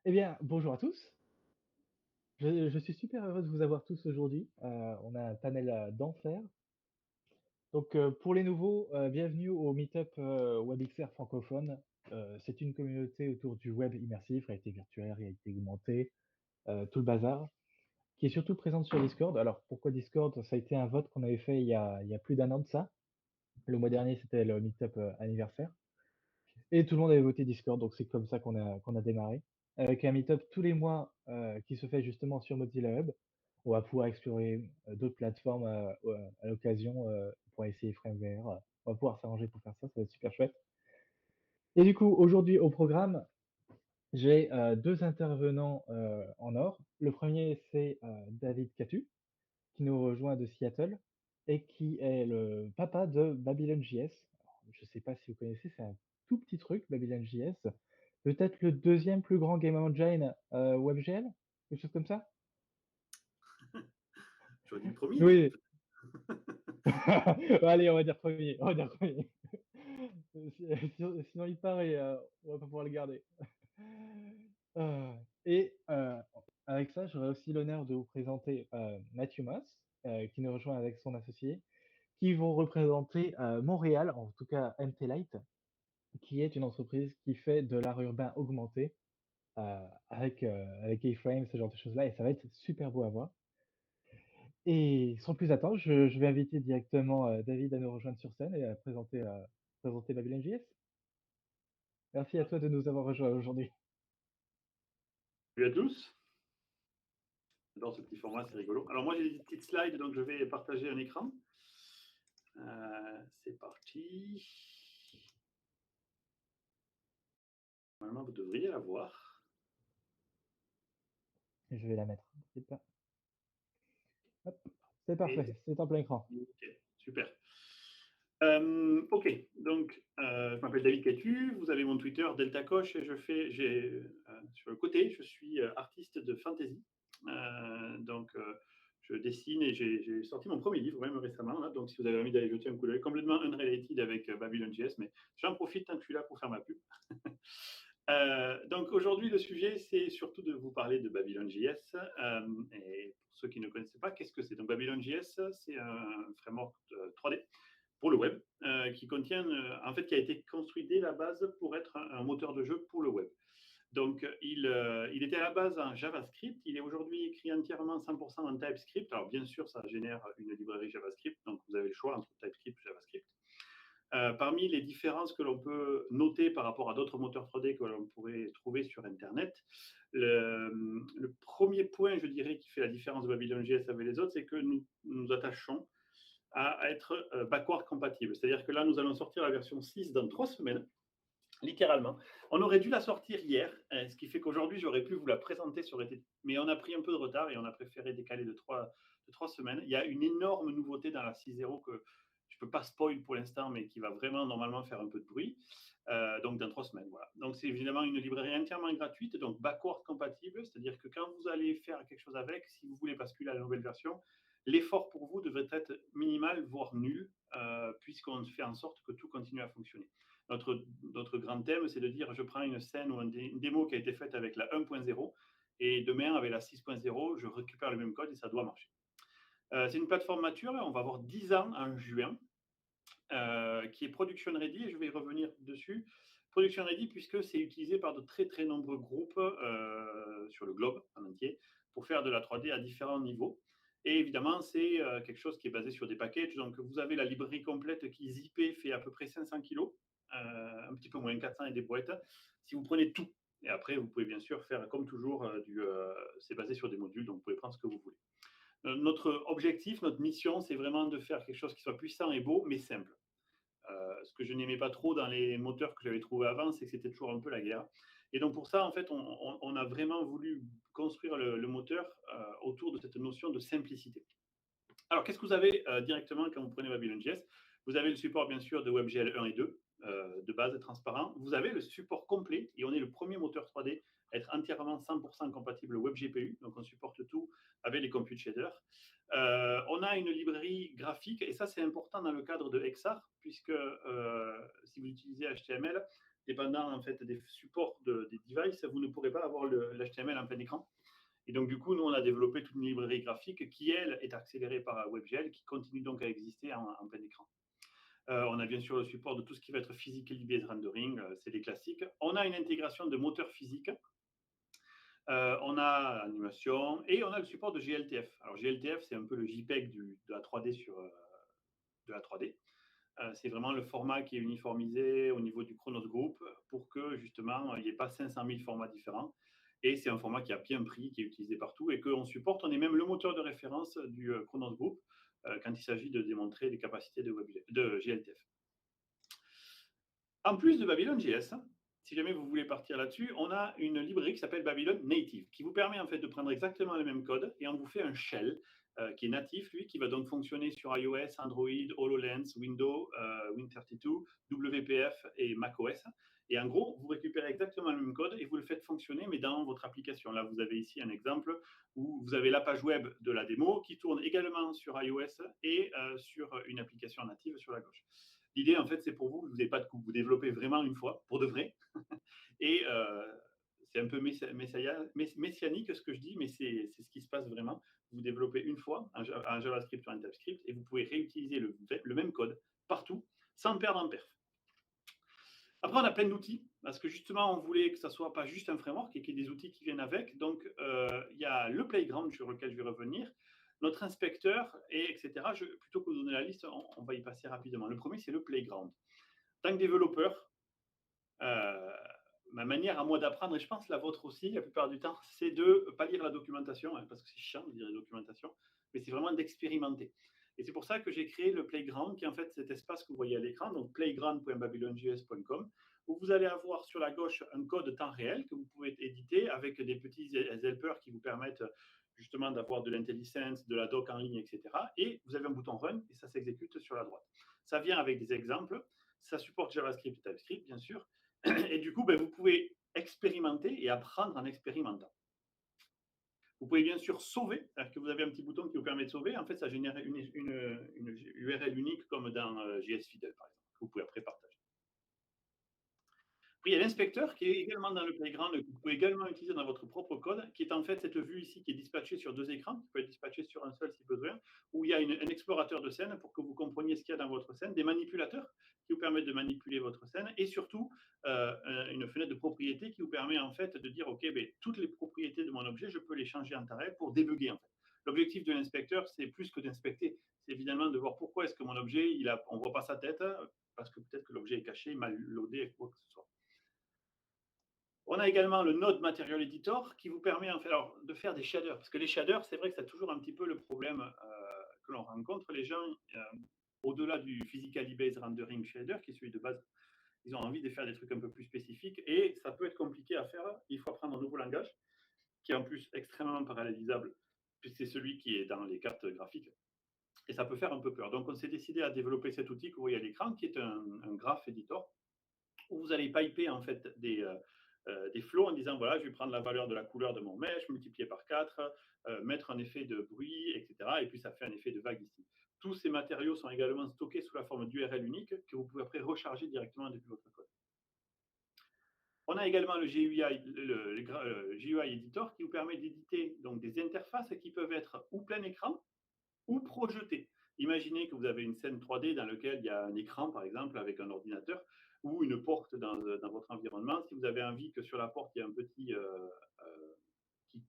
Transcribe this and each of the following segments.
Eh bien, bonjour à tous. Je suis super heureux de vous avoir tous aujourd'hui. On a un panel d'enfer. Donc, pour les nouveaux, bienvenue au Meetup WebXR francophone. C'est une communauté autour du web immersif, réalité virtuelle, réalité augmentée, tout le bazar, qui est surtout présente sur Discord. Alors, pourquoi Discord? Ça a été un vote qu'on avait fait il y a plus d'un an de ça. Le mois dernier, c'était le Meetup anniversaire. Et tout le monde avait voté Discord, donc c'est comme ça qu'on a démarré. Avec un meet-up tous les mois qui se fait justement sur Mozilla Hub. On va pouvoir explorer d'autres plateformes à l'occasion pour essayer FrameVR. On va pouvoir s'arranger pour faire ça, ça va être super chouette. Et du coup, aujourd'hui au programme, j'ai deux intervenants en or. Le premier, c'est David Catu, qui nous rejoint de Seattle et qui est le papa de Babylon.js. Alors, je ne sais pas si vous connaissez, c'est un tout petit truc, Babylon.js. Peut-être le deuxième plus grand game engine WebGL, quelque chose comme ça? J'aurais dit le premier, non? Oui. Allez, on va dire premier. On va dire premier. Sinon, il part et on va pas pouvoir le garder. Et avec ça, j'aurai aussi l'honneur de vous présenter Matthew Moss, qui nous rejoint avec son associé, qui vont représenter Montréal, en tout cas MT-Lite, qui est une entreprise qui fait de l'art urbain augmenté avec A-Frame, ce genre de choses-là, et ça va être super beau à voir. Et sans plus attendre, je vais inviter directement David à nous rejoindre sur scène et à présenter Babylon.js. Merci à toi de nous avoir rejoints aujourd'hui. Salut à tous. J'adore ce petit format, c'est rigolo. Alors moi j'ai des petites slides, donc je vais partager un écran. C'est parti. Normalement, vous devriez la voir. Je vais la mettre. C'est pas... Hop, c'est Et parfait, c'est en plein écran. ok, super. Ok, donc je m'appelle David Catu, vous avez mon Twitter Delta Coche et sur le côté, je suis artiste de fantasy. Je dessine et j'ai sorti mon premier livre même récemment. Là, donc si vous avez envie d'aller jeter un coup d'œil, complètement unrelated avec Babylon.js, mais j'en profite tant que je suis là pour faire ma pub. Donc aujourd'hui, le sujet, c'est surtout de vous parler de Babylon.js. Et pour ceux qui ne connaissent pas, qu'est-ce que c'est? Donc Babylon.js, c'est un framework 3D pour le web, qui a été construit dès la base pour être un moteur de jeu pour le web. Donc, il était à la base en JavaScript. Il est aujourd'hui écrit entièrement 100% en TypeScript. Alors, bien sûr, ça génère une librairie JavaScript. Donc, vous avez le choix entre TypeScript et JavaScript. Parmi les différences que l'on peut noter par rapport à d'autres moteurs 3D que l'on pourrait trouver sur Internet, le premier point, je dirais, qui fait la différence de Babylon.js avec les autres, c'est que nous nous attachons à être backward compatible. C'est-à-dire que là, nous allons sortir la version 6 dans 3 semaines, littéralement. On aurait dû la sortir hier, ce qui fait qu'aujourd'hui, j'aurais pu vous la présenter, mais on a pris un peu de retard et on a préféré décaler de 3 semaines. Il y a une énorme nouveauté dans la 6.0 que je ne peux pas spoil pour l'instant, mais qui va vraiment normalement faire un peu de bruit. Donc dans 3 semaines, voilà. Donc c'est évidemment une librairie entièrement gratuite, donc backward compatible, c'est-à-dire que quand vous allez faire quelque chose avec, si vous voulez basculer à la nouvelle version, l'effort pour vous devrait être minimal, voire nul, puisqu'on fait en sorte que tout continue à fonctionner. Notre grand thème, c'est de dire je prends une scène ou une démo qui a été faite avec la 1.0 et demain, avec la 6.0, je récupère le même code et ça doit marcher. C'est une plateforme mature, on va avoir 10 ans en juin, qui est production ready, et je vais y revenir dessus. Production ready, puisque c'est utilisé par de très très nombreux groupes sur le globe en entier pour faire de la 3D à différents niveaux. Et évidemment, c'est quelque chose qui est basé sur des packages. Donc, vous avez la librairie complète qui, zippée, fait à peu près 500 kilos, un petit peu moins 400 et des brouettes. Si vous prenez tout, et après, vous pouvez bien sûr faire comme toujours, c'est basé sur des modules, donc vous pouvez prendre ce que vous voulez. Notre objectif, notre mission, c'est vraiment de faire quelque chose qui soit puissant et beau, mais simple. Ce que je n'aimais pas trop dans les moteurs que j'avais trouvés avant, c'est que c'était toujours un peu la guerre. Et donc pour ça, en fait, on a vraiment voulu construire le moteur autour de cette notion de simplicité. Alors, qu'est-ce que vous avez directement quand vous prenez Babylon.js? Vous avez le support, bien sûr, de WebGL 1 et 2, de base transparent. Vous avez le support complet, et on est le premier moteur 3D à être entièrement 100% compatible WebGPU, donc on supporte tout avec les compute shaders. On a une librairie graphique, et ça c'est important dans le cadre de XR, puisque si vous utilisez HTML, dépendant en fait des supports des devices, vous ne pourrez pas avoir l'HTML en plein écran. Et donc, du coup, nous, on a développé toute une librairie graphique qui, elle, est accélérée par WebGL, qui continue donc à exister en plein écran. On a bien sûr le support de tout ce qui va être physically based rendering, c'est des classiques. On a une intégration de moteurs physiques, on a animation et on a le support de GLTF. Alors GLTF, c'est un peu le JPEG de la 3D de la 3D. C'est vraiment le format qui est uniformisé au niveau du Chronos Group pour que justement il n'y ait pas 500 000 formats différents. Et c'est un format qui a bien pris, qui est utilisé partout et qu'on supporte. On est même le moteur de référence du Chronos Group quand il s'agit de démontrer les capacités de GLTF. En plus de Babylon.js, si jamais vous voulez partir là-dessus, on a une librairie qui s'appelle Babylon Native, qui vous permet en fait de prendre exactement le même code et on vous fait un shell qui est natif, lui, qui va donc fonctionner sur iOS, Android, HoloLens, Windows, Win32, WPF et macOS. Et en gros, vous récupérez exactement le même code et vous le faites fonctionner, mais dans votre application. Là, vous avez ici un exemple où vous avez la page web de la démo qui tourne également sur iOS et sur une application native sur la gauche. L'idée, en fait, c'est pour vous, vous n'avez pas de coût, vous développez vraiment une fois, pour de vrai. Et c'est un peu messianique ce que je dis, mais c'est ce qui se passe vraiment. Vous développez une fois un JavaScript ou un TypeScript et vous pouvez réutiliser le même code partout sans perdre en perf. Après, on a plein d'outils, parce que justement, on voulait que ça soit pas juste un framework et qu'il y ait des outils qui viennent avec. Donc, il y a le Playground sur lequel je vais revenir, notre inspecteur, et etc. Plutôt que de vous donner la liste, on va y passer rapidement. Le premier, c'est le Playground. En tant que développeur, ma manière à moi d'apprendre, et je pense la vôtre aussi, la plupart du temps, c'est de ne pas lire la documentation, hein, parce que c'est chiant de lire la documentation, mais c'est vraiment d'expérimenter. Et c'est pour ça que j'ai créé le Playground, qui est en fait cet espace que vous voyez à l'écran, donc playground.babylonjs.com, où vous allez avoir sur la gauche un code temps réel que vous pouvez éditer avec des petits helpers qui vous permettent justement d'avoir de l'intelligence, de la doc en ligne, etc. Et vous avez un bouton Run et ça s'exécute sur la droite. Ça vient avec des exemples, ça supporte JavaScript et TypeScript, bien sûr, et du coup, vous pouvez expérimenter et apprendre en expérimentant. Vous pouvez bien sûr sauver, c'est-à-dire que vous avez un petit bouton qui vous permet de sauver. En fait, ça génère une URL unique comme dans JS Fiddle, par exemple, que vous pouvez après partager. Après, il y a l'inspecteur qui est également dans le Playground, que vous pouvez également utiliser dans votre propre code, qui est en fait cette vue ici qui est dispatchée sur deux écrans, qui peut être dispatchée sur un seul si besoin, où il y a un explorateur de scène pour que vous compreniez ce qu'il y a dans votre scène, des manipulateurs qui vous permettent de manipuler votre scène, et surtout une fenêtre de propriété qui vous permet en fait de dire, OK, toutes les propriétés de mon objet, je peux les changer en temps réel pour débugger en fait. L'objectif de l'inspecteur, c'est plus que d'inspecter, c'est évidemment de voir pourquoi est-ce que mon objet, on ne voit pas sa tête, parce que peut-être que l'objet est caché, mal loadé, quoi que ce soit. On a également le Node Material Editor qui vous permet en fait, alors, de faire des shaders. Parce que les shaders, c'est vrai que c'est toujours un petit peu le problème que l'on rencontre. Les gens, au-delà du Physically Based Rendering Shader, qui est celui de base, ils ont envie de faire des trucs un peu plus spécifiques. Et ça peut être compliqué à faire. Il faut apprendre un nouveau langage, qui est en plus extrêmement parallélisable, puisque c'est celui qui est dans les cartes graphiques. Et ça peut faire un peu peur. Donc, on s'est décidé à développer cet outil que vous voyez à l'écran, qui est un graph editor, où vous allez piper en fait des flows en disant voilà, je vais prendre la valeur de la couleur de mon mesh, multiplier par 4, mettre un effet de bruit, etc. Et puis ça fait un effet de vague ici. Tous ces matériaux sont également stockés sous la forme d'URL unique que vous pouvez après recharger directement depuis votre code. On a également le GUI Editor qui vous permet d'éditer donc des interfaces qui peuvent être ou plein écran ou projetées. Imaginez que vous avez une scène 3D dans laquelle il y a un écran, par exemple, avec un ordinateur, ou une porte dans votre environnement. Si vous avez envie que sur la porte, il y ait un petit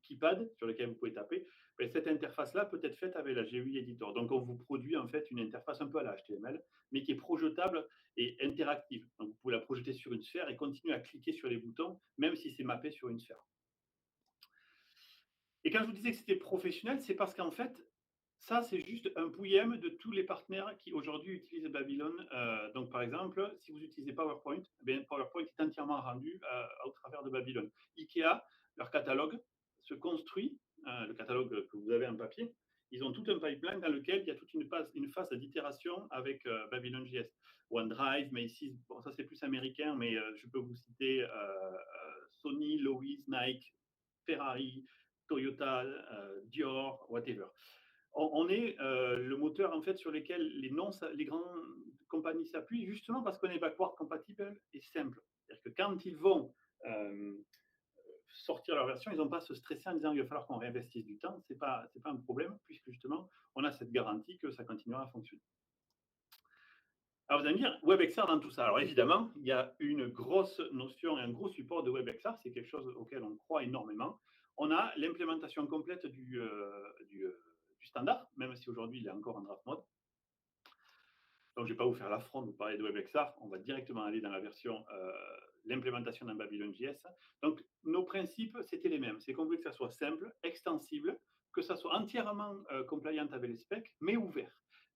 keypad sur lequel vous pouvez taper, cette interface-là peut être faite avec la GUI Editor. Donc, on vous produit en fait une interface un peu à la HTML, mais qui est projetable et interactive. Donc, vous pouvez la projeter sur une sphère et continuer à cliquer sur les boutons, même si c'est mappé sur une sphère. Et quand je vous disais que c'était professionnel, c'est parce qu'en fait, ça, c'est juste un pouillème de tous les partenaires qui aujourd'hui utilisent Babylon. Donc, par exemple, si vous utilisez PowerPoint, PowerPoint est entièrement rendu au travers de Babylon. IKEA, leur catalogue se construit, le catalogue que vous avez en papier, ils ont tout un pipeline dans lequel il y a toute une phase d'itération avec Babylon.js. OneDrive, Macy's, bon, ça c'est plus américain, mais je peux vous citer Sony, Lowe's, Nike, Ferrari, Toyota, Dior, whatever. On est le moteur en fait sur lequel les grandes compagnies s'appuient, justement parce qu'on est backward compatible et simple. C'est-à-dire que quand ils vont sortir leur version, ils n'ont pas à se stresser en disant il va falloir qu'on réinvestisse du temps. C'est pas un problème, puisque justement, on a cette garantie que ça continuera à fonctionner. Alors vous allez me dire, WebXR dans tout ça. Alors évidemment, il y a une grosse notion et un gros support de WebXR, c'est quelque chose auquel on croit énormément. On a l'implémentation complète du standard, même si aujourd'hui il est encore en draft mode. Donc, je ne vais pas vous faire l'affront de vous parler de WebXR. On va directement aller dans la version, l'implémentation dans Babylon.js. Donc, nos principes, c'était les mêmes. C'est qu'on voulait que ça soit simple, extensible, que ça soit entièrement compliant avec les specs, mais ouvert.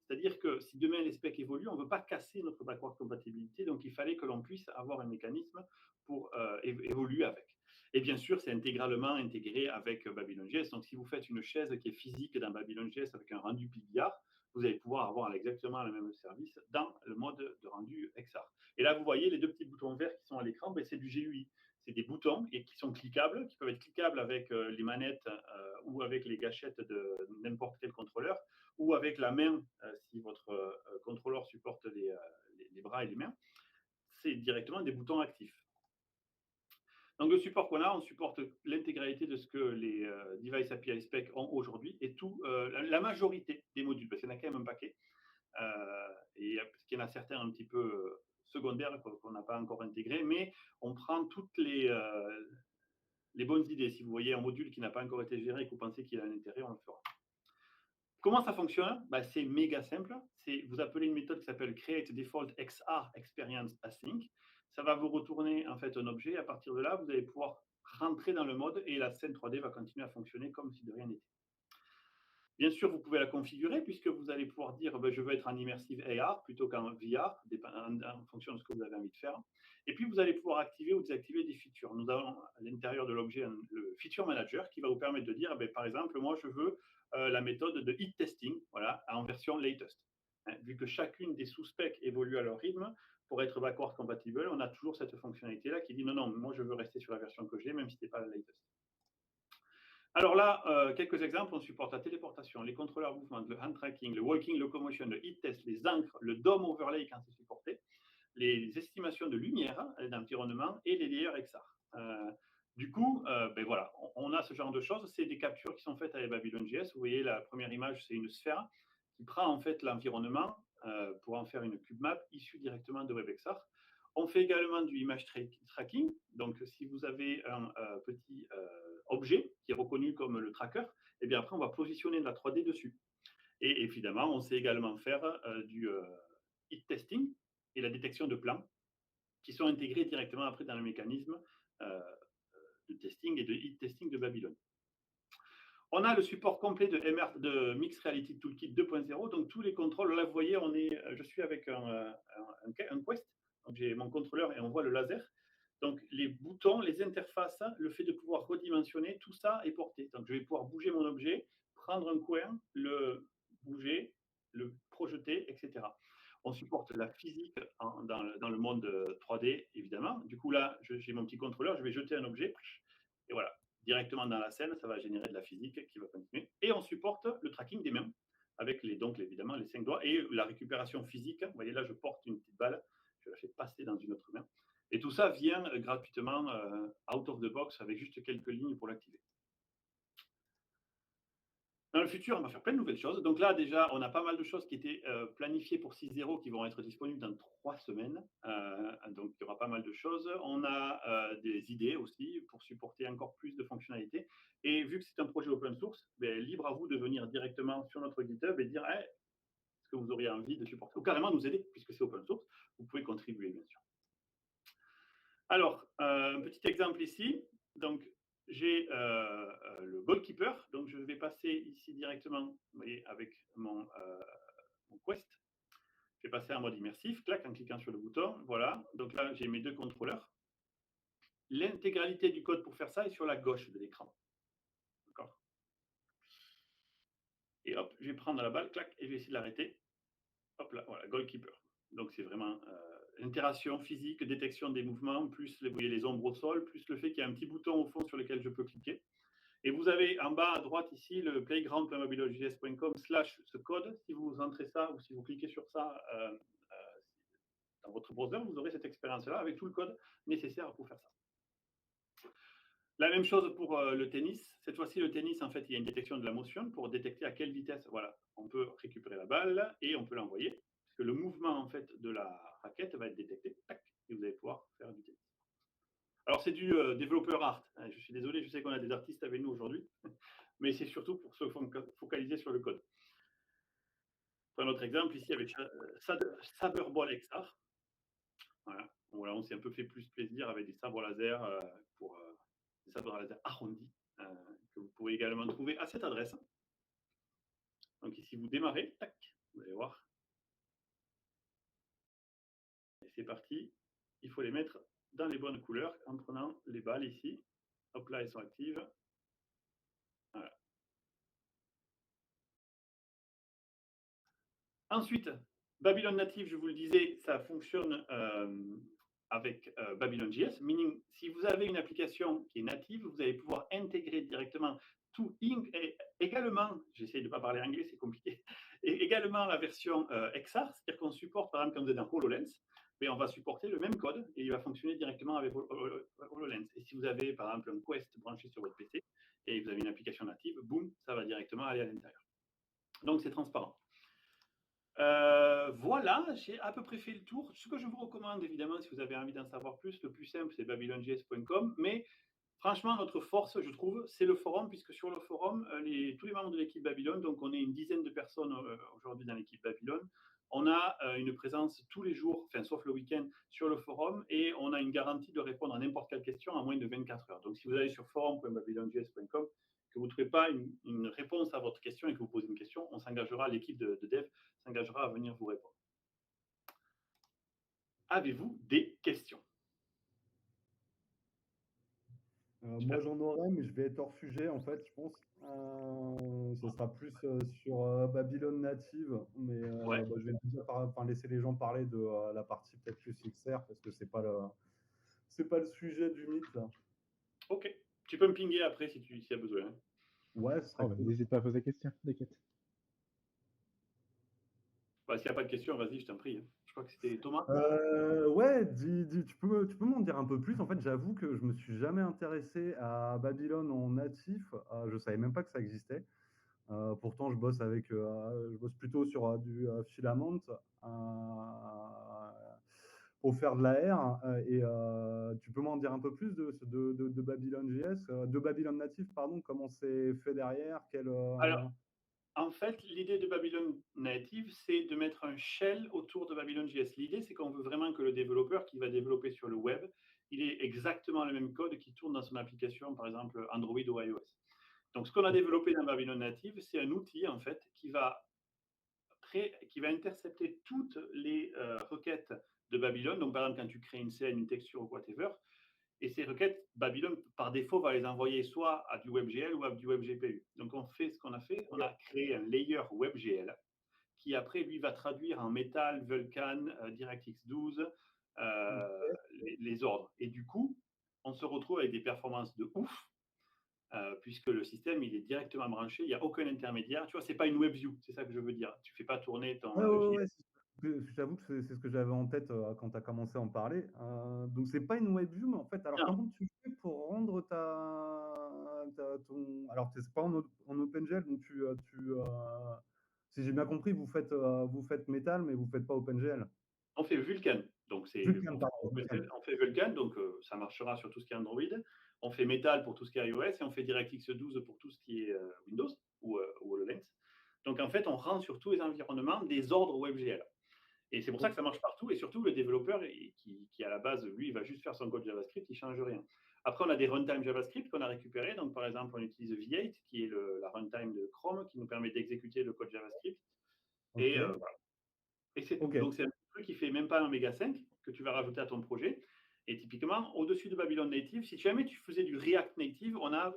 C'est-à-dire que si demain les specs évoluent, on ne veut pas casser notre backward compatibilité. Donc, il fallait que l'on puisse avoir un mécanisme pour évoluer avec. Et bien sûr, c'est intégralement intégré avec Babylon.js. Donc, si vous faites une chaise qui est physique dans Babylon.js avec un rendu PBR, vous allez pouvoir avoir exactement le même service dans le mode de rendu XR. Et là, vous voyez les deux petits boutons verts qui sont à l'écran, ben, c'est du GUI. C'est des boutons et qui sont cliquables, qui peuvent être cliquables avec les manettes ou avec les gâchettes de n'importe quel contrôleur, ou avec la main si votre contrôleur supporte les bras et les mains. C'est directement des boutons actifs. Donc le support qu'on a, on supporte l'intégralité de ce que les Device API Spec ont aujourd'hui et la majorité des modules, parce qu'il y en a quand même un paquet, et parce qu'il y en a certains un petit peu secondaires qu'on n'a pas encore intégrés, mais on prend toutes les bonnes idées. Si vous voyez un module qui n'a pas encore été géré et que vous pensez qu'il a un intérêt, on le fera. Comment ça fonctionne? C'est méga simple. Vous appelez une méthode qui s'appelle Create Default XR Experience Async. Ça va vous retourner en fait un objet. À partir de là, vous allez pouvoir rentrer dans le mode et la scène 3D va continuer à fonctionner comme si de rien n'était. Bien sûr, vous pouvez la configurer puisque vous allez pouvoir dire je veux être en immersive AR plutôt qu'en VR, en fonction de ce que vous avez envie de faire. Et puis, vous allez pouvoir activer ou désactiver des features. Nous avons à l'intérieur de l'objet le Feature Manager qui va vous permettre de dire, par exemple, moi, je veux la méthode de heat testing voilà, en version latest. Vu que chacune des sous-specs évolue à leur rythme, pour être backward compatible, on a toujours cette fonctionnalité-là qui dit non, non, moi, je veux rester sur la version que j'ai, même si ce n'est pas la latest. Alors là, quelques exemples, on supporte la téléportation, les contrôleurs mouvement, le hand tracking, le walking locomotion, le heat test, les encres, le DOM overlay quand c'est supporté, les estimations de lumière d'environnement et les layers XR. Du coup, voilà, on a ce genre de choses. C'est des captures qui sont faites avec Babylon.js. Vous voyez, la première image, c'est une sphère qui prend en fait l'environnement pour en faire une cube map issue directement de WebXR. On fait également du image tracking. Donc, si vous avez un petit objet qui est reconnu comme le tracker, et bien après, on va positionner de la 3D dessus. Et évidemment, on sait également faire du heat testing et la détection de plans qui sont intégrés directement après dans le mécanisme de testing et de heat testing de Babylon. On a le support complet de Mixed Reality Toolkit 2.0, donc tous les contrôles. Là, vous voyez, je suis avec un Quest, donc j'ai mon contrôleur et on voit le laser. Donc les boutons, les interfaces, le fait de pouvoir redimensionner, tout ça est porté. Donc je vais pouvoir bouger mon objet, prendre un coin, le bouger, le projeter, etc. On supporte la physique dans le monde 3D, évidemment. Du coup, là, j'ai mon petit contrôleur, je vais jeter un objet, et voilà, directement dans la scène, ça va générer de la physique qui va continuer. Et on supporte le tracking des mains, avec donc évidemment les 5 doigts, et la récupération physique. Vous voyez, là, je porte une petite balle, je la fais passer dans une autre main. Et tout ça vient gratuitement out of the box avec juste quelques lignes pour l'activer. Dans le futur, on va faire plein de nouvelles choses. Donc là, déjà, on a pas mal de choses qui étaient planifiées pour 6.0 qui vont être disponibles dans 3 semaines. Donc, il y aura pas mal de choses. On a des idées aussi pour supporter encore plus de fonctionnalités. Et vu que c'est un projet open source, libre à vous de venir directement sur notre GitHub et dire est-ce que vous auriez envie de supporter ou carrément nous aider, puisque c'est open source. Vous pouvez contribuer, bien sûr. Alors, un petit exemple ici. Donc, j'ai le goalkeeper. Donc, je vais passer ici directement, vous voyez, avec mon Quest. Je vais passer en mode immersif, clac, en cliquant sur le bouton. Voilà. Donc là, j'ai mes deux contrôleurs. L'intégralité du code pour faire ça est sur la gauche de l'écran. D'accord. Et hop, je vais prendre la balle, clac, et je vais essayer de l'arrêter. Hop là, voilà, goalkeeper. Donc, c'est vraiment interaction physique, détection des mouvements, plus vous voyez, les ombres au sol, plus le fait qu'il y a un petit bouton au fond sur lequel je peux cliquer. Et vous avez en bas à droite ici le playground.mobilejs.com/ ce code. Si vous entrez ça ou si vous cliquez sur ça dans votre browser, vous aurez cette expérience-là avec tout le code nécessaire pour faire ça. La même chose pour le tennis. Cette fois-ci, le tennis, en fait, il y a une détection de la motion pour détecter à quelle vitesse, voilà, on peut récupérer la balle et on peut l'envoyer. Parce que le mouvement, en fait, de la raquette va être détecté, tac, et vous allez pouvoir faire du tennis. Alors, c'est du développeur art. Hein, je suis désolé, je sais qu'on a des artistes avec nous aujourd'hui, mais c'est surtout pour se focaliser sur le code. Pour un autre exemple, ici, avec Saberball XR. Voilà. Voilà, on s'est un peu fait plus plaisir avec des sabres laser pour des sabres laser arrondis que vous pouvez également trouver à cette adresse. Donc ici, vous démarrez, tac, vous allez voir. Et c'est parti. Il faut les mettre dans les bonnes couleurs en prenant les balles ici. Hop là, elles sont actives. Voilà. Ensuite, Babylon Native, je vous le disais, ça fonctionne avec Babylon.js, meaning si vous avez une application qui est native, vous allez pouvoir intégrer directement tout, et également, j'essaie de ne pas parler anglais, c'est compliqué, et également la version XR, c'est-à-dire qu'on supporte, par exemple, quand vous êtes dans HoloLens, mais on va supporter le même code et il va fonctionner directement avec HoloLens. Et si vous avez, par exemple, un Quest branché sur votre PC et vous avez une application native, boum, ça va directement aller à l'intérieur. Donc, c'est transparent. Voilà, j'ai à peu près fait le tour. Ce que je vous recommande, évidemment, si vous avez envie d'en savoir plus, le plus simple, c'est babylonjs.com. Mais franchement, notre force, je trouve, c'est le forum, puisque sur le forum, tous les membres de l'équipe Babylone, donc on est une dizaine de personnes aujourd'hui dans l'équipe Babylone, on a une présence tous les jours, enfin sauf le week-end, sur le forum, et on a une garantie de répondre à n'importe quelle question en moins de 24 heures. Donc si vous allez sur forum.babylonjs.com, que vous ne trouvez pas une réponse à votre question et que vous posez une question, on s'engagera, l'équipe de dev s'engagera à venir vous répondre. Avez-vous des questions? Moi, j'en aurais, mais je vais être hors sujet, en fait, je pense. Ce sera plus sur Babylone native, mais Ouais, bah, je vais déjà laisser les gens parler de la partie peut-être plus XR, parce que c'est pas le sujet du mythe, là. ok. Tu peux me pinguer après si tu y as besoin. Hein. Ouais, ce serait Oh, bah, cool. n'hésite pas à poser des questions, t'inquiète. Bah, s'il n'y a pas de questions, vas-y, je t'en prie. Hein. Je crois que c'était Thomas. Ouais, tu peux m'en dire un peu plus. En fait, j'avoue que je me suis jamais intéressé à Babylone en natif. Je savais même pas que ça existait. Pourtant, je bosse plutôt sur du Filament pour faire de la R. Tu peux m'en dire un peu plus de Babylon JS, de Babylon natif, pardon, comment c'est fait derrière, Alors, en fait, l'idée de Babylon Native, c'est de mettre un shell autour de Babylon.js. L'idée, c'est qu'on veut vraiment que le développeur qui va développer sur le web, il ait exactement le même code qui tourne dans son application, par exemple Android ou iOS. Donc, ce qu'on a développé dans Babylon Native, c'est un outil, en fait, qui va intercepter toutes les requêtes de Babylon. Donc, par exemple, quand tu crées une scène, une texture ou whatever, et ces requêtes, Babylon, par défaut, va les envoyer soit à du WebGL ou à du WebGPU. Donc, on fait ce qu'on a fait, on a créé un layer WebGL qui, après, lui, va traduire en Metal, Vulkan, DirectX 12 les ordres. Et du coup, on se retrouve avec des performances de ouf, puisque le système, il est directement branché, il n'y a aucun intermédiaire. Tu vois, c'est pas une WebView, c'est ça que je veux dire. Tu fais pas tourner ton Ouais, ouais, JS. ouais, j'avoue que c'est ce que j'avais en tête quand tu as commencé à en parler. Donc, c'est pas une WebView, mais en fait, alors Non, comment tu fais pour rendre alors, c'est pas en OpenGL, donc si j'ai bien compris, vous faites Metal, mais vous faites pas OpenGL. on fait Vulkan. Donc, Vulkan, pardon, Vulkan. on fait Vulkan, donc ça marchera sur tout ce qui est Android. On fait Metal pour tout ce qui est iOS et on fait DirectX 12 pour tout ce qui est Windows ou HoloLens. Donc, en fait, on rend sur tous les environnements des ordres WebGL. Et c'est pour ça que ça marche partout. Et surtout, le développeur qui à la base, lui, il va juste faire son code JavaScript, il ne change rien. Après, on a des runtime JavaScript qu'on a récupérés. Donc, par exemple, on utilise V8, qui est la runtime de Chrome, qui nous permet d'exécuter le code JavaScript. Ok, Et voilà. Et c'est tout. ok, Donc, c'est un truc qui fait même pas un méga 5 que tu vas rajouter à ton projet. Et typiquement, au-dessus de Babylon Native, si jamais tu faisais du React Native, on a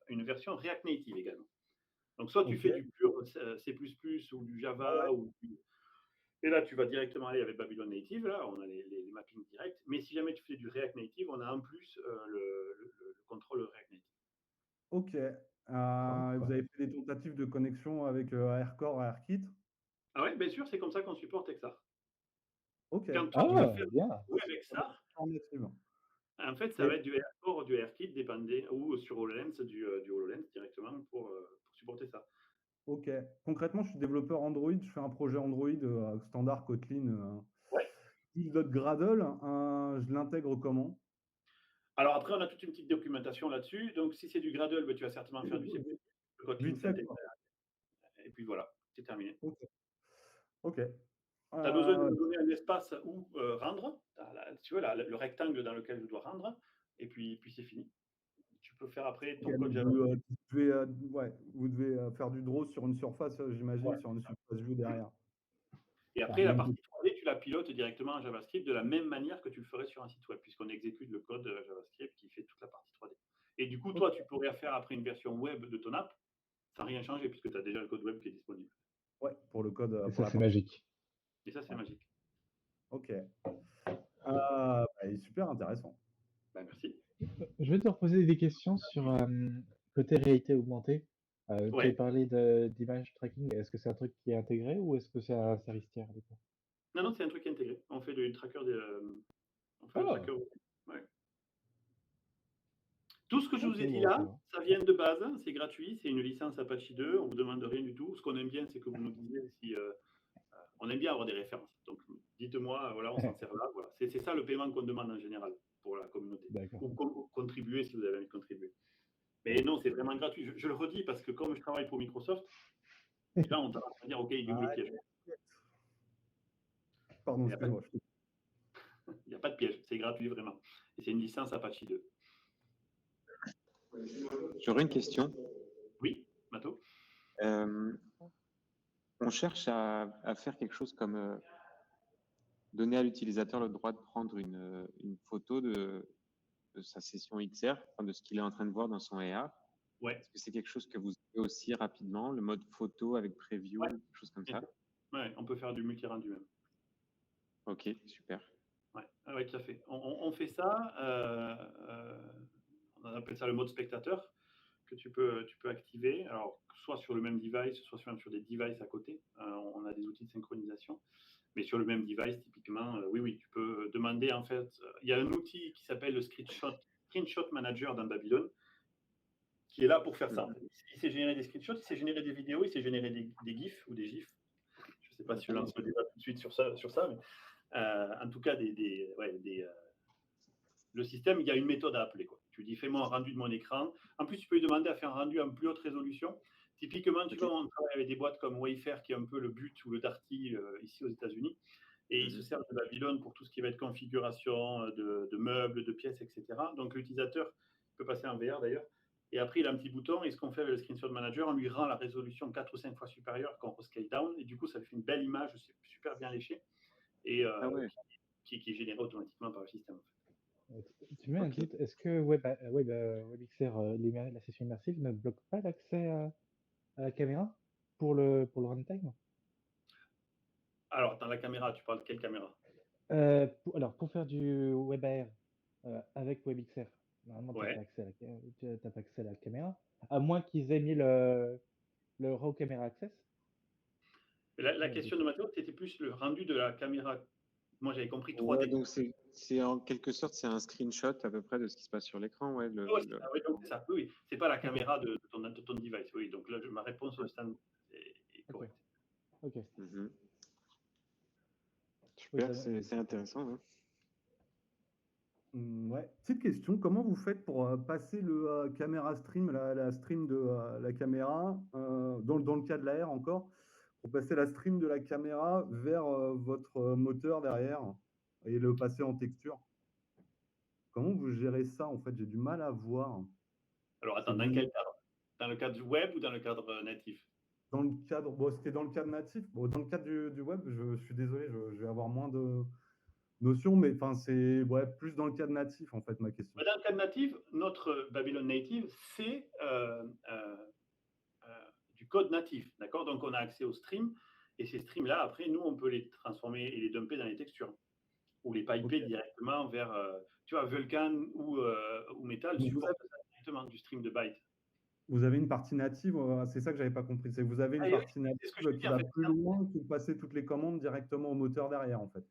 une version React Native également. Donc, soit tu ok. fais du pur C++ ou du Ouais, ouais. Java ou du et là, tu vas directement aller avec Babylon Native, là, on a les mappings directs. Mais si jamais tu fais du React Native, on a en plus le contrôle React Native. Ok. Vous D'accord. avez fait des tentatives de connexion avec AirCore, AirKit? Ah ouais, bien sûr, c'est comme ça qu'on supporte Exar. Ok. Quand toi, tu vas Ah, faire bien. jouer avec ça, Native. en fait, ça Et va être du AirCore ou du AirKit, dépendait, ou sur HoloLens, du HoloLens directement pour supporter ça. ok. Concrètement, je suis développeur Android. Je fais un projet Android standard Kotlin. Ouais. Gradle. Je l'intègre comment? Alors après, on a toute une petite documentation là-dessus. Donc, si c'est du Gradle, ben, tu vas certainement faire du C++. Le Kotlin Vite fait, s'intègre. quoi. Et puis voilà, c'est terminé. Ok. Ok. Tu as besoin de me donner un espace où rendre. Tu vois, le rectangle dans lequel je dois rendre. Et puis c'est fini. Tu peux faire après Ok, ton code donc Java. vous devez faire du draw sur une surface, j'imagine, Ouais. sur une surface vue derrière. Et Enfin, après, la même partie 3D, tu la pilotes directement en JavaScript de la même manière que tu le ferais sur un site web, puisqu'on exécute le code JavaScript qui fait toute la partie 3D. Et du coup, toi, tu pourrais faire après une version web de ton app sans rien changer, puisque tu as déjà le code web qui est disponible. ouais, pour le code, Et pour ça, la c'est partie. magique. Et ça, c'est magique. Ok. Il est super intéressant. Ben, merci. Je vais te reposer des questions sur côté réalité augmentée. Tu as Ouais. parlé d'image tracking. Est-ce que c'est un truc qui est intégré ou est-ce que c'est un service tiers du coup? Non, non, c'est un truc intégré. On fait du tracker. On fait un Ah, tracker. Ouais. Tout ce que je ok, vous ai dit bon, ça là, va. ça vient de base, c'est gratuit, c'est une licence Apache 2, on ne vous demande rien du tout. Ce qu'on aime bien, c'est que vous nous disiez si. On aime bien avoir des références. Donc, dites-moi, voilà, on s'en sert là. Voilà. C'est ça le paiement qu'on demande en général pour la communauté. D'accord. Ou contribuer si vous avez envie de contribuer. Mais non, c'est vraiment gratuit. Je le redis parce que comme je travaille pour Microsoft, là, on va dire, OK, il est où le piège? Pardon, Il n'y a, excuse-moi. pas de piège, c'est gratuit vraiment. Et c'est une licence Apache 2. J'aurais une question. Oui, Mato? On cherche à faire quelque chose comme donner à l'utilisateur le droit de prendre une photo de sa session XR, enfin, de ce qu'il est en train de voir dans son AR. Ouais. Est-ce que c'est quelque chose que vous avez aussi rapidement, le mode photo avec preview, quelque chose comme ça? Ouais, on peut faire du multi-rendu même. Ok, super. Ouais, ouais, tout à fait. On fait ça, on appelle ça le mode spectateur, que tu peux activer, alors soit sur le même device, soit sur des devices à côté. On a des outils de synchronisation, mais sur le même device, typiquement, oui, tu peux demander, en fait, il y a un outil qui s'appelle le Screenshot Manager dans Babylon, qui est là pour faire ça. Il sait générer des screenshots, il sait générer des vidéos, il sait générer des GIFs ou des GIFs. Je ne sais pas si je lance le débat tout de suite sur ça, mais en tout cas, le système, il y a une méthode à appeler, quoi. Tu dis, fais-moi un rendu de mon écran. En plus, tu peux lui demander à faire un rendu en plus haute résolution. Typiquement, tu vois, on travaille avec des boîtes comme Wayfair, qui est un peu le but ou le Darty ici aux États-Unis. Et ils se servent de Babylon pour tout ce qui va être configuration de meubles, de pièces, etc. Donc, l'utilisateur peut passer en VR d'ailleurs. Et après, il a un petit bouton. Et ce qu'on fait avec le Screenshot Manager, on lui rend la résolution 4 ou 5 fois supérieure quand on scale down. Et du coup, ça fait une belle image super bien léchée et qui est générée automatiquement par le système. Tu mets un doute, est-ce que WebXR, la session immersive, ne bloque pas l'accès à la caméra pour le runtime? Alors, dans la caméra, tu parles de quelle caméra? Alors, pour faire du WebAR avec WebXR, normalement, tu n'as Ouais. pas accès à la caméra, à moins qu'ils aient mis le RAW Camera Access. La question de Mathéo, c'était plus le rendu de la caméra. Moi, j'avais compris 3D. Ouais, donc c'est en quelque sorte, c'est un screenshot à peu près de ce qui se passe sur l'écran. Ouais, donc ça, oui. C'est pas la caméra de ton device. Oui, donc là, ma réponse au stand est correcte. Ok. Super, c'est intéressant. Hein. Ouais. Petite question, comment vous faites pour passer le caméra stream, la stream de la caméra, dans le cas de l'AR encore, pour passer la stream de la caméra vers votre moteur derrière et le passer en texture? Comment vous gérez ça en fait? J'ai du mal à voir. Alors attends, dans quel cadre? Dans le cadre du web ou dans le cadre natif? Dans le cadre, bon, c'était dans le cadre natif. Bon, dans le cadre du web, je suis désolé, je vais avoir moins de notions, mais enfin, c'est plus dans le cadre natif, en fait, ma question. Dans le cadre natif, notre Babylon Native, c'est du code natif, d'accord? Donc, on a accès aux streams, et ces streams-là, après, nous, on peut les transformer et les dumper dans les textures, ou les piper directement vers, tu vois, Vulkan ou Metal supportent ça directement, du stream de byte. Vous avez une partie native, c'est ça que j'avais pas compris, c'est que vous avez une partie native qui va plus loin que de passer toutes les commandes directement au moteur derrière, en fait.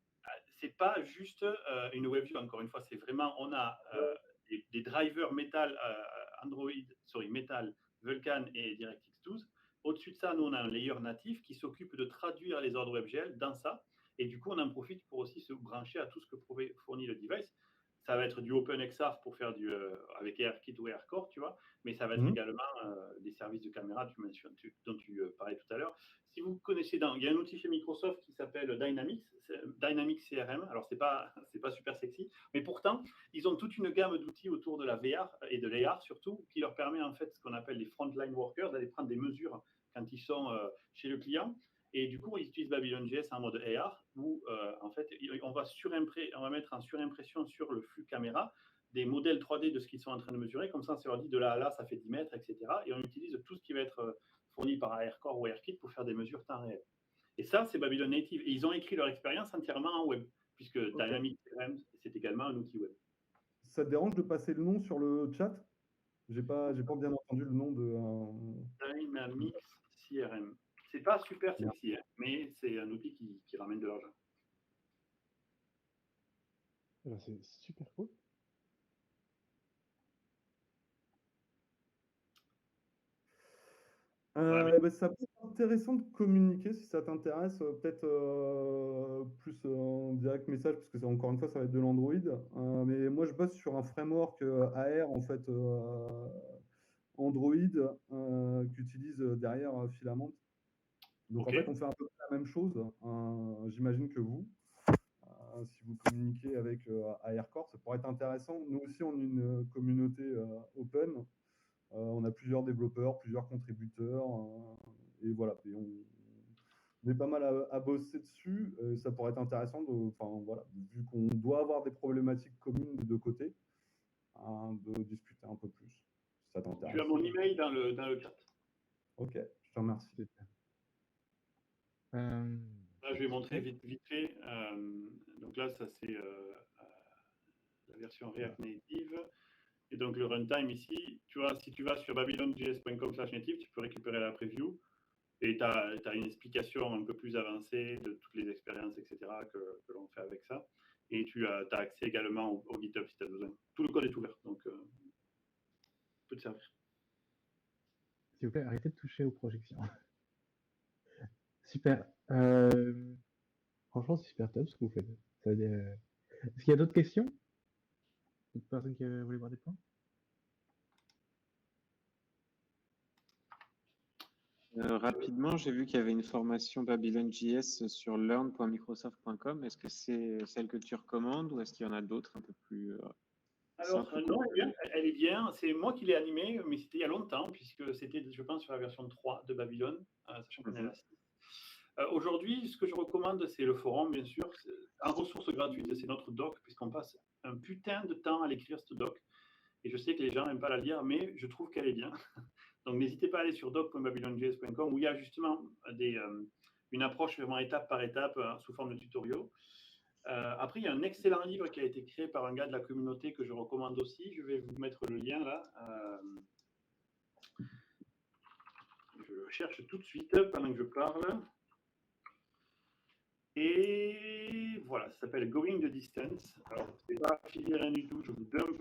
c'est pas juste une WebView, encore une fois, c'est vraiment, on a des drivers Metal, Metal, Vulkan et DirectX 12. Au-dessus de ça, nous, on a un layer natif qui s'occupe de traduire les ordres WebGL dans ça. Et du coup, on en profite pour aussi se brancher à tout ce que fournit le device. Ça va être du OpenXR pour faire avec AirKit ou AirCore, tu vois, mais ça va être également des services de caméra dont tu parlais tout à l'heure. Si vous connaissez, il y a un outil chez Microsoft qui s'appelle Dynamics CRM. Alors, c'est pas super sexy, mais pourtant, ils ont toute une gamme d'outils autour de la VR et de l'AR surtout, qui leur permet en fait ce qu'on appelle les frontline workers d'aller prendre des mesures quand ils sont chez le client. Et du coup, ils utilisent Babylon.js en mode AR où en fait, on va mettre en surimpression sur le flux caméra des modèles 3D de ce qu'ils sont en train de mesurer. Comme ça leur dit de là à là, ça fait 10 mètres, etc. Et on utilise tout ce qui va être fourni par AirCore ou AirKit pour faire des mesures temps réel. Et ça, c'est Babylon Native. Et ils ont écrit leur expérience entièrement en web, puisque Dynamics CRM, c'est également un outil web. Ça te dérange de passer le nom sur le chat? J'ai pas bien entendu le nom de... Dynamics CRM. C'est pas super sexy, hein, mais c'est un outil qui ramène de l'argent. C'est super cool. Ça peut être intéressant de communiquer si ça t'intéresse, peut-être plus en direct message, parce que encore une fois, ça va être de l'Android. Mais moi, je bosse sur un framework AR, en fait, Android, qui utilise derrière Filament. Donc, en fait, on fait un peu la même chose, j'imagine que vous. Si vous communiquez avec AirCore, ça pourrait être intéressant. Nous aussi, on est une communauté open. On a plusieurs développeurs, plusieurs contributeurs, et voilà. Et on est pas mal à bosser dessus. Ça pourrait être intéressant, vu qu'on doit avoir des problématiques communes des deux côtés, de discuter un peu plus. Si ça t'intéresse. Tu as mon email dans le chat. Ok, je te remercie. Là, je vais montrer vite fait. Donc là, ça c'est la version React Native. Et donc le runtime ici, tu vois, si tu vas sur babylonjs.com/native, tu peux récupérer la preview et tu as une explication un peu plus avancée de toutes les expériences, etc., que l'on fait avec ça. Et tu as accès également au GitHub si tu as besoin. Tout le code est ouvert, donc peut te servir. S'il vous plaît, arrêtez de toucher aux projections. Super. Franchement, c'est super top ce que vous faites. Est-ce qu'il y a d'autres questions? D'autres personnes qui voulaient voir des points? Rapidement, j'ai vu qu'il y avait une formation Babylon.js sur learn.microsoft.com. Est-ce que c'est celle que tu recommandes ou est-ce qu'il y en a d'autres un peu plus Alors, non, elle est bien. C'est moi qui l'ai animée, mais c'était il y a longtemps, puisque c'était, je pense, sur la version 3 de Babylon, sachant qu'on est à la 6. Aujourd'hui, ce que je recommande, c'est le forum, bien sûr. En ressources gratuites, c'est notre doc, puisqu'on passe un putain de temps à l'écrire, cette doc. Et je sais que les gens n'aiment pas la lire, mais je trouve qu'elle est bien. Donc, n'hésitez pas à aller sur doc.babylonjs.com où il y a justement une approche vraiment étape par étape sous forme de tutoriaux. Après, il y a un excellent livre qui a été créé par un gars de la communauté que je recommande aussi. Je vais vous mettre le lien là. Je le cherche tout de suite pendant que je parle. Et voilà, ça s'appelle Going the Distance. Alors, c'est pas affilié rien du tout, je vous dump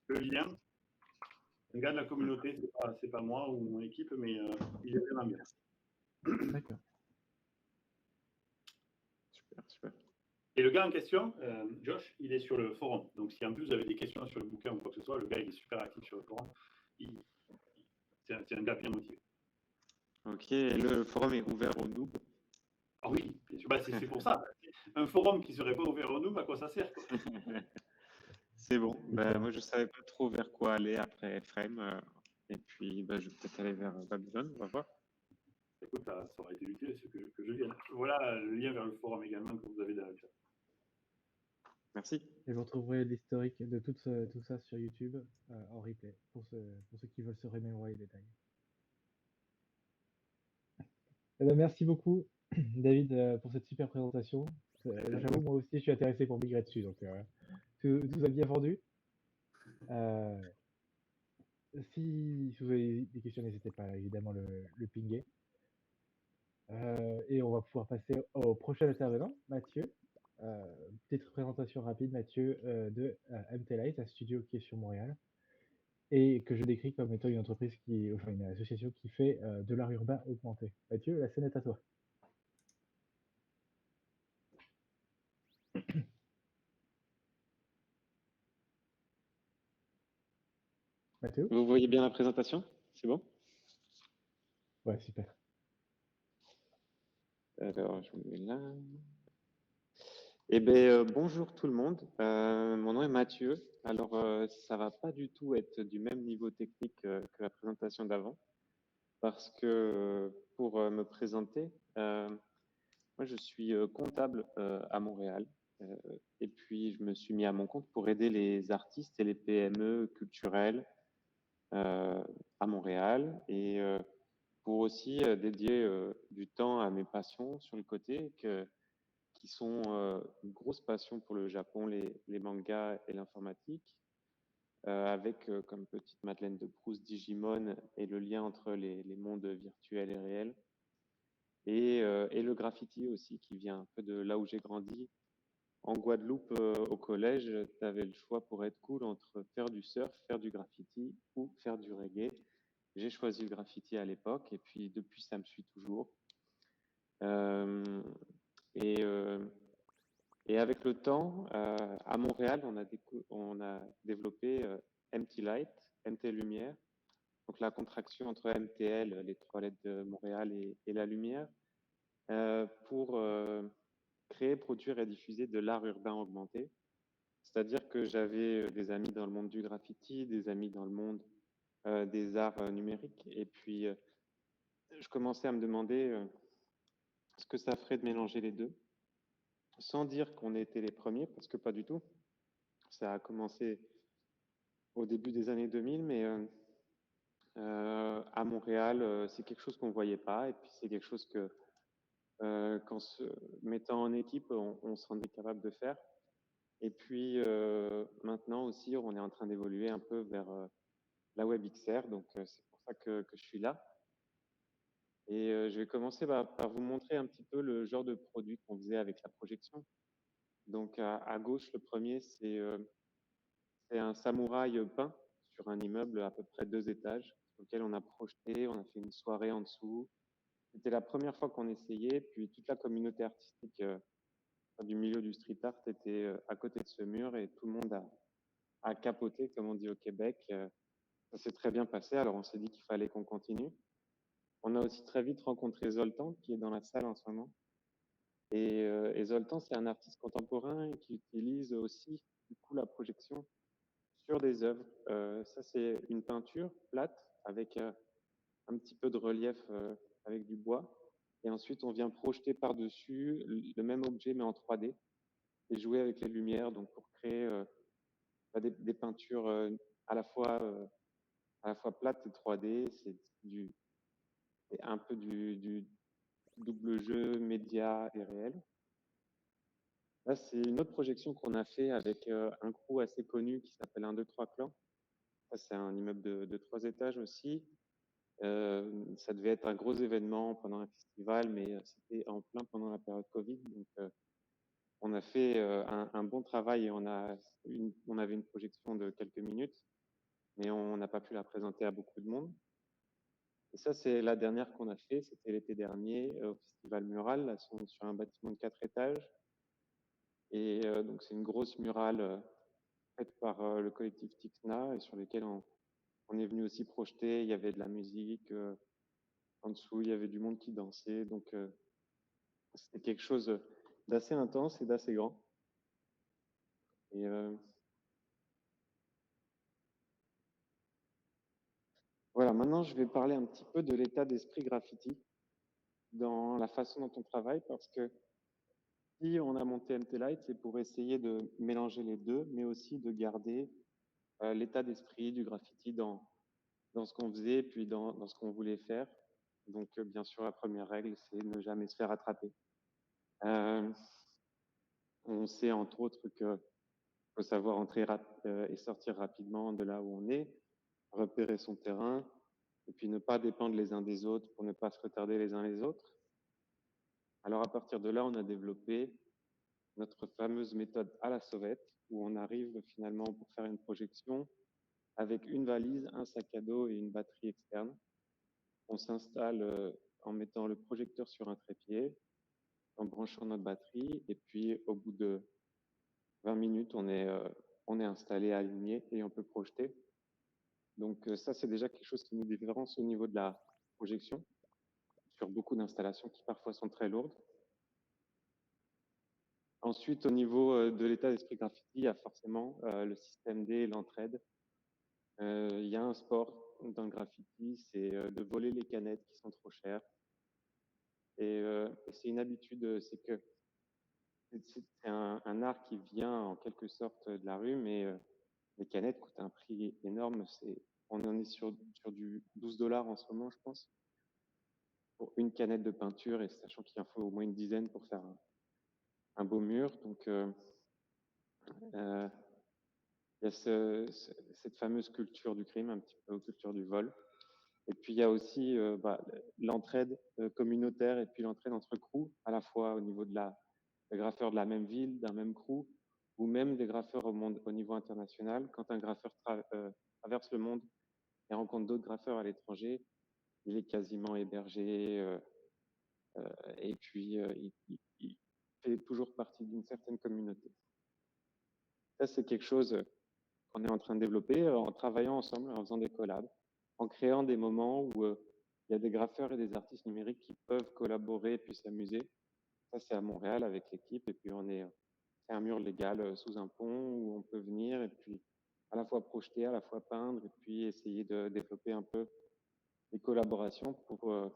le lien. Un gars de la communauté, c'est pas moi ou mon équipe, mais il est vraiment bien. D'accord. Super. Et le gars en question, Josh, il est sur le forum. Donc, si en plus vous avez des questions sur le bouquin ou quoi que ce soit, le gars il est super actif sur le forum. C'est un gars bien motivé. Ok, le forum est ouvert aux noobs. Ah oui, c'est pour ça. Un forum qui ne serait pas ouvert aux noobs, à quoi ça sert quoi? C'est bon. Moi, je ne savais pas trop vers quoi aller après Frame. Et puis, je vais peut-être aller vers Babylon, on va voir. Écoute, ça aurait été utile que je vienne. Voilà le lien vers le forum également que vous avez dans le chat. Merci. Et vous retrouverez l'historique de tout ça sur YouTube en replay pour ceux qui veulent se remémorer les détails. Merci beaucoup, David, pour cette super présentation. J'avoue, moi aussi, je suis intéressé pour migrer dessus, donc tout a bien vendu. Si vous avez des questions, n'hésitez pas, évidemment, le pinguer. Et on va pouvoir passer au prochain intervenant, Mathieu. Petite présentation rapide, Mathieu, de MT Light, un studio qui est sur Montréal et que je décris comme étant une entreprise enfin une association qui fait de l'art urbain augmenté. Mathieu, la scène est à toi. Mathieu? Vous voyez bien la présentation? C'est bon? Ouais, super. Alors, je me mets là. Eh bien, bonjour tout le monde. Mon nom est Mathieu. Alors, ça va pas du tout être du même niveau technique que la présentation d'avant, parce que pour me présenter, moi je suis comptable à Montréal, et puis je me suis mis à mon compte pour aider les artistes et les PME culturelles à Montréal, et pour aussi dédier du temps à mes passions sur le côté, qui sont une grosse passion pour le Japon, les mangas et l'informatique, avec comme petite Madeleine de Proust Digimon et le lien entre les mondes virtuels et réels, et le graffiti aussi, qui vient un peu de là où j'ai grandi. En Guadeloupe, au collège, tu avais le choix pour être cool entre faire du surf, faire du graffiti ou faire du reggae. J'ai choisi le graffiti à l'époque, et puis depuis, ça me suit toujours. Euh, et, euh, et avec le temps, à Montréal, on a développé MT Light, MT Lumière, donc la contraction entre MTL, les trois lettres de Montréal, et la lumière, pour créer, produire et diffuser de l'art urbain augmenté. C'est-à-dire que j'avais des amis dans le monde du graffiti, des amis dans le monde des arts numériques, et puis je commençais à me demander ce que ça ferait de mélanger les deux, sans dire qu'on était les premiers, parce que pas du tout. Ça a commencé au début des années 2000, mais à Montréal, c'est quelque chose qu'on ne voyait pas, et puis c'est quelque chose que, qu'en se mettant en équipe, on se rendait capable de faire. Et puis maintenant aussi, on est en train d'évoluer un peu vers la WebXR, donc c'est pour ça que je suis là. Et je vais commencer par vous montrer un petit peu le genre de produit qu'on faisait avec la projection. Donc à gauche, le premier, c'est un samouraï peint sur un immeuble à peu près 2 étages, sur lequel on a projeté, on a fait une soirée en dessous. C'était la première fois qu'on essayait, puis toute la communauté artistique du milieu du street art était à côté de ce mur, et tout le monde a capoté, comme on dit au Québec. Ça s'est très bien passé, alors on s'est dit qu'il fallait qu'on continue. On a aussi très vite rencontré Zoltan, qui est dans la salle en ce moment. Et Zoltan, c'est un artiste contemporain qui utilise aussi du coup la projection sur des œuvres. Ça, c'est une peinture plate avec un petit peu de relief avec du bois. Et ensuite, on vient projeter par-dessus le même objet, mais en 3D, et jouer avec les lumières, donc pour créer des peintures à la fois plates et 3D. C'est un peu du double jeu média et réel. Là, c'est une autre projection qu'on a fait avec un crew assez connu qui s'appelle 1, 2, 3 Clans. Ça, c'est un immeuble de 3 étages aussi. Ça devait être un gros événement pendant un festival, mais c'était en plein pendant la période Covid. Donc, on a fait un bon travail, et on avait une projection de quelques minutes, mais on n'a pas pu la présenter à beaucoup de monde. Et ça, c'est la dernière qu'on a fait. C'était l'été dernier au Festival Mural, là, sur un bâtiment de 4 étages. Et donc, c'est une grosse murale faite par le collectif Tixna, et sur lequel on est venu aussi projeter. Il y avait de la musique. En dessous, il y avait du monde qui dansait. Donc, c'était quelque chose d'assez intense et d'assez grand. Et voilà, maintenant, je vais parler un petit peu de l'état d'esprit graffiti dans la façon dont on travaille, parce que si on a monté MT Light, c'est pour essayer de mélanger les deux, mais aussi de garder l'état d'esprit du graffiti dans ce qu'on faisait, puis dans ce qu'on voulait faire. Donc, bien sûr, la première règle, c'est ne jamais se faire attraper. On sait entre autres qu'il faut savoir entrer et sortir rapidement de là où on est, repérer son terrain, et puis ne pas dépendre les uns des autres pour ne pas se retarder les uns les autres. Alors à partir de là, on a développé notre fameuse méthode à la sauvette, où on arrive finalement pour faire une projection avec une valise, un sac à dos et une batterie externe. On s'installe en mettant le projecteur sur un trépied, en branchant notre batterie, et puis au bout de 20 minutes, on est installé, aligné et on peut projeter. Donc ça, c'est déjà quelque chose qui nous différencie au niveau de la projection sur beaucoup d'installations qui parfois sont très lourdes. Ensuite, au niveau de l'état d'esprit graffiti, il y a forcément le système D et l'entraide. Il y a un sport dans le graffiti, c'est de voler les canettes qui sont trop chères. Et c'est une habitude, c'est que c'est un art qui vient en quelque sorte de la rue, mais les canettes coûtent un prix énorme. On en est sur du 12$ en ce moment, je pense, pour une canette de peinture, et sachant qu'il en faut au moins une dizaine pour faire un beau mur. Donc, il y a cette fameuse culture du crime, un petit peu culture du vol. Et puis, il y a aussi l'entraide communautaire et puis l'entraide entre crews, à la fois au niveau des graffeurs de la même ville, d'un même crew, ou même des graffeurs au niveau international. Quand un graffeur traverse le monde et rencontre d'autres graffeurs à l'étranger, il est quasiment hébergé et puis il fait toujours partie d'une certaine communauté. Ça, c'est quelque chose qu'on est en train de développer en travaillant ensemble, en faisant des collabs, en créant des moments où il y a des graffeurs et des artistes numériques qui peuvent collaborer et puis s'amuser. Ça, c'est à Montréal avec l'équipe. Et puis, c'est un mur légal sous un pont où on peut venir et puis à la fois projeter, à la fois peindre et puis essayer de développer un peu des collaborations pour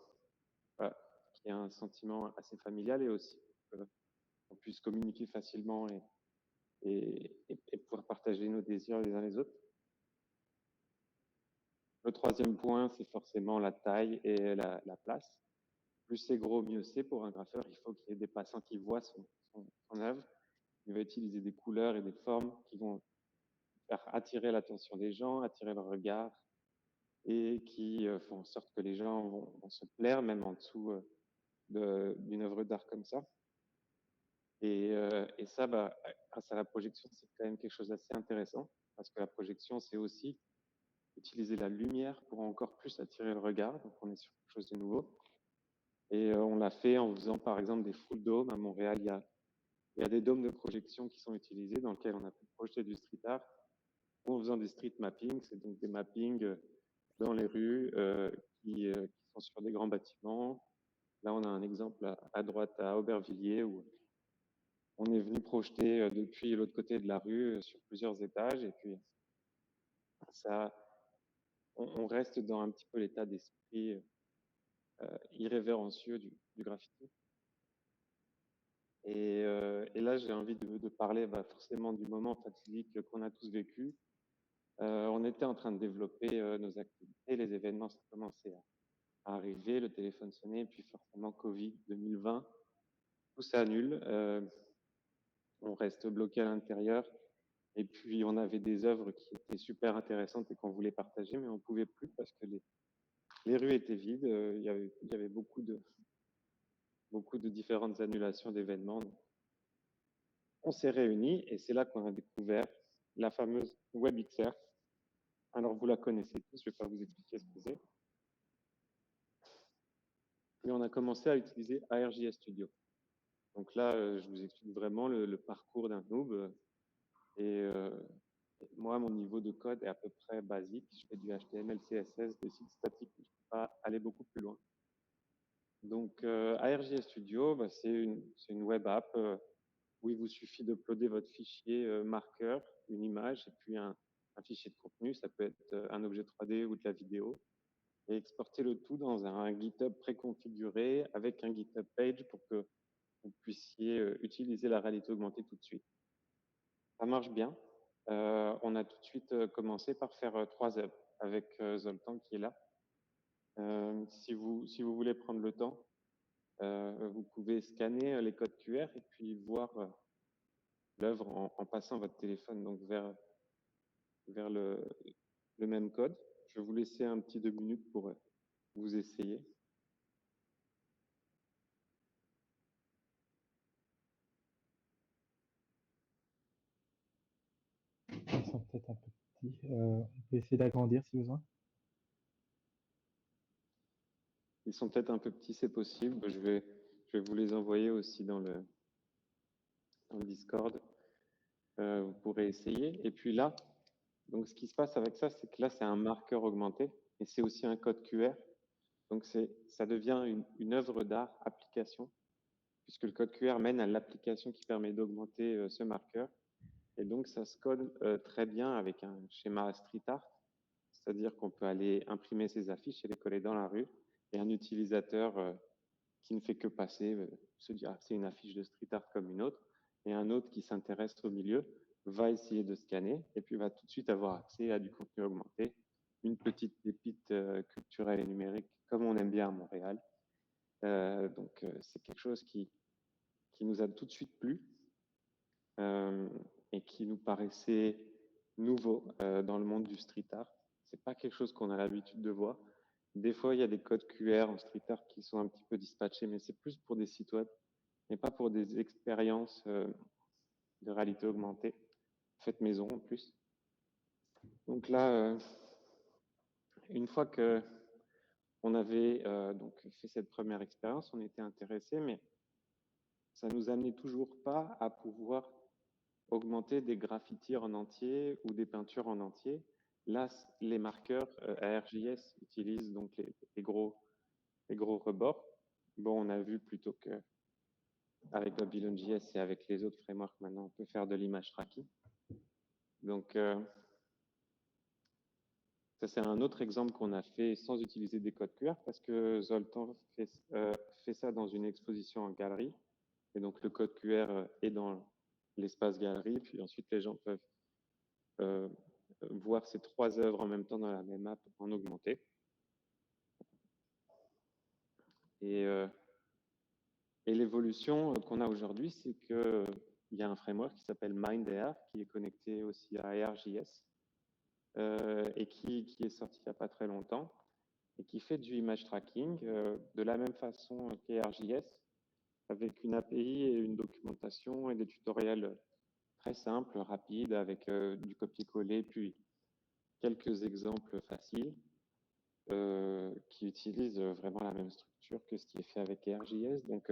voilà, qu'il y ait un sentiment assez familial et aussi qu'on puisse communiquer facilement et pouvoir partager nos désirs les uns les autres. Le troisième point, c'est forcément la taille et la place. Plus c'est gros, mieux c'est pour un graffeur. Il faut qu'il y ait des passants qui voient son œuvre. Il va utiliser des couleurs et des formes qui vont faire attirer l'attention des gens, attirer le regard et qui font en sorte que les gens vont se plaire même en dessous d'une œuvre d'art comme ça. Et ça, grâce à la projection, c'est quand même quelque chose d'assez intéressant parce que la projection, c'est aussi utiliser la lumière pour encore plus attirer le regard. Donc, on est sur quelque chose de nouveau. Et on l'a fait en faisant, par exemple, des full dômes. À Montréal, il y a des dômes de projection qui sont utilisés dans lesquels on a pu projeter du street art ou en faisant des street mapping. C'est donc des mappings dans les rues qui sont sur des grands bâtiments. Là, on a un exemple à droite à Aubervilliers où on est venu projeter depuis l'autre côté de la rue sur plusieurs étages. Et puis, ça, on reste dans un petit peu l'état d'esprit irrévérencieux du graffiti. Et là, j'ai envie de parler forcément du moment fatidique qu'on a tous vécu. On était en train de développer nos activités, les événements ça commençait à arriver, le téléphone sonnait, et puis forcément Covid 2020, tout s'annule. On reste bloqué à l'intérieur. Et puis, on avait des œuvres qui étaient super intéressantes et qu'on voulait partager, mais on ne pouvait plus parce que les rues étaient vides. Il y avait beaucoup de différentes annulations d'événements. On s'est réunis et c'est là qu'on a découvert la fameuse WebXR. Alors, vous la connaissez tous, je ne vais pas vous expliquer ce que c'est. Mais on a commencé à utiliser ARJS Studio. Donc là, je vous explique vraiment le parcours d'un noob. Et moi, mon niveau de code est à peu près basique. Je fais du HTML, CSS, des sites statiques. Je ne peux pas aller beaucoup plus loin. Donc, ARJS Studio, c'est une web app où il vous suffit d'uploader votre fichier marqueur, une image, et puis un fichier de contenu. Ça peut être un objet 3D ou de la vidéo. Et exporter le tout dans un GitHub préconfiguré avec un GitHub page pour que vous puissiez utiliser la réalité augmentée tout de suite. Ça marche bien. On a tout de suite commencé par faire 3 œuvres avec Zoltan qui est là. Si vous voulez prendre le temps, vous pouvez scanner les codes QR et puis voir l'œuvre en passant votre téléphone donc vers le même code. Je vais vous laisser un petit 2 minutes pour vous essayer. vais essayer d'agrandir si besoin. Ils sont peut-être un peu petits, c'est possible. Je vais vous les envoyer aussi dans le Discord. Vous pourrez essayer. Et puis là, donc ce qui se passe avec ça, c'est que là, c'est un marqueur augmenté et c'est aussi un code QR. Donc ça devient une œuvre d'art application, puisque le code QR mène à l'application qui permet d'augmenter ce marqueur. Et donc ça se code très bien avec un schéma street art, c'est-à-dire qu'on peut aller imprimer ses affiches et les coller dans la rue, et un utilisateur qui ne fait que passer se dit ah, c'est une affiche de street art comme une autre, et un autre qui s'intéresse au milieu va essayer de scanner et puis va tout de suite avoir accès à du contenu augmenté, une petite pépite culturelle et numérique comme on aime bien à Montréal. Donc c'est quelque chose qui nous a tout de suite plu et qui nous paraissait nouveau dans le monde du street art. C'est pas quelque chose qu'on a l'habitude de voir. Des fois, il y a des codes QR en street art qui sont un petit peu dispatchés, mais c'est plus pour des sites web, mais pas pour des expériences de réalité augmentée, faites maison en plus. Donc là, une fois que on avait donc fait cette première expérience, on était intéressé, mais ça nous amenait toujours pas à pouvoir augmenter des graffitis en entier ou des peintures en entier. Là, les marqueurs ARJS utilisent donc les gros rebords. Bon, on a vu plutôt que avec Babylon.js et avec les autres frameworks, maintenant, on peut faire de l'image tracking. Donc, ça, c'est un autre exemple qu'on a fait sans utiliser des codes QR parce que Zoltan fait ça dans une exposition en galerie. Et donc, le code QR est dans l'espace galerie. Puis ensuite, les gens peuvent voir ces trois œuvres en même temps dans la même app en augmenté. Et l'évolution qu'on a aujourd'hui, c'est qu'il y a un framework qui s'appelle MindAR qui est connecté aussi à ARJS et qui est sorti il n'y a pas très longtemps et qui fait du image tracking de la même façon qu'ARJS avec une API et une documentation et des tutoriels très simples, rapides, avec du copier-coller, puis quelques exemples faciles qui utilisent vraiment la même structure que ce qui est fait avec ARJS. Donc,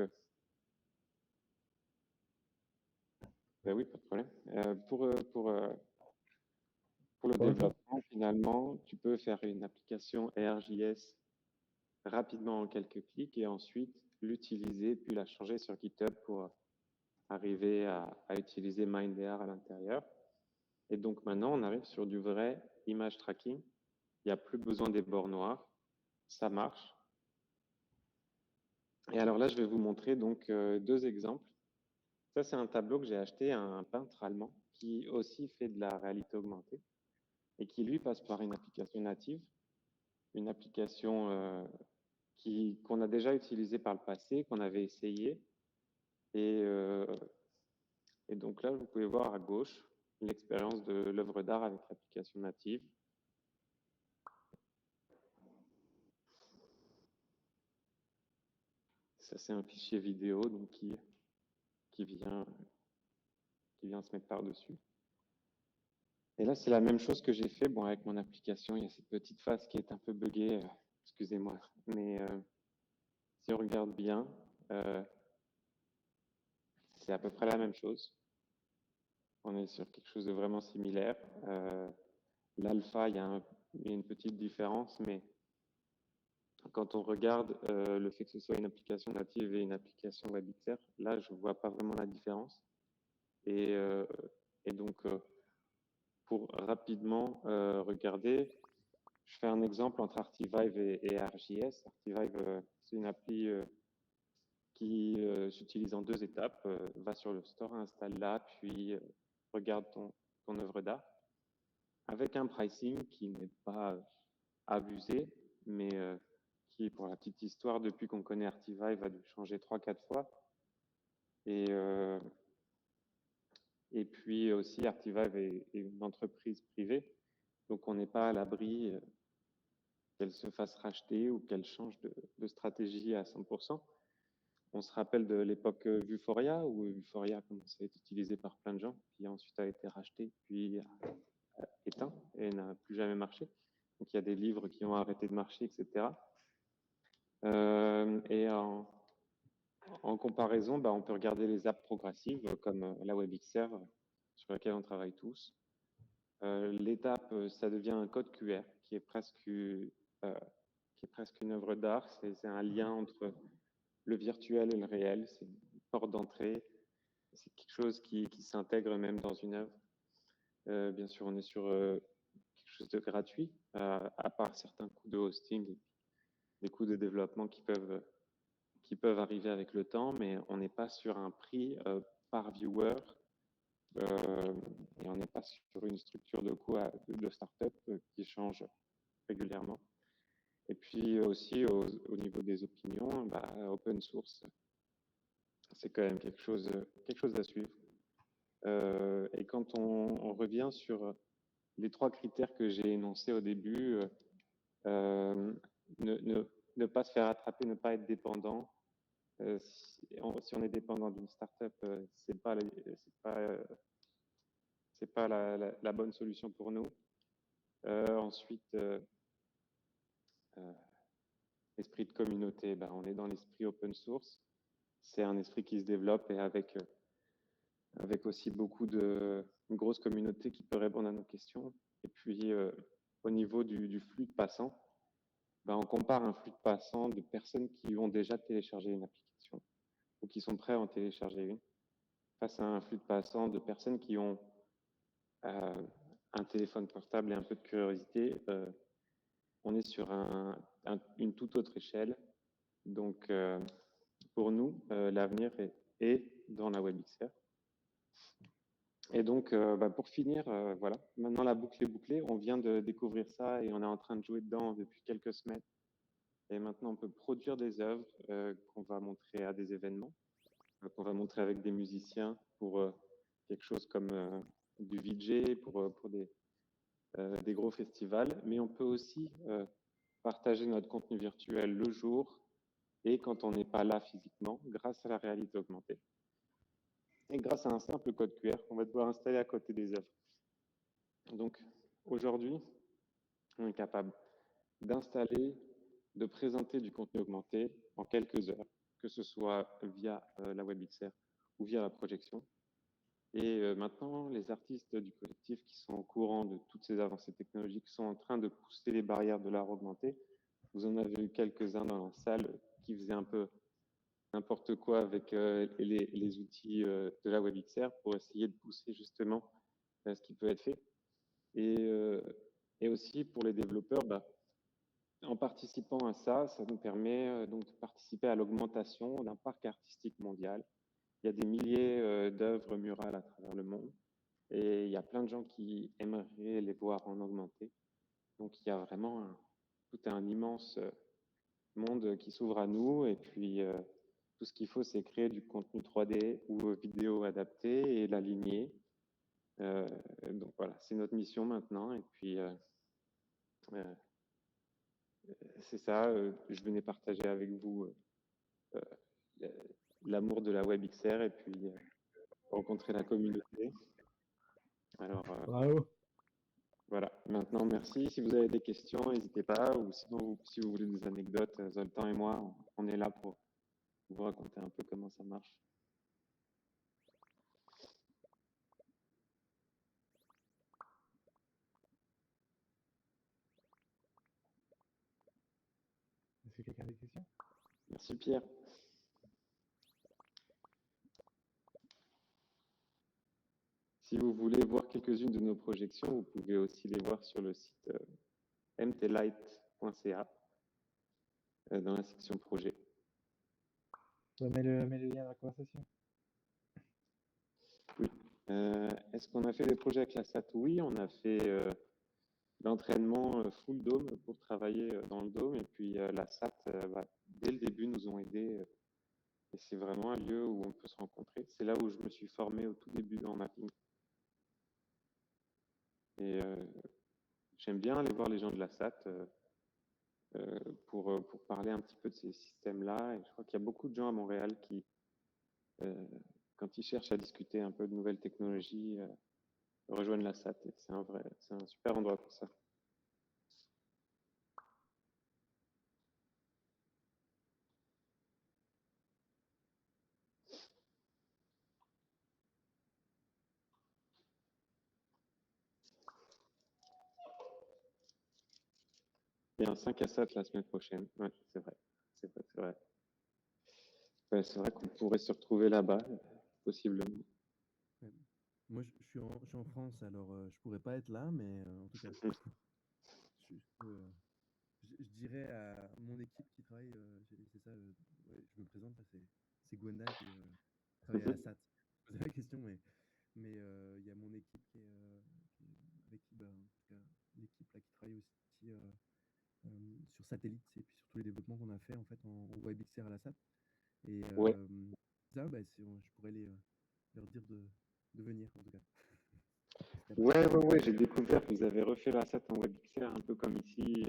ben oui, pas de problème. Pour le développement, finalement, tu peux faire une application ARJS rapidement en quelques clics et ensuite l'utiliser puis la changer sur GitHub pour arriver à utiliser MindAR à l'intérieur. Et donc maintenant, on arrive sur du vrai image tracking. Il n'y a plus besoin des bords noirs. Ça marche. Et alors là, je vais vous montrer donc deux exemples. Ça, c'est un tableau que j'ai acheté à un peintre allemand qui aussi fait de la réalité augmentée et qui, lui, passe par une application native, une application qu'on a déjà utilisée par le passé, qu'on avait essayé. Et donc là, vous pouvez voir à gauche l'expérience de l'œuvre d'art avec l'application native. Ça, c'est un fichier vidéo donc qui vient se mettre par-dessus. Et là, c'est la même chose que j'ai fait. Bon, avec mon application, il y a cette petite face qui est un peu buggée. Excusez-moi. Mais si on regarde bien, c'est à peu près la même chose. On est sur quelque chose de vraiment similaire. L'alpha, il y a une petite différence, mais quand on regarde le fait que ce soit une application native et une application WebXR, là, je ne vois pas vraiment la différence. Et donc, pour rapidement regarder, je fais un exemple entre Artivive et ArcGIS. Artivive, c'est une appli qui s'utilise en deux étapes. Va sur le store, installe-la, puis regarde ton œuvre d'art. Avec un pricing qui n'est pas abusé, mais qui, pour la petite histoire, depuis qu'on connaît Artivive, a dû changer 3-4 fois. Et puis aussi, Artivive est une entreprise privée, donc on n'est pas à l'abri qu'elle se fasse racheter ou qu'elle change de stratégie à 100%. On se rappelle de l'époque Vuforia, où Vuforia a commencé à être utilisé par plein de gens, puis ensuite a été racheté, puis éteint et n'a plus jamais marché. Donc il y a des livres qui ont arrêté de marcher, etc. Et en comparaison, on peut regarder les apps progressives comme la WebXR sur laquelle on travaille tous. L'étape, ça devient un code QR qui est presque une œuvre d'art. C'est un lien entre le virtuel et le réel. C'est une porte d'entrée. C'est quelque chose qui s'intègre même dans une œuvre. Bien sûr, on est sur quelque chose de gratuit, à part certains coûts de hosting et des coûts de développement qui peuvent arriver avec le temps, mais on n'est pas sur un prix par viewer et on n'est pas sur une structure de coût de start-up qui change régulièrement. Et puis aussi au niveau des opinions, open source, c'est quand même quelque chose à suivre. Et quand on revient sur les 3 critères que j'ai énoncés au début, ne pas se faire attraper, ne pas être dépendant. Si on est dépendant d'une startup, c'est pas la bonne solution pour nous. Ensuite, esprit de communauté, on est dans l'esprit open source. C'est un esprit qui se développe et avec aussi beaucoup une grosse communauté qui peut répondre à nos questions. Et puis, au niveau du flux de passants, on compare un flux de passants de personnes qui ont déjà téléchargé une application ou qui sont prêts à en télécharger une, face à un flux de passants de personnes qui ont un téléphone portable et un peu de curiosité. On est sur une toute autre échelle. Donc, pour nous, l'avenir est dans la WebXR. Et donc, pour finir, voilà, maintenant la boucle est bouclée. On vient de découvrir ça et on est en train de jouer dedans depuis quelques semaines. Et maintenant, on peut produire des œuvres qu'on va montrer à des événements, qu'on va montrer avec des musiciens pour quelque chose comme du VJ, pour des gros festivals. Mais on peut aussi partager notre contenu virtuel le jour et quand on n'est pas là physiquement, grâce à la réalité augmentée. Et grâce à un simple code QR qu'on va devoir installer à côté des œuvres. Donc, aujourd'hui, on est capable d'installer, de présenter du contenu augmenté en quelques heures, que ce soit via la WebXR ou via la projection. Et maintenant, les artistes du collectif qui sont au courant de toutes ces avancées technologiques sont en train de pousser les barrières de l'art augmenté. Vous en avez eu quelques-uns dans la salle qui faisaient un peu n'importe quoi avec les outils de la WebXR pour essayer de pousser justement ce qui peut être fait. Et aussi pour les développeurs, en participant à ça, ça nous permet donc de participer à l'augmentation d'un parc artistique mondial. Il y a des milliers d'œuvres murales à travers le monde et il y a plein de gens qui aimeraient les voir en augmenté. Donc il y a vraiment tout un immense monde qui s'ouvre à nous et puis tout ce qu'il faut, c'est créer du contenu 3D ou vidéo adapté et l'aligner. Donc voilà, c'est notre mission maintenant. Et puis, c'est ça, je venais partager avec vous l'amour de la WebXR et puis rencontrer la communauté. Alors, Bravo. voilà, maintenant, merci. Si vous avez des questions, n'hésitez pas. Ou sinon, si vous voulez des anecdotes, Zoltan et moi, on est là pour vous raconter un peu comment ça marche. Est-ce que quelqu'un a des questions? Merci Pierre. Si vous voulez voir quelques-unes de nos projections, vous pouvez aussi les voir sur le site mtlight.ca dans la section projet. Mets le lien dans la conversation. Oui. Est-ce qu'on a fait des projets avec la SAT? Oui, on a fait l'entraînement full dôme pour travailler dans le dôme. Et puis la SAT, dès le début, nous ont aidés. Et c'est vraiment un lieu où on peut se rencontrer. C'est là où je me suis formé au tout début en mapping. Et j'aime bien aller voir les gens de la SAT pour parler un petit peu de ces systèmes-là. Et je crois qu'il y a beaucoup de gens à Montréal qui, quand ils cherchent à discuter un peu de nouvelles technologies, rejoignent la SAT. Et c'est un super endroit pour ça. Il y a un 5 à 7 la semaine prochaine. Ouais, c'est vrai. C'est vrai, c'est vrai. Ouais, c'est vrai qu'on pourrait se retrouver là-bas, possiblement. Ouais. Moi, je suis en France, alors je pourrais pas être là, mais en tout cas, je dirais à mon équipe qui travaille, c'est ça, ouais, je me présente, là, c'est Gwenda qui travaille à la SAT. Je posais la question, mais il y a mon équipe avec qui, bah, en tout cas, l'équipe là qui travaille aussi sur satellite et puis sur tous les développements qu'on a fait en fait en WebXR à la SAT. Et Ouais, ça, bah, je pourrais leur dire de venir en tout cas. ouais, j'ai découvert que vous avez refait la SAT en WebXR, un peu comme ici,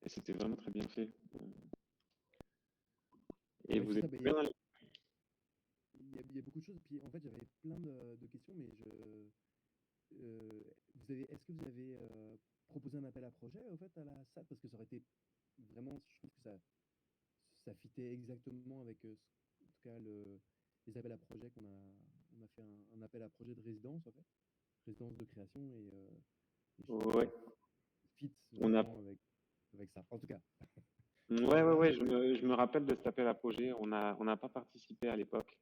et c'était vraiment très bien fait. Et Ouais, vous c'est êtes ça, bah, bien dans les- il y a beaucoup de choses. Puis en fait, j'avais plein de questions, mais est-ce que vous avez proposé un appel à projet au fait à la SAT? Parce que ça aurait été vraiment, je trouve que ça fitait exactement avec en tout cas les appels à projet on a fait un appel à projet de résidence en fait, résidence de création et je trouve que Ouais, ça fit on a... vraiment avec ça. En tout cas, Ouais, je me rappelle de cet appel à projet. On n'a pas participé à l'époque.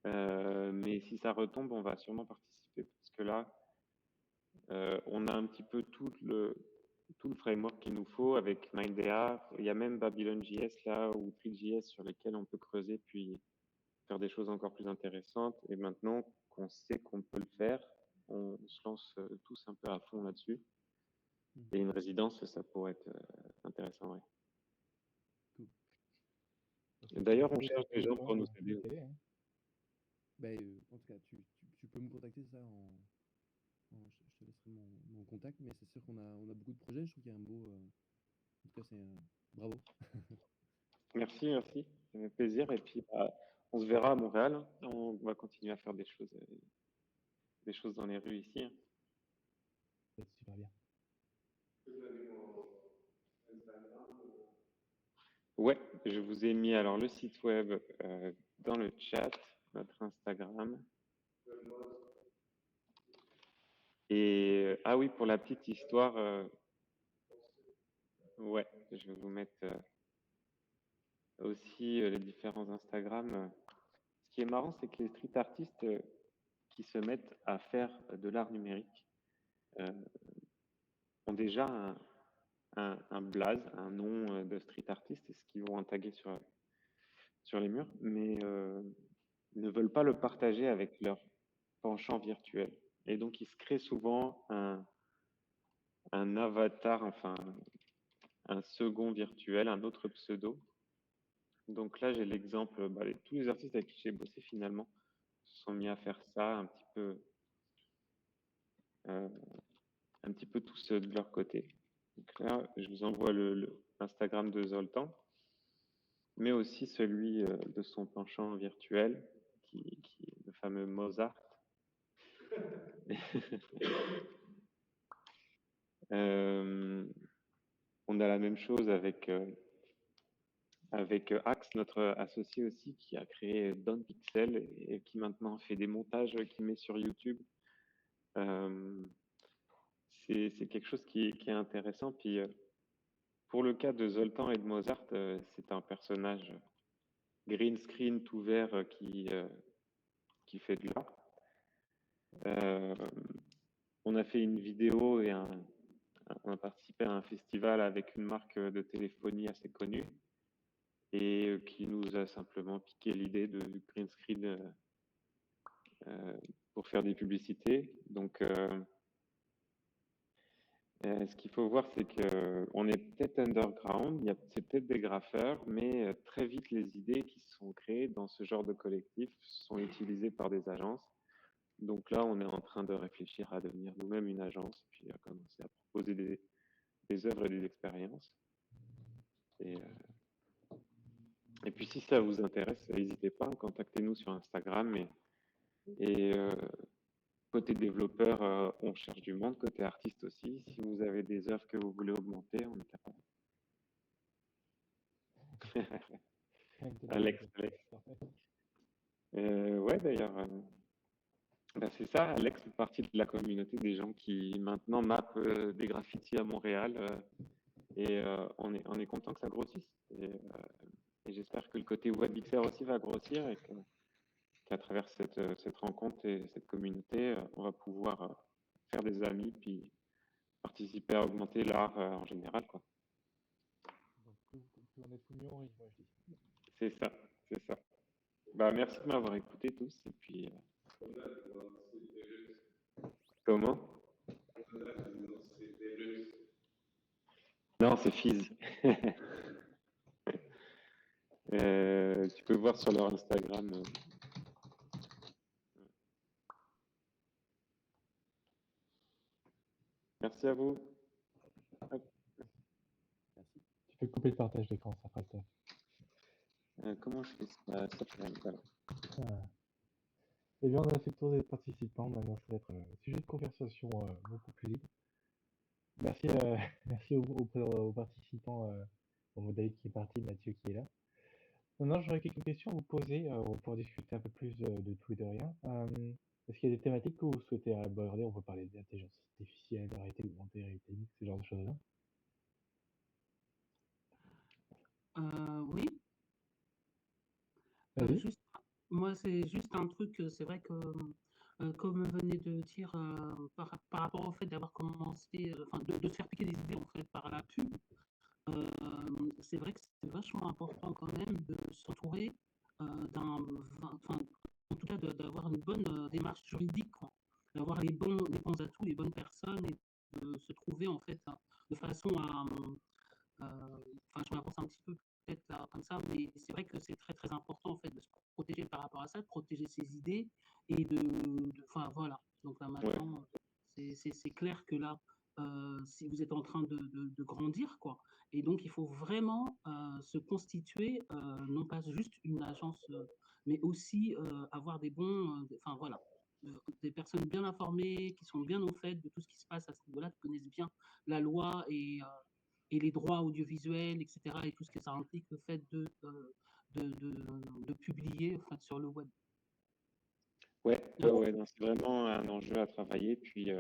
Mais si ça retombe, on va sûrement participer parce que là, on a un petit peu tout le framework qu'il nous faut avec MindDA. Il y a même Babylon.js là ou Three.js sur lesquels on peut creuser puis faire des choses encore plus intéressantes. Et maintenant qu'on sait qu'on peut le faire, on se lance tous un peu à fond là-dessus. Et une résidence, ça pourrait être intéressant, ouais. cool. Et d'ailleurs, on Vous cherche êtes des au gens courant pour nous du aider. télé, hein. Ben, en tout cas, tu peux me contacter ça je te laisserai mon contact, mais c'est sûr on a beaucoup de projets. Je trouve qu'il y a un beau, en tout cas, bravo. Merci, merci. Ça fait plaisir. Et puis, bah, on se verra à Montréal, hein. On va continuer à faire des choses dans les rues ici, hein. Vous êtes super bien. Ouais, je vous ai mis alors le site web dans le chat, notre Instagram. Et ah oui, pour la petite histoire, ouais, je vais vous mettre aussi les différents Instagram. Ce qui est marrant, c'est que les street artistes qui se mettent à faire de l'art numérique ont déjà un blaze, un nom de street artiste, et ce qu'ils vont en taguer sur les murs, mais ne veulent pas le partager avec leur penchant virtuel. Et donc, ils se créent souvent un avatar, enfin, un second virtuel, un autre pseudo. Donc là, j'ai l'exemple, bah, tous les artistes avec qui j'ai bossé finalement se sont mis à faire ça un petit peu tous de leur côté. Donc là, je vous envoie le Instagram de Zoltan, mais aussi celui de son penchant virtuel, qui est le fameux Mozart. On a la même chose avec Axe, notre associé aussi, qui a créé Don Pixel et qui maintenant fait des montages qu'il met sur YouTube. C'est quelque chose qui est intéressant. Puis pour le cas de Zoltan et de Mozart, c'est un personnage green screen tout vert qui fait de l'art. On a fait une vidéo et on a participé à un festival avec une marque de téléphonie assez connue et qui nous a simplement piqué l'idée de green screen pour faire des publicités. Donc, ce qu'il faut voir, c'est qu'on est peut-être underground, c'est peut-être des graffeurs, mais très vite, les idées qui sont créées dans ce genre de collectif sont utilisées par des agences. Donc là, on est en train de réfléchir à devenir nous-mêmes une agence, puis à commencer à proposer des œuvres et des expériences. Et puis si ça vous intéresse, n'hésitez pas, contactez-nous sur Instagram et côté développeur, on cherche du monde, côté artiste aussi. Si vous avez des œuvres que vous voulez augmenter, on est capable. Alex, Alex. Parfait. Ouais, d'ailleurs, bah, c'est ça, Alex fait partie de la communauté des gens qui maintenant mappent des graffitis à Montréal et on est content que ça grossisse. Et j'espère que le côté WebXR aussi va grossir et qu'à travers cette rencontre et cette communauté, on va pouvoir faire des amis puis participer à augmenter l'art en général, quoi. Donc, plus on est tout mieux, on rit, moi je dis. C'est ça, c'est ça. Bah, merci de m'avoir écouté tous et puis comment? Non, c'est Fizz. Tu peux voir sur leur Instagram. Merci à vous. Hop. Merci. Tu peux couper le partage d'écran, ça fera le top. Comment je fais ça? Voilà. Ah. Eh bien, on a fait le tour des participants. Maintenant, ça va être un sujet de conversation beaucoup plus libre. Merci, merci aux participants, au modèle qui est parti, Mathieu qui est là. Maintenant, j'aurais quelques questions à vous poser pour discuter un peu plus de tout et de rien. Est-ce qu'il y a des thématiques que vous souhaitez aborder? On peut parler d'intelligence artificielle, de réalité augmentée, réalité mixte, ce genre de choses-là. Oui, Vas-y. juste, moi, c'est juste un truc, c'est vrai que, comme venait de dire, par rapport au fait d'avoir commencé, enfin, de se faire piquer des idées, en fait, par la pub, c'est vrai que c'est vachement important quand même de s'entourer enfin, en tout cas, d'avoir une bonne démarche juridique, quoi. D'avoir les bons atouts, les bonnes personnes et de se trouver, en fait, de façon à, enfin, je m'avance un petit peu peut-être là comme ça, mais c'est vrai que c'est très très important en fait de se protéger par rapport à ça, de protéger ses idées et enfin voilà. Donc là Ouais. maintenant, c'est clair que là, si vous êtes en train de grandir, quoi, et donc il faut vraiment se constituer, non pas juste une agence, mais aussi avoir des bons, enfin voilà, des personnes bien informées, qui sont bien au fait de tout ce qui se passe à ce niveau-là, qui connaissent bien la loi et les droits audiovisuels, etc., et tout ce que ça implique, le fait de publier en fait, sur le web. Ouais, ouais, non, c'est vraiment un enjeu à travailler. Puis,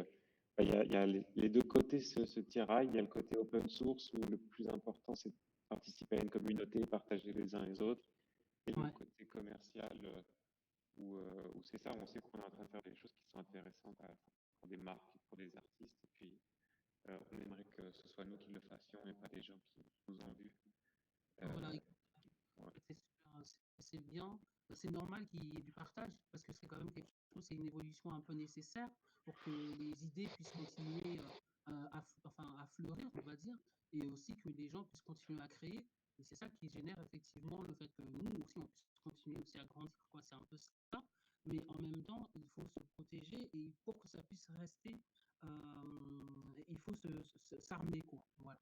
bah, il y a les deux côtés se tiraillent. Il y a le côté open source où le plus important, c'est de participer à une communauté, partager les uns les autres. Et le Ouais. côté commercial où c'est ça, on sait qu'on est en train de faire des choses qui sont intéressantes pour des marques, pour des artistes. Et puis, on aimerait que ce soit nous qui le fassions et pas des gens qui nous ont vus. Voilà, Ouais. c'est bien, c'est normal qu'il y ait du partage parce que c'est quand même quelque chose, c'est une évolution un peu nécessaire pour que les idées puissent continuer à fleurir, on va dire, et aussi que les gens puissent continuer à créer. Et c'est ça qui génère effectivement le fait que nous aussi on puisse continuer aussi à grandir, quoi. C'est un peu ça, mais en même temps, il faut se protéger et pour que ça puisse rester, il faut s'armer, quoi. Voilà,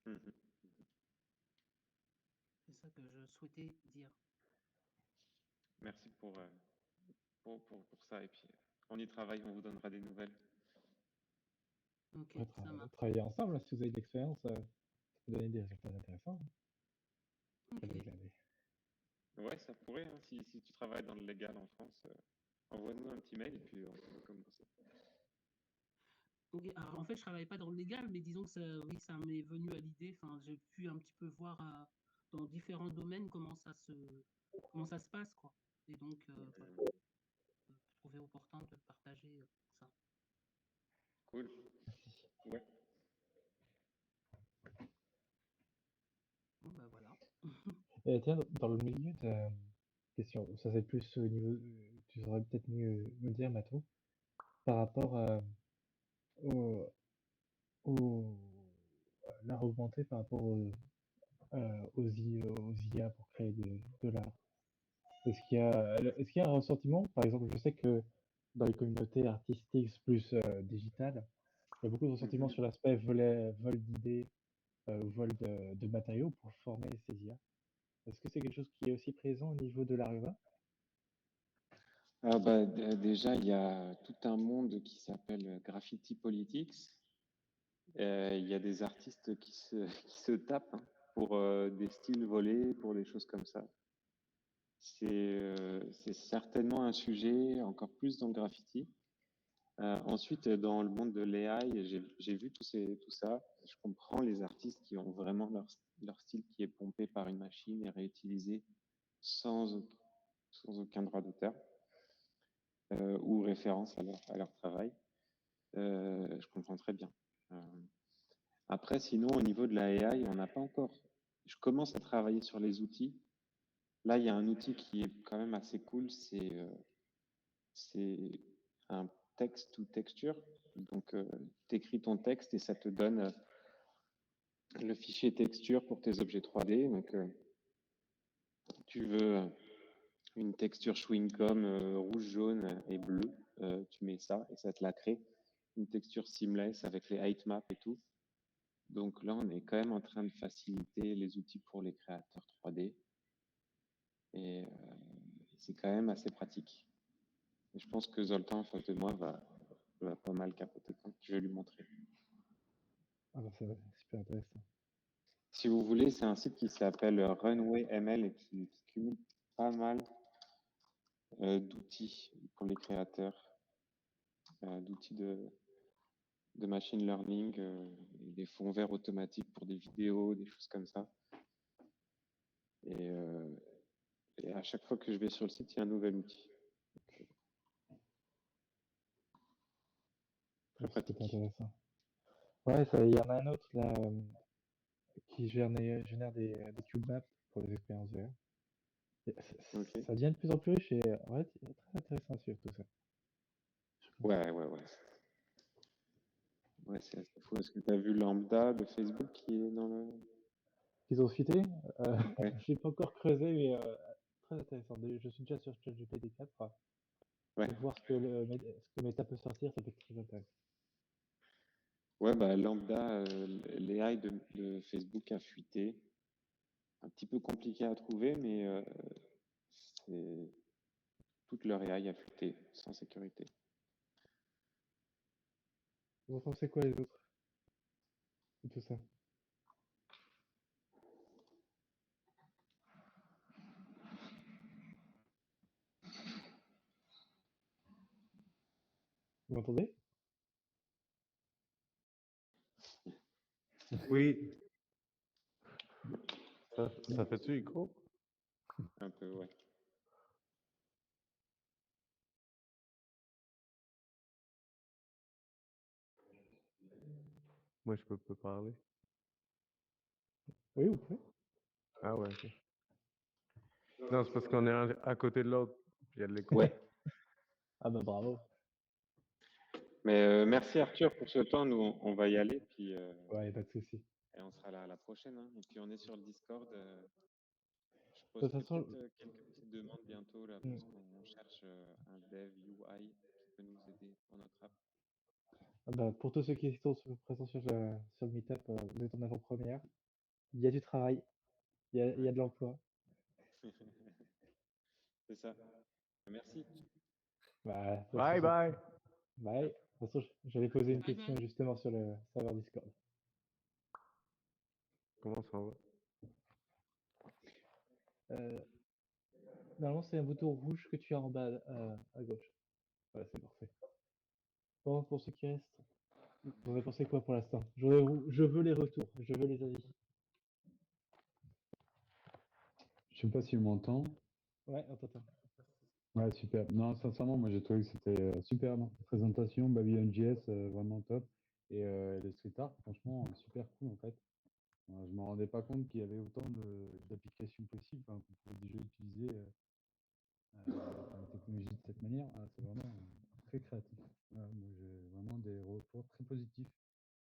Mhm. c'est ça que je souhaitais dire. Merci pour ça. Et puis, on y travaille, on vous donnera des nouvelles. Ok, On va ça marche. travailler ensemble, là, si vous avez de l'expérience, ça peut donner des résultats intéressants. Ok. Ouais, ça pourrait, hein, si tu travailles dans le légal en France, envoie-nous un petit mail et puis on peut commencer. Ok, alors en fait, je travaille pas dans le légal, mais disons que oui, ça m'est venu à l'idée. Enfin, j'ai pu un petit peu voir dans différents domaines comment ça se passe, quoi. Et donc, voilà, je trouvais opportun de partager ça. Cool. Ouais. Bon, bah voilà. Et tiens, dans le milieu de question, ça c'est plus au niveau, tu saurais peut-être mieux me dire, Mato, par rapport au, l'art augmenté par rapport aux IA pour créer de l'art. Est-ce qu'il y a un ressentiment? Par exemple, je sais que dans les communautés artistiques plus digitales, il y a beaucoup de ressentiment Mhm. sur l'aspect vol d'idées, vol de matériaux pour former ces IA. Est-ce que c'est quelque chose qui est aussi présent au niveau de l'art urbain? Ah bah, déjà, il y a tout un monde qui s'appelle Graffiti Politics. Il y a des artistes qui se tapent hein, pour des styles volés, pour des choses comme ça. C'est certainement un sujet encore plus dans le graffiti. Ensuite, dans le monde de l'AI, j'ai vu tout ça. Je comprends les artistes qui ont vraiment leur style qui est pompé par une machine et réutilisé sans, sans aucun droit d'auteur ou référence à leur travail. Je comprends très bien. Euh, Après, sinon, au niveau de la AI, on n'a pas encore. Je commence à travailler sur les outils. Là, il y a un outil qui est quand même assez cool, c'est un text to texture. Donc, tu écris ton texte et ça te donne le fichier texture pour tes objets 3D. Donc, tu veux une texture chewing-gum rouge, jaune et bleu, tu mets ça et ça te la crée. Une texture seamless avec les height maps et tout. Donc là, on est quand même en train de faciliter les outils pour les créateurs 3D et c'est quand même assez pratique. Et je pense que Zoltan, en face de moi, va pas mal capoter quand je vais lui montrer. Ah bah, c'est super intéressant. Si vous voulez, c'est un site qui s'appelle Runway ML et qui cumule pas mal d'outils pour les créateurs, d'outils de machine learning, des fonds verts automatiques pour des vidéos, des choses comme ça. Et à chaque fois que je vais sur le site, il y a un nouvel outil. Très C'est super pratique. intéressant. Ouais, il y en a un autre là qui génère des cube maps pour les expériences VR. Et Ok. ça devient de plus en plus riche et ouais, très intéressant à suivre tout ça. Ouais. Ouais, c'est assez fou. Est-ce que tu as vu Lambda de Facebook qui est dans le. Qu'ils ont cité, Ouais. je n'ai pas encore creusé, mais très intéressant. Je suis déjà sur ChatGPT 4. Ouais. Voir ce que Meta peut sortir, ça peut être très intéressant. Ouais, bah Lambda, l'AI de Facebook a fuité. Un petit peu compliqué à trouver, mais c'est toute leur AI a fuité sans sécurité. Vous en pensez quoi les autres de tout ça? Vous m'entendez? Oui. Ça fait-tu écho? Un peu, ouais. Moi, je peux pas parler. Oui, vous pouvez. Ah ouais, ok. Non, c'est parce qu'on est un à côté de l'autre, puis il y a de l'écho. Ouais. Ah bah bravo. Mais merci Arthur pour ce temps. Nous, on va y aller, puis Ouais, pas de souci. et on sera là à la prochaine. Hein. Et puis on est sur le Discord. Je De toute posterai façon, peut-être quelques petites demandes bientôt là, mm, parce qu'on cherche un dev UI qui peut nous aider pour notre app. ah bah, pour tous ceux qui sont présents sur le Meetup, vous êtes en avant-première. Il y a du travail, il y a de l'emploi. C'est ça. Merci. Bah, pas de Bye souci. bye! Bye. De toute façon, j'allais poser une Bye question bye. justement sur le serveur Discord. Comment ça va? Euh, Normalement, c'est un bouton rouge que tu as en bas à gauche. Voilà, c'est parfait. Bon, pour ceux qui restent, vous en avez pensé quoi pour l'instant? Je veux les retours, je veux les avis. Je sais pas si on m'entend. Ouais, on t'entend. Ouais, super. Non, sincèrement, moi j'ai trouvé que c'était superbe. Présentation, Babylon.js, vraiment top. Et les street art, franchement, super cool en fait. Je me rendais pas compte qu'il y avait autant d'applications possibles, enfin, qu'on pouvait déjà utiliser la technologie de cette manière. Ah, c'est vraiment très créatif. Voilà, moi, j'ai vraiment des retours très positifs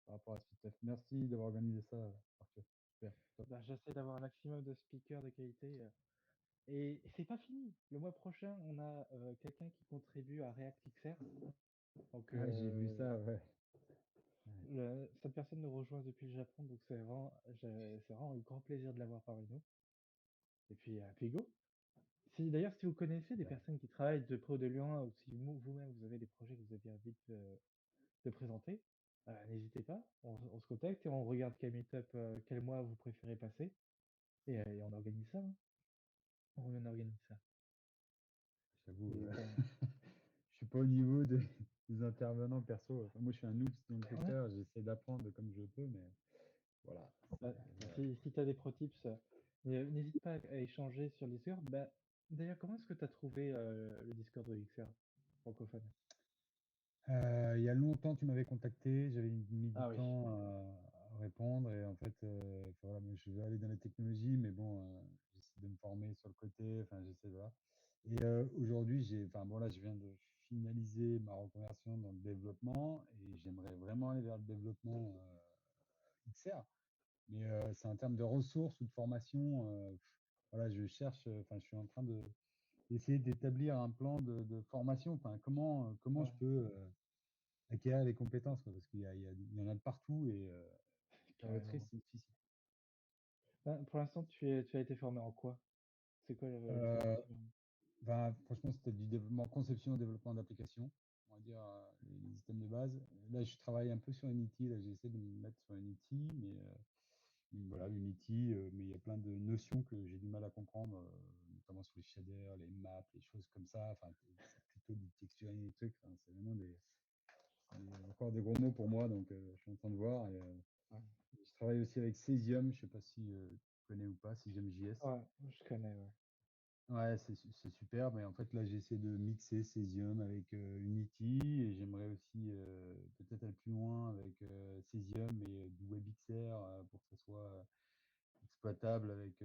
par rapport à ce stuff. Merci d'avoir organisé ça, Arthur. Super, top. Bah, j'essaie d'avoir un maximum de speakers de qualité. Et c'est pas fini. Le mois prochain, on a quelqu'un qui contribue à ReactXR. Donc, Ouais, j'ai vu ça, ouais. cette personne nous rejoint depuis le Japon, donc c'est vraiment un grand plaisir de l'avoir parmi nous. Et puis, go. D'ailleurs, si vous connaissez des Ouais. personnes qui travaillent de près ou de loin, ou si vous-même vous avez des projets que vous avez envie de présenter, n'hésitez pas. On se contacte et on regarde quel meet-up, quel mois vous préférez passer et on organise ça, hein. On organise ça. J'avoue, Et je suis pas au niveau des intervenants perso. Enfin, moi, je suis un noob dans le ouais, secteur, j'essaie d'apprendre comme je peux, mais voilà. bah, Voilà. si tu as des pro tips, n'hésite pas à échanger sur le Discord. Bah, d'ailleurs, comment est-ce que tu as trouvé le Discord de XR francophone? Il y a longtemps, tu m'avais contacté, j'avais mis du Ah oui, temps à répondre et en fait, enfin, voilà, moi, je veux aller dans la technologie, mais bon, j'essaie de me former sur le côté, enfin, j'essaie, voilà. Et aujourd'hui, enfin, bon, là, je viens de finaliser ma reconversion dans le développement et j'aimerais vraiment aller vers le développement XR. Mais c'est en termes de ressources ou de formation, voilà, je cherche, enfin, je suis en train d'essayer d'établir un plan de formation. Enfin, comment ouais, je peux acquérir les compétences, quoi, parce qu'il y en a de partout et la maîtrise, carrément. c'est difficile. Bah, pour l'instant, tu as été formé en quoi? C'est quoi les Euh, formations? Ben, franchement, c'était du développement, conception et développement d'applications, on va dire les systèmes de base. Là, je travaille un peu sur Unity, là, j'essaie de me mettre sur Unity, mais voilà, Unity, mais il y a plein de notions que j'ai du mal à comprendre, notamment sur les shaders, les maps, les choses comme ça. Enfin, c'est plutôt du texturing, des trucs. Enfin, c'est vraiment encore des gros mots pour moi, donc je suis en train de voir. Et, Ouais, je travaille aussi avec Cesium, je sais pas si tu connais ou pas, Cesium JS. ouais, je connais, ouais. Ouais, c'est super, mais en fait là j'essaie de mixer Cesium avec Unity et j'aimerais aussi peut-être aller plus loin avec Cesium et du WebXR pour que ça soit exploitable avec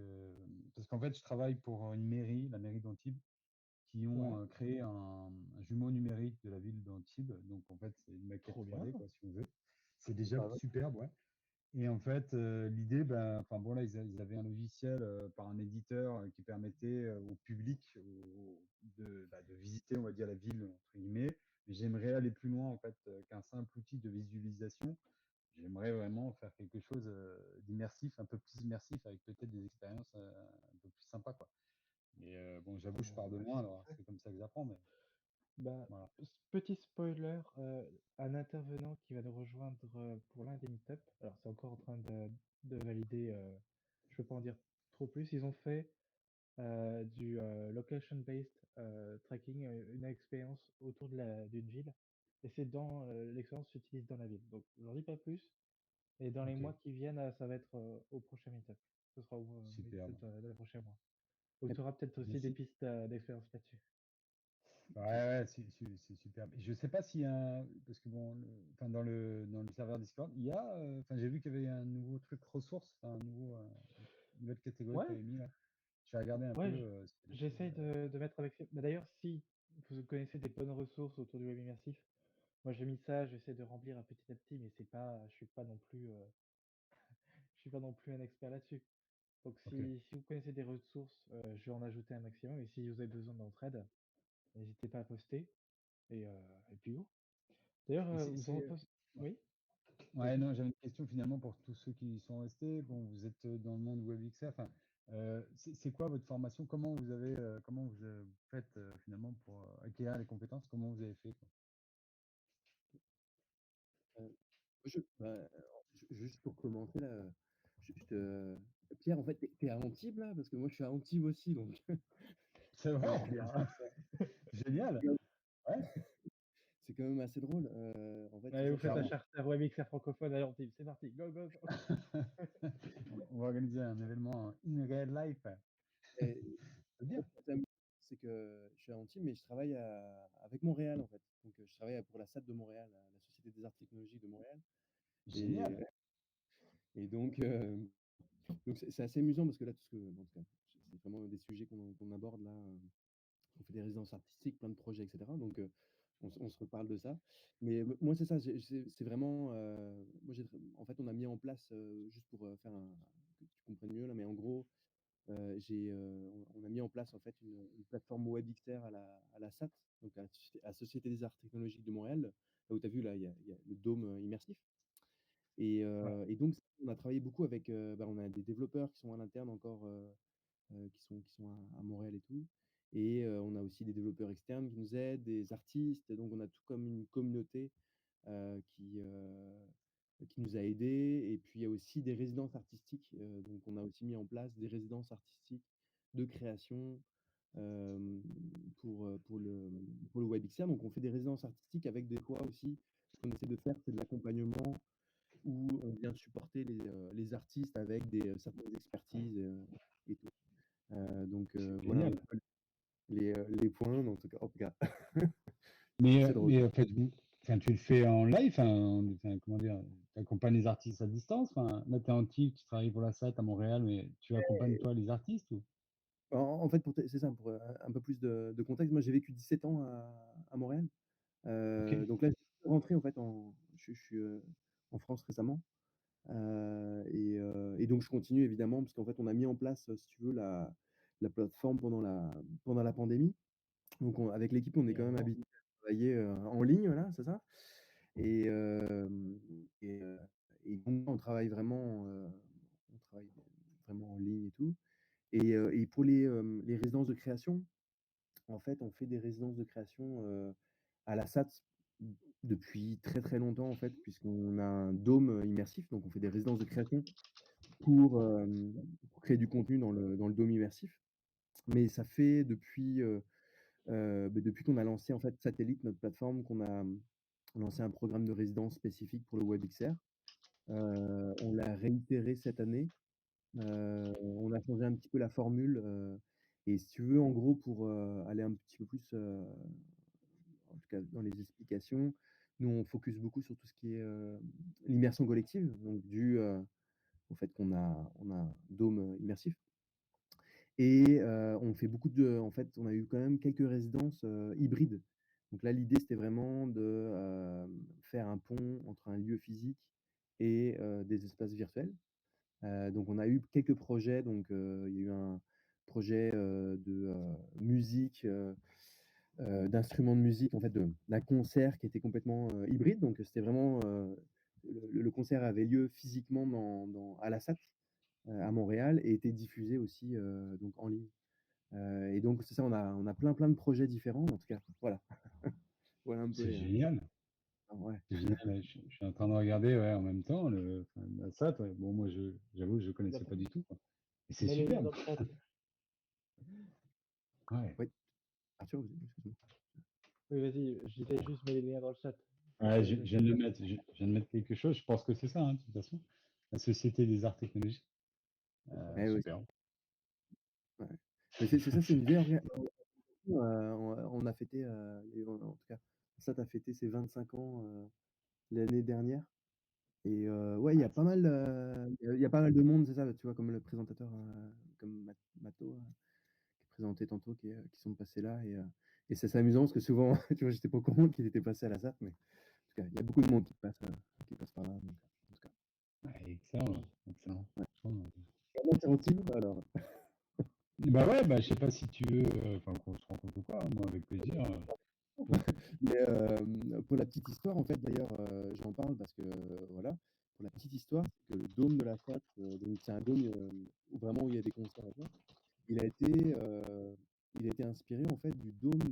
parce qu'en fait je travaille pour une mairie, la mairie d'Antibes, qui Ouais, ont créé un jumeau numérique de la ville d'Antibes. Donc en fait c'est une maquette trop bien. 3D quoi si on veut. C'est déjà Bah ouais, superbe, ouais. Et en fait, l'idée, ben, enfin bon, là, ils avaient un logiciel par un éditeur qui permettait au public de visiter, on va dire, la ville, entre guillemets. Mais j'aimerais aller plus loin, en fait, qu'un simple outil de visualisation. J'aimerais vraiment faire quelque chose d'immersif, un peu plus immersif, avec peut-être des expériences un peu plus sympas, quoi. Mais bon, j'avoue, je pars de bah, loin, c'est alors parfait. c'est comme ça que j'apprends, mais Bah, voilà. petit spoiler, un intervenant qui va nous rejoindre pour l'un des meet-up. Alors, c'est encore en train de valider, je peux pas en dire trop plus. Ils ont fait du location-based tracking, une expérience autour d'une ville. Et c'est l'expérience s'utilise dans la ville. Donc, je n'en dis pas plus. Et dans les Ok, mois qui viennent, ça va être au prochain meet-up. Ce sera au superbe. meet-up dans les prochains mois. Donc, tu auras peut-être aussi des Merci. pistes d'expérience là-dessus. Ouais, ouais, c'est superbe. Et je sais pas s'il y a parce que bon, enfin dans le serveur Discord, il y a, enfin j'ai vu qu'il y avait un nouveau truc ressources, enfin une nouvelle catégorie que tu Ouais, avais mis là. J'ai regardé un peu ouais, s'il y a des choses. j'essaye de mettre avec. Bah, d'ailleurs, si vous connaissez des bonnes ressources autour du web immersif, moi j'ai mis ça, j'essaie de remplir à petit à petit, mais c'est pas, je suis pas non plus un expert là-dessus. Donc Ok. si vous connaissez des ressources, je vais en ajouter un maximum. Et si vous avez besoin d'entraide, n'hésitez pas à poster. Et, euh, et puis go. D'ailleurs, Et vous en poste. ouais. Oui, Ouais, vas-y. non, j'avais une question finalement pour tous ceux qui sont restés. Bon, vous êtes dans le monde WebXR. Enfin, c'est quoi votre formation? Comment vous faites finalement pour acquérir les compétences? Comment vous avez fait, quoi? Juste pour commencer là, Pierre, en fait, tu es à Antibes là? Parce que moi je suis à Antibes aussi, donc C'est vrai? c'est bien. Génial. Ouais. C'est quand même assez drôle. En fait, c'est Allez, ça, vous je suis faites à un Clairement. charter WebXR francophone à l'antenne. C'est parti, go, go, go. On va organiser un événement in real life. et C'est en fait, bien. ce qui est amusant, c'est que je suis à Antibes, mais je travaille avec Montréal en fait. Donc je travaille pour la SAT de Montréal, la Société des Arts Technologiques de Montréal. Et, Génial. et donc c'est assez amusant parce que là, en tout cas, c'est vraiment des sujets qu'on aborde là. On fait des résidences artistiques, plein de projets, etc. Donc, on se reparle de ça. Mais moi, c'est ça, c'est vraiment. En fait, on a mis en place, juste pour faire que tu comprennes mieux, là, mais en gros, on a mis en place en fait une plateforme WebXR à la SAT, donc à la Société des Arts Technologiques de Montréal, là où tu as vu, là, il y a le dôme immersif. Ouais. Et donc, on a travaillé beaucoup avec, on a des développeurs qui sont à l'interne encore, qui sont à Montréal et tout. Et on a aussi des développeurs externes qui nous aident, des artistes. Donc on a tout comme une communauté qui nous a aidés. Et puis il y a aussi des résidences artistiques. Donc on a aussi mis en place des résidences artistiques de création pour le WebXR. Donc on fait des résidences artistiques avec des fois aussi. Ce qu'on essaie de faire, c'est de l'accompagnement où on vient supporter les artistes avec certaines expertises et tout. Donc C'est voilà un génial. peu les points, en tout cas. Mais, C'est drôle. mais en fait, enfin, tu le fais en live, enfin, comment dire, tu accompagnes les artistes à distance. Enfin, là, tu es en TIC, tu travailles pour la SAT à Montréal, mais tu accompagnes toi les artistes ou? En fait, c'est ça, pour un peu plus de contexte, moi j'ai vécu 17 ans à Montréal. Ok. Donc là, je suis rentré en fait, je suis en France récemment. Et donc je continue évidemment, parce qu'en fait, on a mis en place, si tu veux, la plateforme pendant la pandémie. Donc avec l'équipe, on est quand même D'accord. habitué à travailler en ligne, là, c'est ça. Et, hem, et, heu, et donc on travaille vraiment en ligne et tout. Et pour les résidences de création, en fait, on fait des résidences de création à la SAT depuis très très longtemps, en fait, puisqu'on a un dôme immersif. Donc on fait des résidences de création pour créer du contenu dans le dôme immersif. Mais ça fait depuis qu'on a lancé en fait Satellite, notre plateforme, qu'on a lancé un programme de résidence spécifique pour le WebXR. On l'a réitéré cette année. On a changé un petit peu la formule, et si tu veux, en gros, pour, aller un petit peu plus, en tout cas dans les explications, nous, on focus beaucoup sur tout ce qui est, l'immersion collective, donc dû, au fait qu'on a un dôme immersif. Et on fait beaucoup en fait, on a eu quand même quelques résidences, hybrides. Donc là, l'idée, c'était vraiment de, faire un pont entre un lieu physique et des espaces virtuels. Donc on a eu quelques projets, donc il y a eu un projet, musique, d'instruments de musique, en fait, d'un concert qui était complètement, hybride. Donc c'était vraiment, le concert avait lieu physiquement à la SAT, à Montréal, et était diffusé aussi, donc en ligne. Et donc c'est ça, on a plein de projets différents, en tout cas, voilà. Voilà un peu C'est génial. ouais. C'est génial. Ouais, je suis en train de regarder, ouais, en même temps enfin, la SAT. Ouais. Bon, moi, j'avoue, je connaissais pas D'accord. du tout, quoi. Et c'est Mets les liens superbe. dans le chat. Ouais. Oui, Arthur, excuse-moi. Oui, vas-y, je disais juste mets les liens dans le chat. Comme Ouais, ça, les gens je qui viens de le peuvent. mettre. Je viens de mettre quelque chose. Je pense que c'est ça, hein, de toute façon. La Société des arts technologiques. C'est ça. Oui, Super. ouais. Mais c'est ça, c'est une vieille organisation, on a fêté, il y a eu, en tout cas, ça a fêté ses 25 ans, l'année dernière. Et ouais, il y a pas mal, il y a pas mal de monde, c'est ça, tu vois? Comme le présentateur, comme Mato, qui présentait tantôt, qui sont passés là. Et c'est amusant parce que souvent, tu vois, j'étais pas au courant qu'il était passé à la SAT, mais en tout cas, il y a beaucoup de monde qui passe par là, donc en tout cas. Ouais, excellent. Excellent. Ouais. Franchement, Comment tu retires alors? bah ouais, bah je sais pas si tu veux, enfin qu'on se rencontre ou pas, hein, moi avec plaisir. Mais pour la petite histoire, en fait, d'ailleurs, j'en parle parce que, voilà, pour la petite histoire, c'est que le dôme de la SAT, donc c'est un dôme, où vraiment il y a des concerts et tout. Il a été, il a été inspiré, en fait, du dôme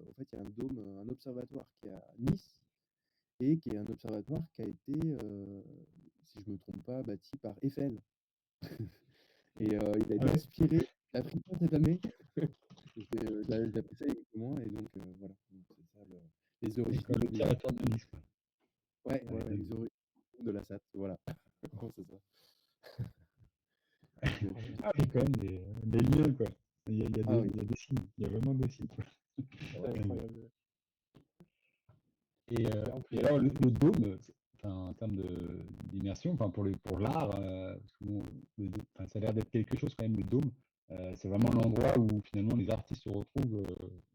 en fait, il y a un dôme, un observatoire qui est à Nice, et qui est un observatoire qui a été, si je me trompe pas, bâti par Eiffel. Et il a Ah été ouais. inspiré, il a pris ça cette année. J'ai appris ça il y a quelques mois, et donc voilà, donc c'est ça les origines D'accord, l'observatoire de Nice, quoi. ouais, Ouais, ouais, les origines de la SAT, voilà. Gros, c'est ça. Donc, ah, il y a quand même des liens, quoi. ah oui, Il y a des signes. Il y a vraiment des signes, quoi. C'est Ouais, ouais. incroyable. Et en Et plus, alors, le dôme, enfin, en termes d'immersion, enfin, pour l'art, parce que bon, enfin, ça a l'air d'être quelque chose quand même, le dôme. C'est vraiment l'endroit où finalement les artistes se retrouvent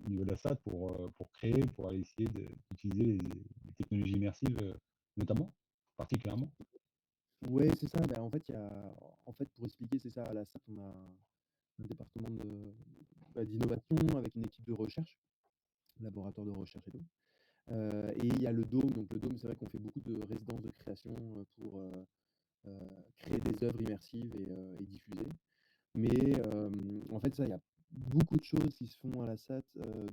au niveau de la SAT pour créer, pour aller essayer d'utiliser les technologies immersives, notamment, particulièrement. ouais, c'est ça. Bah, en fait, en fait, pour expliquer, c'est ça, à la SAT, on a un département d'innovation avec une équipe de recherche, laboratoire de recherche et tout. Et il y a le dôme. Donc le dôme, c'est vrai qu'on fait beaucoup de résidences de création pour créer des œuvres immersives et diffuser. Mais en fait, ça, il y a beaucoup de choses qui se font à la SAT,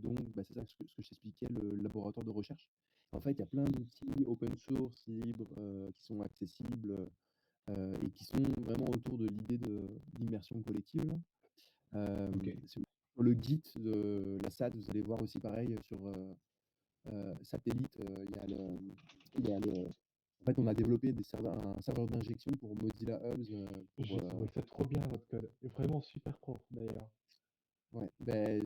donc bah, c'est ça ce que je t'expliquais, le laboratoire de recherche. En fait, il y a plein d'outils open source, libres, qui sont accessibles, et qui sont vraiment autour de l'idée d'immersion collective là. OK. Sur le Git de la SAT, vous allez voir aussi pareil sur, Satellite, il y a le en fait, on a développé un serveur d'injection pour Mozilla Hubs, J'ai trouvé ça trop bien votre code. Et vraiment super propre d'ailleurs. ouais, beh,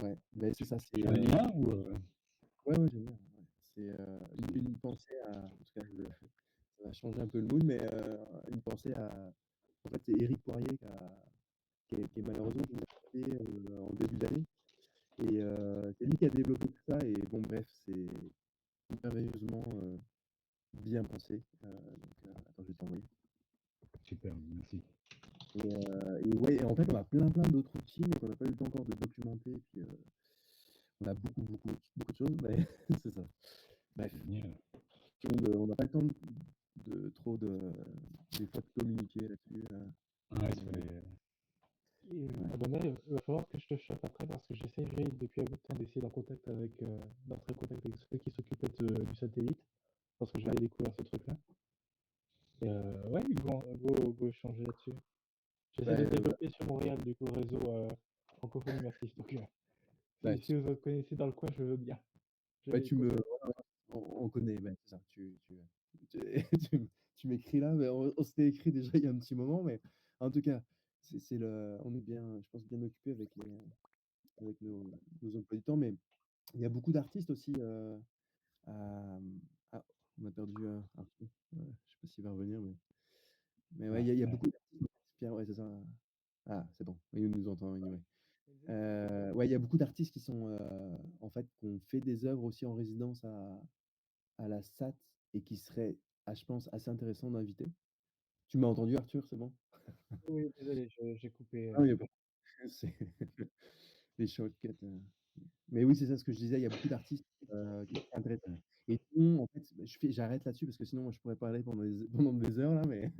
ouais, beh, c'est ça, c'est, Tu as le lien ou ouais, ouais, j'aime bien, ouais. C'est, une pensée à en tout cas, ça va changer un peu le mood, mais, une pensée à en fait, c'est Éric Poirier qui est malheureusement qui nous a quittés, en début d'année et c'est lui qui a développé tout ça et bon bref, c'est merveilleusement, bien pensé, donc, attends, je vais t'envoyer. super, merci. Et ouais, et en fait, on a plein d'autres outils, mais qu'on n'a pas eu le temps encore de documenter. Puis, on a beaucoup de choses, mais c'est ça. Bref, Génial. on n'a pas le temps trop des fois de communiquer là-dessus. Ouais, Mais, sur les, Et ouais. Abana, il va falloir que je te chope après parce que j'essaierai depuis un bout de temps d'essayer d'entrer en contact avec ceux qui s'occupaient du satellite parce que j'avais découvert ce truc-là. Et ouais, go échanger là-dessus. J'essaie de Bah, développer sur Montréal du coup le réseau francophone immersif. Donc bah, si vous connaissez dans le coin, je veux bien. J'ai bah, les contacts. on connaît, bah, c'est ça. Tu, tu m'écris là, mais on s'était écrit déjà il y a un petit moment, mais en tout cas, on est bien, je pense, bien occupé avec nos emplois du temps, mais il y a beaucoup d'artistes aussi. Ah, on a perdu Arthur. Je sais pas s'il va revenir, mais ouais, il y a beaucoup d'artistes. Pierre, ouais, c'est ça. Ah, c'est bon, il nous entend anyway. Ouais, il y a beaucoup d'artistes qui sont en fait, qui ont fait des œuvres aussi en résidence à la SAT et qui seraient, je pense, assez intéressants d'inviter. Tu m'as entendu, Arthur, c'est bon? Oui, désolé, j'ai coupé. Ah oui, c'est les shortcuts. Mais oui, c'est ça ce que je disais, il y a beaucoup d'artistes, qui seraient intéressants ouais. et dont en fait, j'arrête là-dessus parce que sinon moi je pourrais parler pendant des heures là, mais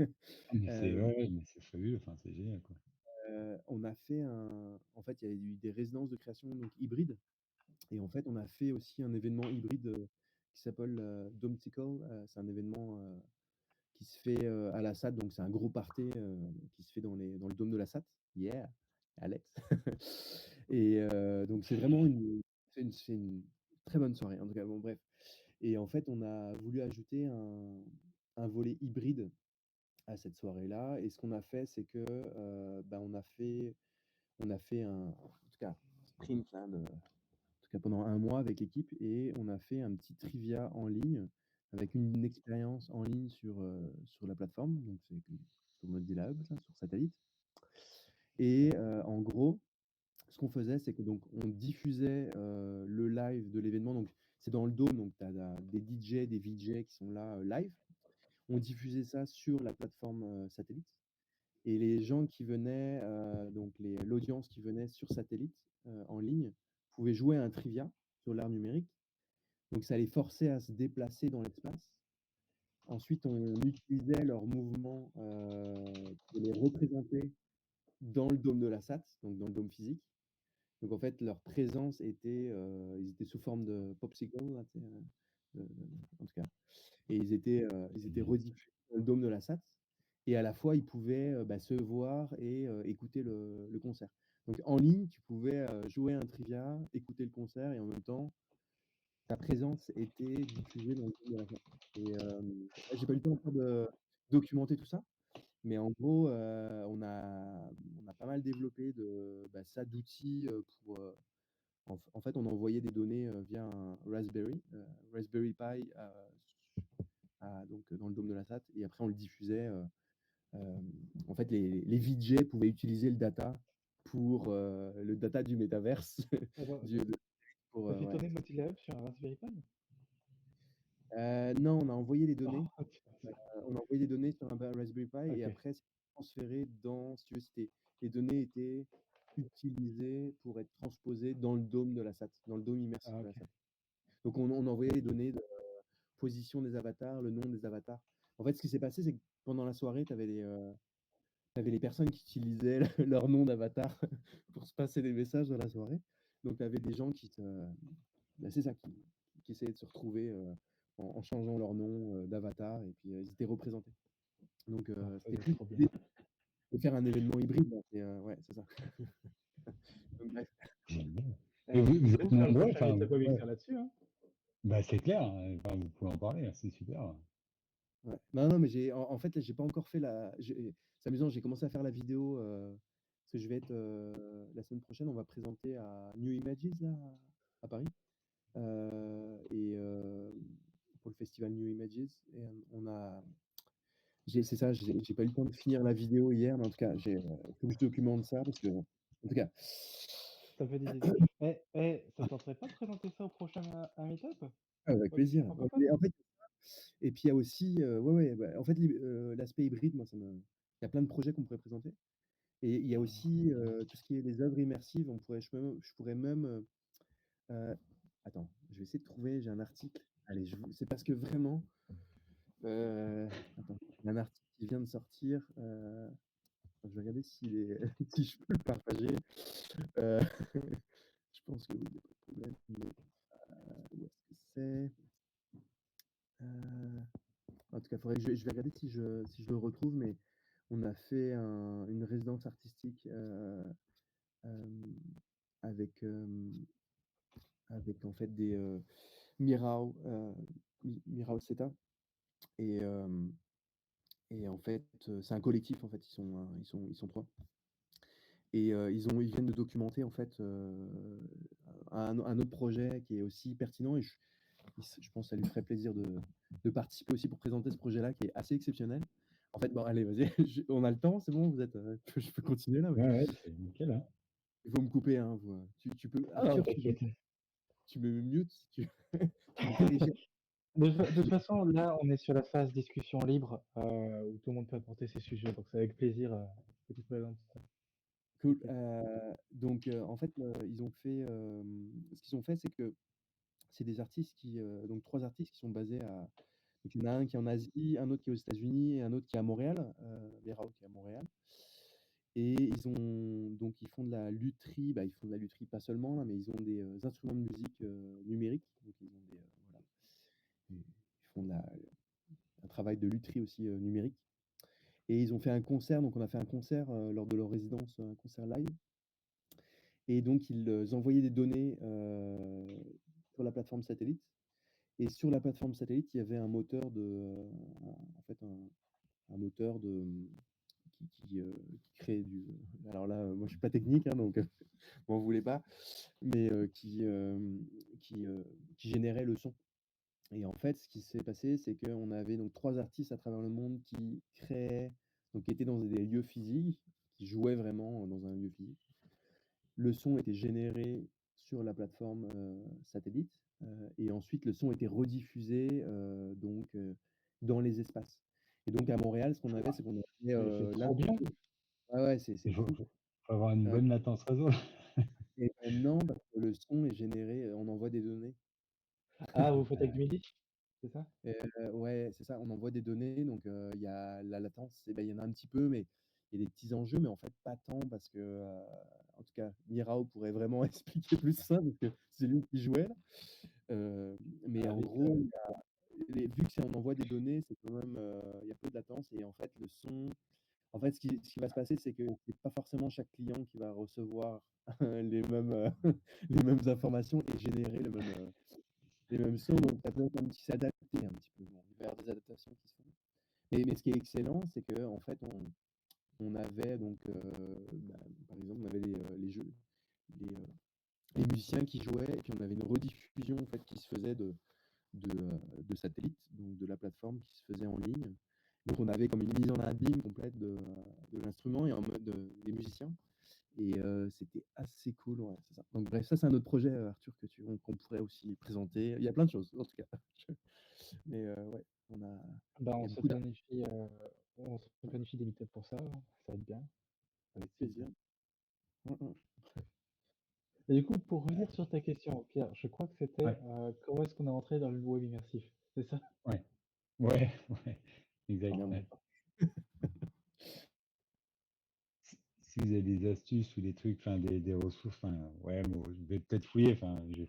Mais c'est heu ouais, mais c'est fabuleux, enfin, c'est génial, quoi. on a fait en fait, il y a eu des résidences de création donc hybrides et en fait, on a fait aussi un événement hybride, qui s'appelle, Domtical, c'est un événement, qui se fait, à la SAT, donc c'est un gros party, qui se fait dans le dôme de la SAT. Yeah, Alex. Et donc c'est une très bonne soirée, en tout cas, bon bref. Et en fait, on a voulu ajouter un volet hybride à cette soirée-là et ce qu'on a fait, c'est que, bah, on a fait en tout cas, sprint là en tout cas pendant un mois avec l'équipe et on a fait un petit trivia en ligne avec une expérience en ligne sur la plateforme, donc c'est sur Mozilla Hub, là, sur Satellite. Et en gros, ce qu'on faisait, c'est que donc on diffusait le live de l'événement. Donc c'est dans le dôme, donc tu as des DJ, des VJ qui sont là live. On diffusait ça sur la plateforme Satellite. Et les gens qui venaient, donc l'audience qui venait sur Satellite en ligne, pouvait jouer à un trivia sur l'art numérique. Donc ça les forçait à se déplacer dans l'espace. Ensuite, on utilisait leurs mouvements pour les représenter dans le dôme de la SAT, donc dans le dôme physique. Donc en fait, leur présence était, ils étaient sous forme de popsicle, là, tu sais, en tout cas. Et ils étaient Génial. rediffusés dans le dôme de la SAT. Et à la fois, ils pouvaient bah, se voir et écouter le concert. Donc en ligne, tu pouvais jouer à un trivia, écouter le concert et en même temps, ta présence était diffusée dans le dôme de la SAT. Et ouais, j'ai pas eu le temps encore de documenter tout ça, mais en gros, on a pas mal développé bah, ça d'outils pour. En fait, on envoyait des données via un Raspberry Pi, donc dans le dôme de la SAT, et après on le diffusait. En fait, les VJ pouvaient utiliser le data pour le data du métaverse. Attends, du, de- pour, t'as fait ouais. tourner Mozilla Hub sur un Raspberry Pi? Non, on a envoyé les données. Oh, On a envoyé des données sur un Raspberry Pi et ok. après, c'est transféré dans, si tu veux, les données étaient utilisées pour être transposées dans le dôme de la SAT, dans le dôme immersif Ah, de la ok. SAT. Donc, on envoyait les données de position des avatars, le nom des avatars. En fait, ce qui s'est passé, c'est que pendant la soirée, tu avais avais les personnes qui utilisaient leur nom d'avatar pour se passer des messages dans la soirée. Donc, tu avais des gens c'est ça, qui essayaient de se retrouver en changeant leur nom d'avatar et puis ils étaient représentés. Donc, Ah, ça c'était doit être plus trop bien. l'idée de faire un événement hybride. Ouais, c'est ça. Donc, bref. Génial. Eh, Et vous, vous il êtes faut faire le nombreux, prochain enfin, Meetup ouais. Webixer là-dessus, hein. Bah, c'est clair, hein, enfin, vous pouvez en parler, hein, c'est super. Ouais. Non, mais en fait, là, j'ai pas encore fait c'est amusant, j'ai commencé à faire la vidéo parce que je vais être la semaine prochaine, on va présenter à New Images là, à Paris. Pour le festival New Images. Et c'est ça, j'ai pas eu le temps de finir la vidéo hier, mais en tout cas, faut que je documente ça parce que, en tout cas, Ça fait des idées. Ça te tenterait pas de présenter ça au prochain Meetup? avec Webixer plaisir. Mais francophone? en fait, et puis il y a aussi, en fait, l'aspect hybride, moi, il y a plein de projets qu'on pourrait présenter. Et il y a aussi tout ce qui est les œuvres immersives. Je pourrais même. Attends, je vais essayer de trouver. J'ai un article. Allez, c'est parce que vraiment. Attends, il y a un article qui vient de sortir. Je vais regarder si je peux le partager. Euh, je pense que oui, il n'y a pas de problème. Mais, où est-ce que c'est? En tout cas, je vais regarder si je le retrouve, mais on a fait une résidence artistique avec, avec en fait des Mirao Seta. Et, et en fait, c'est un collectif, en fait, ils sont trois. Et ils viennent de documenter en fait un autre projet qui est aussi pertinent et je pense que ça lui ferait plaisir de participer aussi pour présenter ce projet-là qui est assez exceptionnel. En fait, bon, allez, vas-y, on a le temps, c'est bon, je peux continuer là. Ouais, ouais, c'est nickel, hein. Il faut me couper, hein, tu peux, Ah non, Arthur, t'inquiète. tu me mutes si tu, tu me corriges. De toute façon, là, on est sur la phase discussion libre, où tout le monde peut apporter ses sujets, donc c'est avec plaisir que tu présentes ça. Cool. Donc, en fait, ce qu'ils ont fait, c'est que c'est des artistes donc trois artistes qui sont basés donc il y en a un qui est en Asie, un autre qui est aux États-Unis et un autre qui est à Montréal, Verao qui est à Montréal. Et ils font de la lutherie, ils font de la lutherie pas seulement, là, mais ils ont des instruments de musique numériques. Donc ils ont voilà, ils font un travail de lutherie aussi numérique. Et ils ont fait un concert, donc on a fait un concert lors de leur résidence, un concert live. Et donc ils envoyaient des données sur la plateforme satellite. Et sur la plateforme satellite, il y avait un moteur en fait, un moteur qui crée alors là, moi, je suis pas technique, hein, donc m'en voulez pas, mais qui générait le son. Et en fait, ce qui s'est passé, c'est qu'on avait donc 3 artistes à travers le monde qui étaient dans des lieux physiques, qui jouaient vraiment dans un lieu physique. Le son était généré sur la plateforme satellite, et ensuite le son était rediffusé dans les espaces. Et donc à Montréal, ce qu'on avait, c'est qu'on avait C'est trop bien. ouais, c'est Il fou. faut avoir une bonne latence réseau. Et maintenant, parce que le son est généré, on envoie des données. Ah, vous faites avec du MIDI? C'est ça? Ouais, c'est ça, on envoie des données, donc il y a la latence, il y en a un petit peu, mais il y a des petits enjeux, mais en fait pas tant parce que, en tout cas, Mirao pourrait vraiment expliquer plus ça parce que c'est lui qui jouait là. Mais Ah en vite, gros, vu que on envoie des données, c'est quand même, il y a peu de latence et en fait le son en fait ce qui va se passer, c'est que c'est pas forcément chaque client qui va recevoir les mêmes, les mêmes informations et générer les mêmes sons, donc ça peut être un petit s'adapter un petit peu. Bon, il va y avoir des adaptations qui se font. Mais ce qui est excellent, c'est qu'en fait, on avait donc, par exemple, on avait les jeux, les, euh, les musiciens qui jouaient, et puis on avait une rediffusion en fait qui se faisait de satellite, donc de la plateforme qui se faisait en ligne. Donc on avait comme une mise en abîme complète de l'instrument et en mode des musiciens. Et c'était assez cool, ouais, c'est ça. Donc bref, ça c'est un autre projet, Arthur, qu'on pourrait aussi présenter. Il y a plein de choses, en tout cas. Mais ouais, Ben, il y on a se beaucoup planifie, des meet-up pour ça va être bien, avec plaisir. plaisir. Mmh. Et du coup, pour revenir sur ta question, Pierre, je crois que c'était, Ouais, comment est-ce qu'on est entré dans le web immersif? C'est ça? ouais, ouais, ouais, exact, Merde, ouais. si vous avez des astuces ou des trucs, enfin des ressources, enfin ouais, moi, je vais peut-être fouiller, enfin j'ai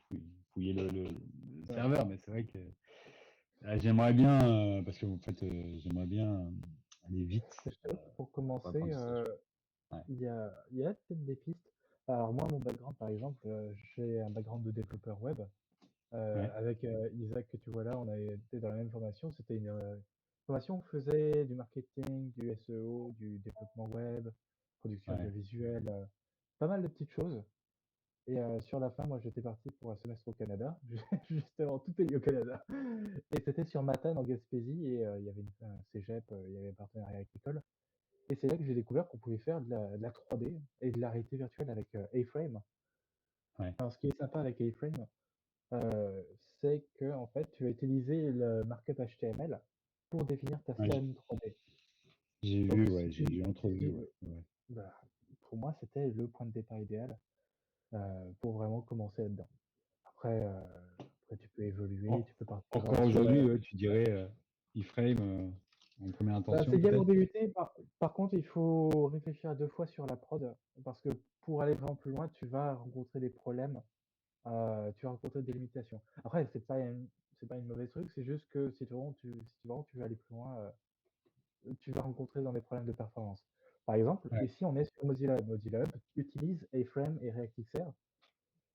fouillé le Ouais. serveur, mais c'est vrai que j'aimerais bien, parce que en fait, j'aimerais bien aller vite Je t'avoue que pour pour commencer, apprendre ces choses. Ouais, il y a peut-être des pistes. Alors moi, mon background, par exemple, j'ai un background de développeur web. ouais, Avec Isaac que tu vois là, on a été dans la même formation. C'était une formation où on faisait du marketing, du SEO, du développement web, production ouais, audiovisuelle, pas mal de petites choses. Et sur la fin, moi, j'étais parti pour un semestre au Canada. Justement, tout est lié au Canada. Et c'était sur Matane en Gaspésie. Et il y avait un cégep, il y avait un partenariat avec l'école. Et c'est là que j'ai découvert qu'on pouvait faire de la 3D et de la réalité virtuelle avec A-Frame. ouais. Alors, ce qui est sympa avec A-Frame, c'est que en fait, tu vas utiliser le markup HTML pour définir ta Ouais, scène 3D. j'ai Donc, vu, ouais, j'ai entrevu, ouais, ouais. bah, pour moi, c'était le point de départ idéal pour vraiment commencer là-dedans. Après, tu peux évoluer, tu peux partir Encore sur la. aujourd'hui, ouais, tu dirais iframe en première Bah, intention c'est bien pour peut-être? débuter. Par contre, il faut réfléchir à 2 fois sur la prod parce que pour aller vraiment plus loin, tu vas rencontrer des problèmes, tu vas rencontrer des limitations. Après, c'est pas une mauvaise truc, c'est juste que si vraiment tu veux aller plus loin, tu vas rencontrer dans des problèmes de performance. Par exemple, Ouais, ici, on est sur Mozilla Hub. Mozilla Hub utilise A-Frame et ReactXR.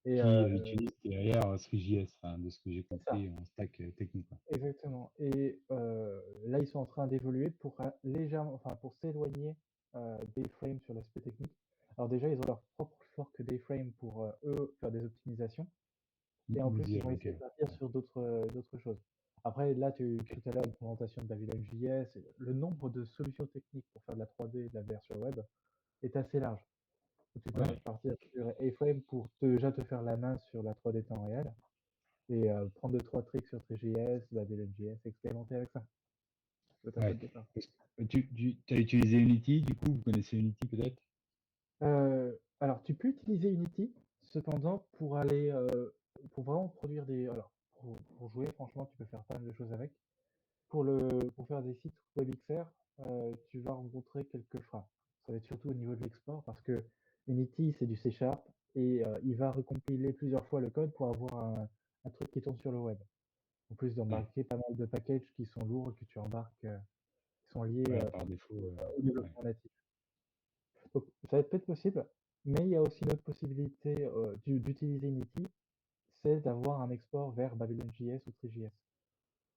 Et qui utilise derrière 3JS, enfin, de ce que j'ai c'est ça, compris en stack technique. Ouais. exactement. Et là, ils sont en train d'évoluer pour légèrement, enfin, pour s'éloigner d'A-Frame sur l'aspect technique. Alors déjà, ils ont leur propre fork d'A-Frame pour eux faire des optimisations. Et en plus, ils Mozilla, vont ok. essayer de partir Ouais. sur d'autres choses. Après, là, tout à l'heure, l'implémentation de Babylon.js, le nombre de solutions techniques pour faire de la 3D et de la VR sur web est assez large. Donc, tu peux Ouais. partir sur A-Frame pour déjà te faire la main sur la 3D temps réel et prendre 2-3 tricks sur 3JS, Babylon.js, expérimenter avec ça. C'est un peu Ouais. de départ. Tu as utilisé Unity, du coup, vous connaissez Unity peut-être? Alors, tu peux utiliser Unity, cependant, pour vraiment produire des. Alors, pour jouer, franchement, tu peux faire pas mal de choses avec. Pour faire des sites WebXR, tu vas rencontrer quelques freins. Ça va être surtout au niveau de l'export parce que Unity, c'est du C# et il va recompiler plusieurs fois le code pour avoir un truc qui tourne sur le web. En plus Ouais. d'embarquer pas mal de packages qui sont lourds et que tu embarques, qui sont liés Ouais, par défaut. au Ouais. développement natif. Donc, ça va être peut-être possible, mais il y a aussi une autre possibilité d'utiliser Unity, c'est d'avoir un export vers Babylon.js ou 3JS.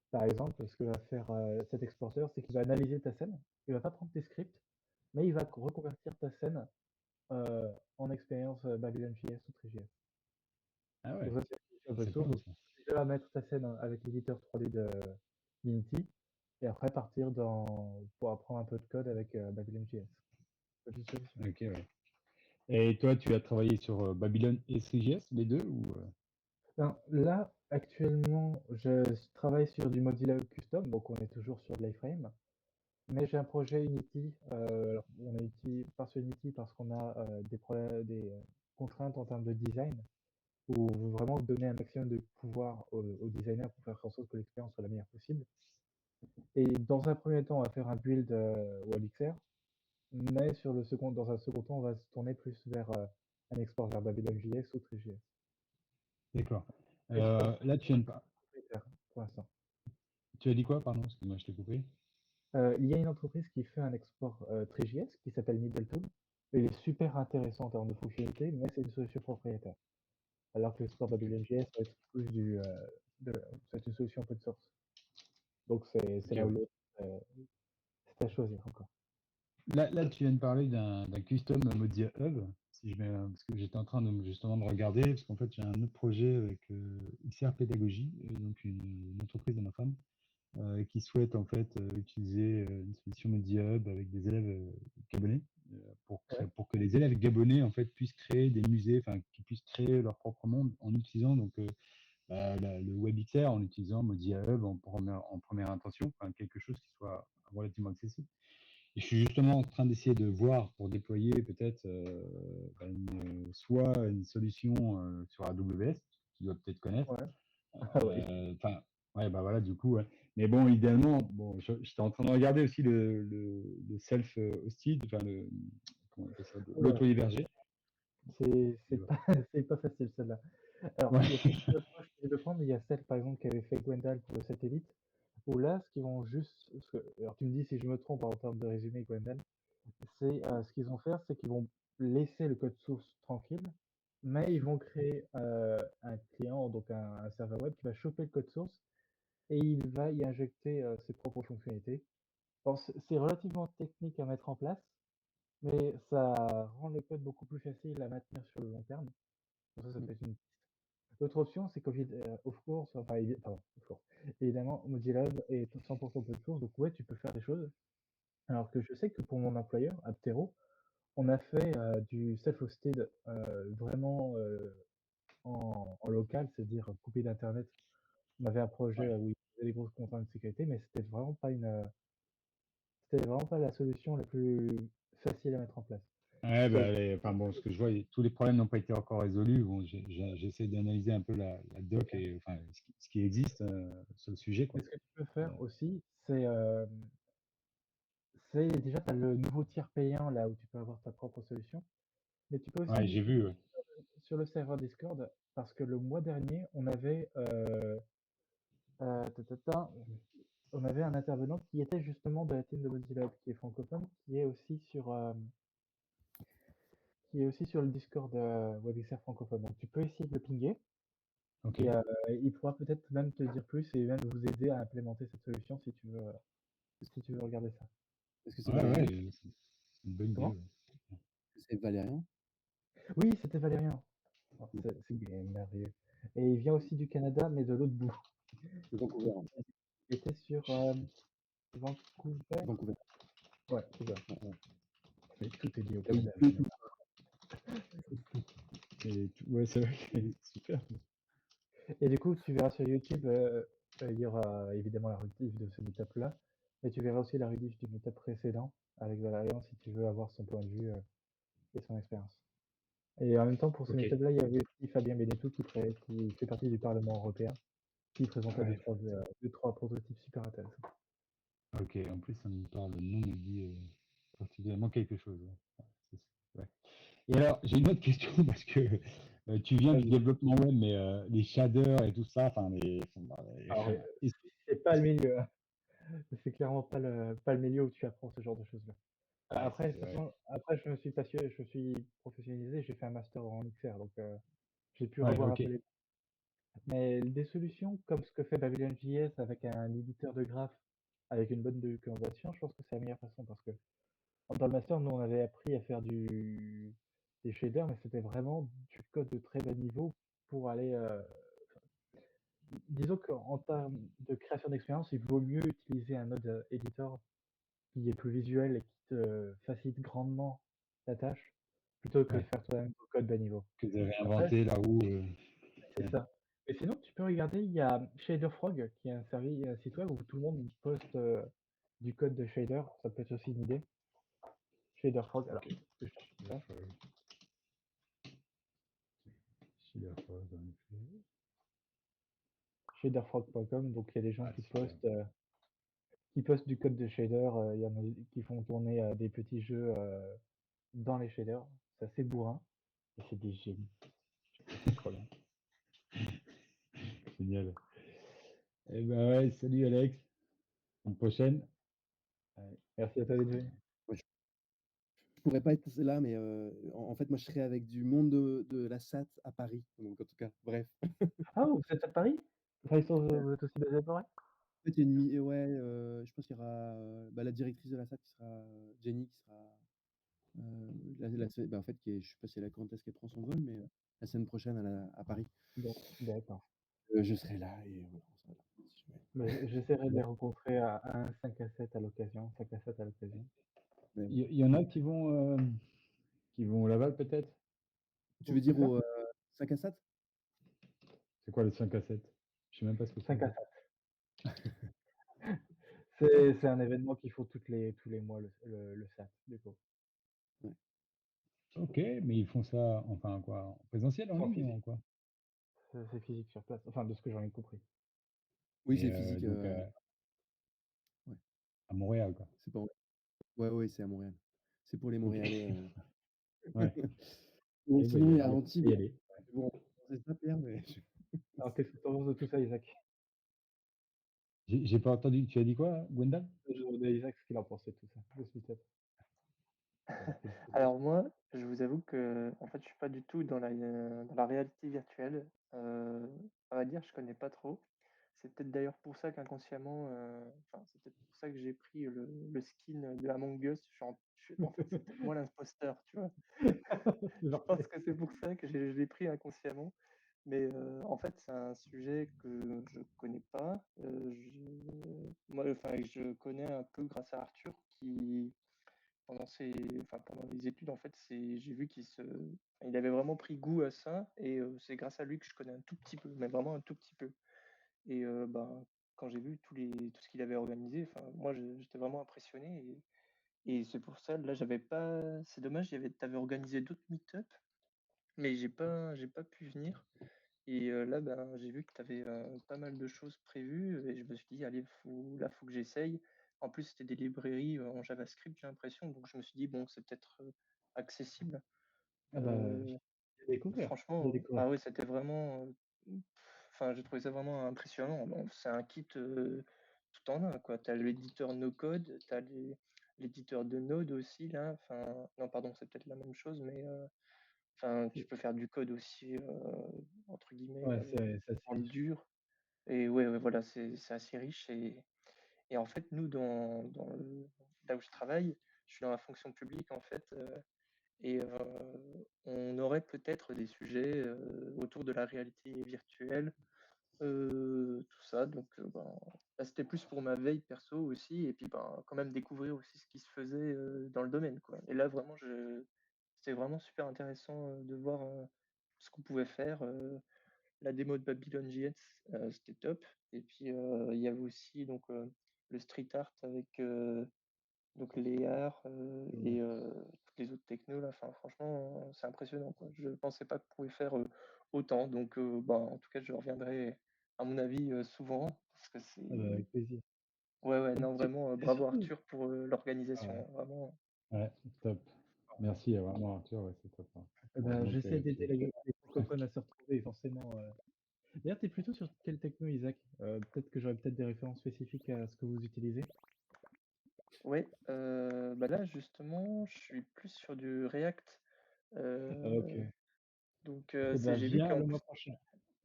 Par exemple, ce que va faire cet exporteur, c'est qu'il va analyser ta scène, il va pas prendre tes scripts, mais il va reconvertir ta scène en expérience Babylon.js ou 3JS. Ah ouais, Donc ça, c'est open c'est pas source. mal Donc, ça. tu vas mettre ta scène avec l'éditeur 3D de Unity et après partir pour apprendre un peu de code avec Babylon.js. C'est une solution. Ok, ouais. Et toi, tu as travaillé sur Babylon et 3JS, les deux ou Ben, là, actuellement, je travaille sur du Mozilla Custom, donc on est toujours sur de l'iframe. Mais j'ai un projet Unity. Alors, on a pas sur Unity parce qu'on a des problèmes, des contraintes en termes de design, où on veut vraiment donner un maximum de pouvoir aux designers pour faire en sorte que l'expérience soit la meilleure possible. Et dans un premier temps, on va faire un build WebXR, mais dans un second temps, on va se tourner plus vers un export vers Babylon.js ou 3JS. D'accord. Et je pense Là, tu viens de propriétaire pour l'instant. Tu as dit quoi? Pardon, excuse-moi, je t'ai coupé. Il y a une entreprise qui fait un export 3JS qui s'appelle Needletool. Il est super intéressant en termes de fonctionnalité, mais c'est une solution propriétaire. Alors que l'export Babylon.js va être plus c'est une solution open source. Donc c'est Ok, là où ouais. l'autre, euh, c'est à choisir encore. Là, tu viens de parler d'un custom Mozilla Hub, si je mets, parce que j'étais en train justement de regarder, parce qu'en fait, j'ai un autre projet avec XR Pédagogie, donc une entreprise de ma femme, qui souhaite en fait utiliser une solution Mozilla Hub avec des élèves gabonais, Ouais. pour que les élèves gabonais en fait puissent créer des musées, enfin, qu'ils puissent créer leur propre monde en utilisant donc le WebXR, en utilisant Mozilla Hub en première intention, enfin, quelque chose qui soit relativement accessible. Et je suis justement en train d'essayer de voir pour déployer peut-être soit une solution sur AWS, tu dois peut-être connaître. Ouais. Ah oui. Enfin, ouais, bah voilà, du coup, ouais. Mais bon, idéalement, bon, j'étais en train de regarder aussi le self-hosted, enfin comment on appelle ça, de Ouais, l'auto-héberger. c'est Et pas, c'est pas facile celle-là. Alors, ouais. il y a plusieurs approches que je vais prendre. Il y a celle, par exemple, qu'avait fait Gwendal pour le satellite, où là, ce qu'ils vont juste, alors tu me dis si je me trompe en termes de résumé, Gwendal, c'est ce qu'ils vont faire, c'est qu'ils vont laisser le code source tranquille, mais ils vont créer un client, donc un serveur web qui va choper le code source et il va y injecter ses propres fonctionnalités. Bon, c'est relativement technique à mettre en place, mais ça rend le code beaucoup plus facile à maintenir sur le long terme. Donc ça peut être une piste. L'autre option, c'est of course, enfin, pardon, of course. Évidemment, Mozilla est 100% open source, donc ouais, tu peux faire des choses. Alors que je sais que pour mon employeur, Aptero, on a fait du self-hosted vraiment en local, c'est-à-dire coupé d'internet. On avait un projet Ouais. où il y avait des grosses contraintes de sécurité, mais c'était vraiment pas la solution la plus facile à mettre en place. Ouais, Seul. bah, enfin bon, ce que je vois, tous les problèmes n'ont pas été encore résolus. Bon, j'essaie d'analyser un peu la doc et enfin ce qui existe sur le sujet, Mais quoi. ce que tu peux faire aussi, c'est déjà, tu as le nouveau tiers payant là où tu peux avoir ta propre solution, mais tu peux Ouais, aussi j'ai vu. Ouais. sur le serveur Discord, parce que le mois dernier, on avait un intervenant qui était justement de la team de Mozilla Hub, qui est francophone, qui est aussi sur le Discord WebXR francophone. Donc tu peux essayer de le pinguer Ok. et il pourra peut-être même te dire plus et même vous aider à implémenter cette solution si tu veux regarder ça. Est-ce que c'est Ouais, ouais, Valérian? c'est une bonne idée. Comment? Ouais. C'est Valérian? Oui, c'était Valérien. Oh, Mm. c'est merveilleux. Et il vient aussi du Canada, mais de l'autre bout. De Vancouver. Hein. Il était sur Vancouver. Vancouver. Ouais, c'est ça. Ouais, ouais. Mais tout est lié au Là où il Canada, pleut tout. finalement. Ouais, c'est vrai que c'est super. Et du coup, tu verras sur YouTube, il y aura évidemment la rediff de ce meetup-là, mais tu verras aussi la rediff du meetup précédent avec Valérian si tu veux avoir son point de vue et son expérience. Et en même temps, pour ce Ok. meetup-là, il y avait aussi Fabien Benetou qui fait partie du Parlement européen, qui présentait Ouais. deux, trois prototypes super intéressants. Ok. En plus, ça me parle. Le nom me dit particulièrement quelque chose. Ouais. Ouais, ouais. Et alors, j'ai une autre question parce que tu viens du Vas-y. développement web, mais les shaders et tout ça, enfin, Alors, est-ce- c'est pas le milieu, hein. C'est clairement pas le milieu où tu apprends ce genre de choses-là. ouais, Après, de toute ouais. façon, je me suis je me suis professionnalisé, j'ai fait un master en XR, donc j'ai pu Ouais, revoir un ok. peu les. Mais des solutions comme ce que fait Babylon.js avec un éditeur de graphes, avec une bonne documentation, je pense que c'est la meilleure façon parce que dans le master, nous, on avait appris à faire des shaders, mais c'était vraiment du code de très bas niveau pour aller. Disons qu'en termes de création d'expérience, il vaut mieux utiliser un mode éditeur qui est plus visuel et qui te facilite grandement la tâche plutôt que de Ouais. faire toi-même ton code bas niveau. Que de Après, réinventer là où. c'est Ouais. ça. Et sinon, tu peux regarder, il y a ShaderFrog qui est un site web où tout le monde poste du code de shader. Ça peut être aussi une idée. ShaderFrog, alors, Ok. je cherche ça. Shaderfrog.com, donc il y a des gens Ah, super. qui postent du code de shader. Il y en a qui font tourner des petits jeux dans les shaders. C'est assez bourrin. Et c'est des génies. C'est trop bien. Génial. Eh ben ouais, salut Alex. À une prochaine. Ouais. Merci à toi d'être venu. Ouais, je pourrais pas être là, mais en fait, moi, je serais avec du monde de la SAT à Paris. Donc, en tout cas, bref. Ah, vous êtes à Paris? Enfin, vous êtes aussi basé à Paris? En fait, il y a une ouais, je pense qu'il y aura, bah, la directrice de la SAT qui sera Jenny, qui sera, bah, en fait, je sais pas si elle a quand est-ce qu'elle prend son vol, mais la semaine prochaine à Paris. Bon, d'accord. Je serai là et voilà, on sera là, si jamais. Mais j'essaierai de les rencontrer à un 5 à 7 à l'occasion. 5 à 7 à l'occasion. Mais Il y en a qui vont au Laval peut-être? tu veux Où dire ça? au 5 à 7? C'est quoi le 5 à 7? Je sais même pas ce que c'est 5 en à fait. 7. C'est un événement qu'il faut tous les mois, le SAT, du coup. Ouais. Ok, mais ils font ça enfin quoi? En présentiel, en C'est en ligne ou physique. en quoi? C'est physique sur place. Enfin, de ce que j'en ai compris. Oui, Et c'est physique, donc ouais, à Montréal quoi. c'est pas ouais, ouais, c'est à Montréal. C'est pour les Montréalais. Ouais. Bon, Et bah, sinon, il y a y a Antibes. y aller. Bon, c'est ça, Pierre, mais Alors, qu'est-ce que tu penses de tout ça, Isaac? J'ai pas entendu, tu as dit quoi, Gwendal? Je demandais à Isaac ce qu'il en pensait de tout ça, de ce meet-up. Alors moi, je vous avoue que en fait, je suis pas du tout dans la réalité virtuelle. À vrai dire, je connais pas trop. C'est peut-être d'ailleurs pour ça qu'inconsciemment, enfin, c'est peut-être pour ça que j'ai pris le skin de Among Us. En fait, c'est peut-être moi l'imposteur, tu vois. Je pense que c'est pour ça que je l'ai pris inconsciemment. Mais en fait, c'est un sujet que je connais pas. Moi, enfin, je connais un peu grâce à Arthur qui, pendant les études, en fait, j'ai vu il avait vraiment pris goût à ça. Et c'est grâce à lui que je connais un tout petit peu, mais vraiment un tout petit peu. Et quand j'ai vu tout ce qu'il avait organisé, enfin, moi, j'étais vraiment impressionné. Et c'est pour ça, là, j'avais pas. C'est dommage, t'avais organisé d'autres meet-up, mais j'ai pas pu venir. Et là, ben, j'ai vu que tu avais pas mal de choses prévues et je me suis dit, allez, faut que j'essaye. En plus, c'était des librairies en JavaScript, j'ai l'impression. Donc, je me suis dit, bon, c'est peut-être accessible. Ah bah, Euh, à découvrir, à Franchement, découvrir. ah ouais, c'était vraiment. Enfin, j'ai trouvé ça vraiment impressionnant. Bon, c'est un kit tout en un, quoi. Tu as l'éditeur no-code, tu as l'éditeur de Node aussi, là. Enfin, non, pardon, c'est peut-être la même chose, mais enfin, tu peux faire du code aussi, entre guillemets, Ouais, c'est assez dans le riche. dur. Et ouais, ouais, voilà, c'est assez riche. Et en fait, nous, là où je travaille, je suis dans la fonction publique, en fait, et on aurait peut-être des sujets autour de la réalité virtuelle, tout ça. Donc, ben, là, c'était plus pour ma veille perso aussi, et puis ben, quand même découvrir aussi ce qui se faisait dans le domaine, quoi. Et là, vraiment, c'était vraiment super intéressant de voir ce qu'on pouvait faire. La démo de Babylon JS, c'était top. Et puis, il y avait aussi donc, le street art avec donc les arts et toutes les autres technos. Là. Enfin, franchement, c'est impressionnant, quoi. Je ne pensais pas qu'on pouvait faire autant. Donc, bah, en tout cas, je reviendrai, à mon avis, souvent. Parce que c'est. Ah bah, avec plaisir. Ouais, ouais, Donc, non, vraiment, c'est bravo surtout. Arthur pour Ah l'organisation. ouais. Hein, vraiment. Ouais, top. Merci, vraiment, Arthur, ouais, c'est top, hein. Ah bah, Heureusement j'essaie d'aider que les francophones à se retrouver, forcément. D'ailleurs, tu es plutôt sur quelle techno, Isaac? Peut-être que j'aurais peut-être des références spécifiques à ce que vous utilisez. Ouais, bah là, justement, je suis plus sur du React. Ah, ok. Donc, Et bah, j'ai vu viens qu'en le mois plus. prochain.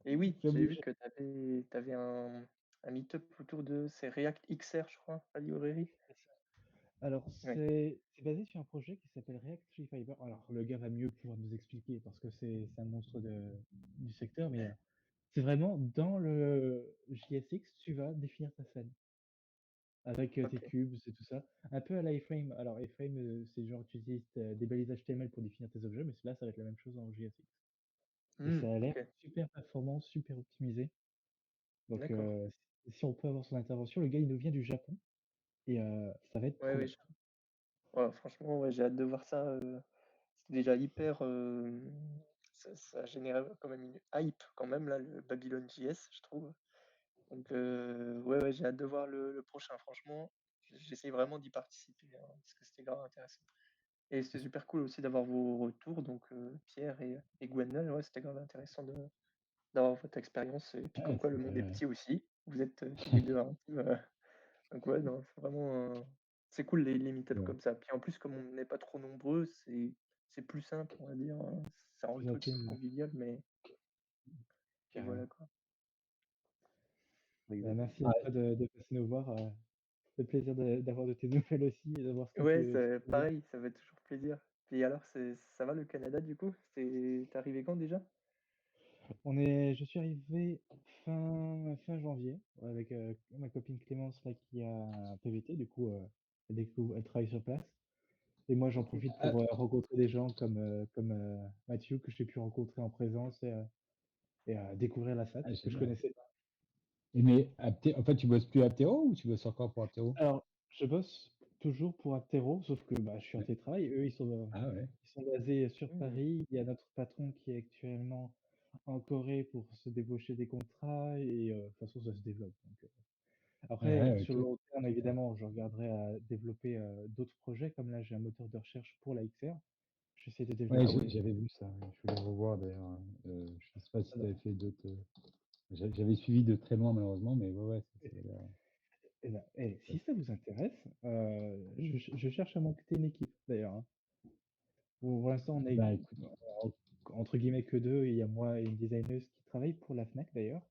Et oui, J'ai j'ai vu obligé. que tu avais un meet-up autour de ces React XR, je crois, à librairie. Alors, Oui, c'est basé sur un projet qui s'appelle React Tree Fiber. Alors, le gars va mieux pouvoir nous expliquer parce que c'est un monstre du secteur, mais c'est vraiment dans le JSX, tu vas définir ta scène avec tes ok. cubes et tout ça. Un peu à l'iFrame. Alors, iFrame, c'est genre tu utilises des balises HTML pour définir tes objets, mais là, ça va être la même chose en JSX. Et ça a l'air Ok, super performant, super optimisé. Donc, d'accord. si on peut avoir son intervention, le gars, il nous vient du Japon et ça va être Ouais, trop ouais, bien. ouais, franchement, ouais, j'ai hâte de voir ça. C'est déjà hyper. Ça génère quand même une hype, quand même, là, le Babylon JS, je trouve. Donc, ouais, ouais, j'ai hâte de voir le prochain. Franchement, j'essaie vraiment d'y participer hein, parce que c'était grave intéressant. Et c'était super cool aussi d'avoir vos retours, donc Pierre et Gwendal. Ouais, c'était grave intéressant d'avoir votre expérience. Et puis, comme ouais, quoi, le monde est petit aussi. Vous êtes tous les deux un peu. Donc, ouais, non, c'est vraiment. C'est cool les meet-up ouais, comme ça. Puis en plus, comme on n'est pas trop nombreux, c'est plus simple, on va dire. Ça rend le Plus truc plus intime, convivial, mais puis voilà carrément. quoi. Bah, exactement. merci à toi de passer nous voir. Le plaisir d'avoir de tes nouvelles aussi et de voir Ouais, ce que tu fais. pareil, ça fait toujours plaisir. Puis alors, ça va le Canada du coup? T'es arrivé quand déjà? Je suis arrivé fin janvier avec ma copine Clémence là, qui a un PVT, du coup, elle travaille sur place. Et moi, j'en Ok. profite Ah, pour rencontrer des gens comme Mathieu que j'ai pu rencontrer en présence et découvrir la SAT que je génial. connaissais pas. Et mais, en fait, tu bosses plus à Aptero ou tu bosses encore pour Aptero? Alors, je bosse toujours pour Aptero, sauf que bah, je suis en Ouais. télétravail. Eux, Ah ouais. ils sont basés sur Hmm. Paris. Il y a notre patron qui est actuellement en Corée pour se débaucher des contrats et de toute façon, ça se développe. Donc, Après, Ouais, sur le ok. long terme, évidemment, je regarderai à développer d'autres projets, comme là, j'ai un moteur de recherche pour la XR. J'essaie de Ouais, développer. j'avais vu ça. Ouais. Je voulais revoir d'ailleurs. Je sais pas si tu Alors, avais fait d'autres. J'avais suivi de très loin malheureusement, mais ouais, ouais, ça a l'air. si ça vous intéresse, je cherche à monter une équipe, d'ailleurs, hein. Pour l'instant, on est Bah écoute, entre guillemets que deux. Il y a moi et une designeuse qui travaille pour la Fnac, d'ailleurs.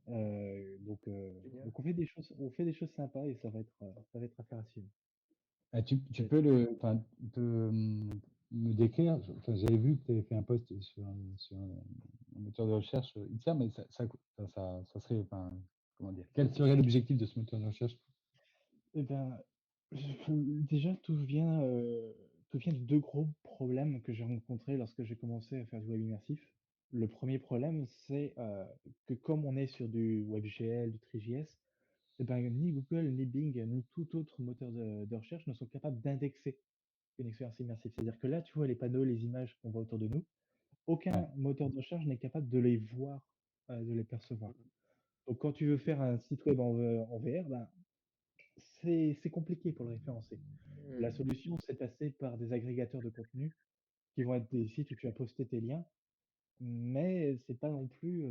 Génial. Donc on fait des choses sympas et ça va être affaire à suivre. Ça tu va être- peux enfin, me décrire. Enfin, j'avais vu que tu avais fait un post sur un moteur de recherche XR, mais ça serait, enfin, comment dire, quel serait l'objectif de ce moteur de recherche? Eh ben, déjà, tout vient de deux gros problèmes que j'ai rencontrés lorsque j'ai commencé à faire du web immersif. Le premier problème, c'est que comme on est sur du WebGL, du 3JS, eh ben, ni Google, ni Bing, ni tout autre moteur de recherche ne sont capables d'indexer une expérience immersive. C'est-à-dire que là, tu vois les panneaux, les images qu'on voit autour de nous, Ouais, aucun moteur de recherche n'est capable de les voir, de les percevoir. Donc quand tu veux faire un site web en VR, ben, c'est compliqué pour le référencer. La Hmm. solution, c'est de passer par des agrégateurs de contenu qui vont être des sites où tu vas poster tes liens, mais c'est pas non plus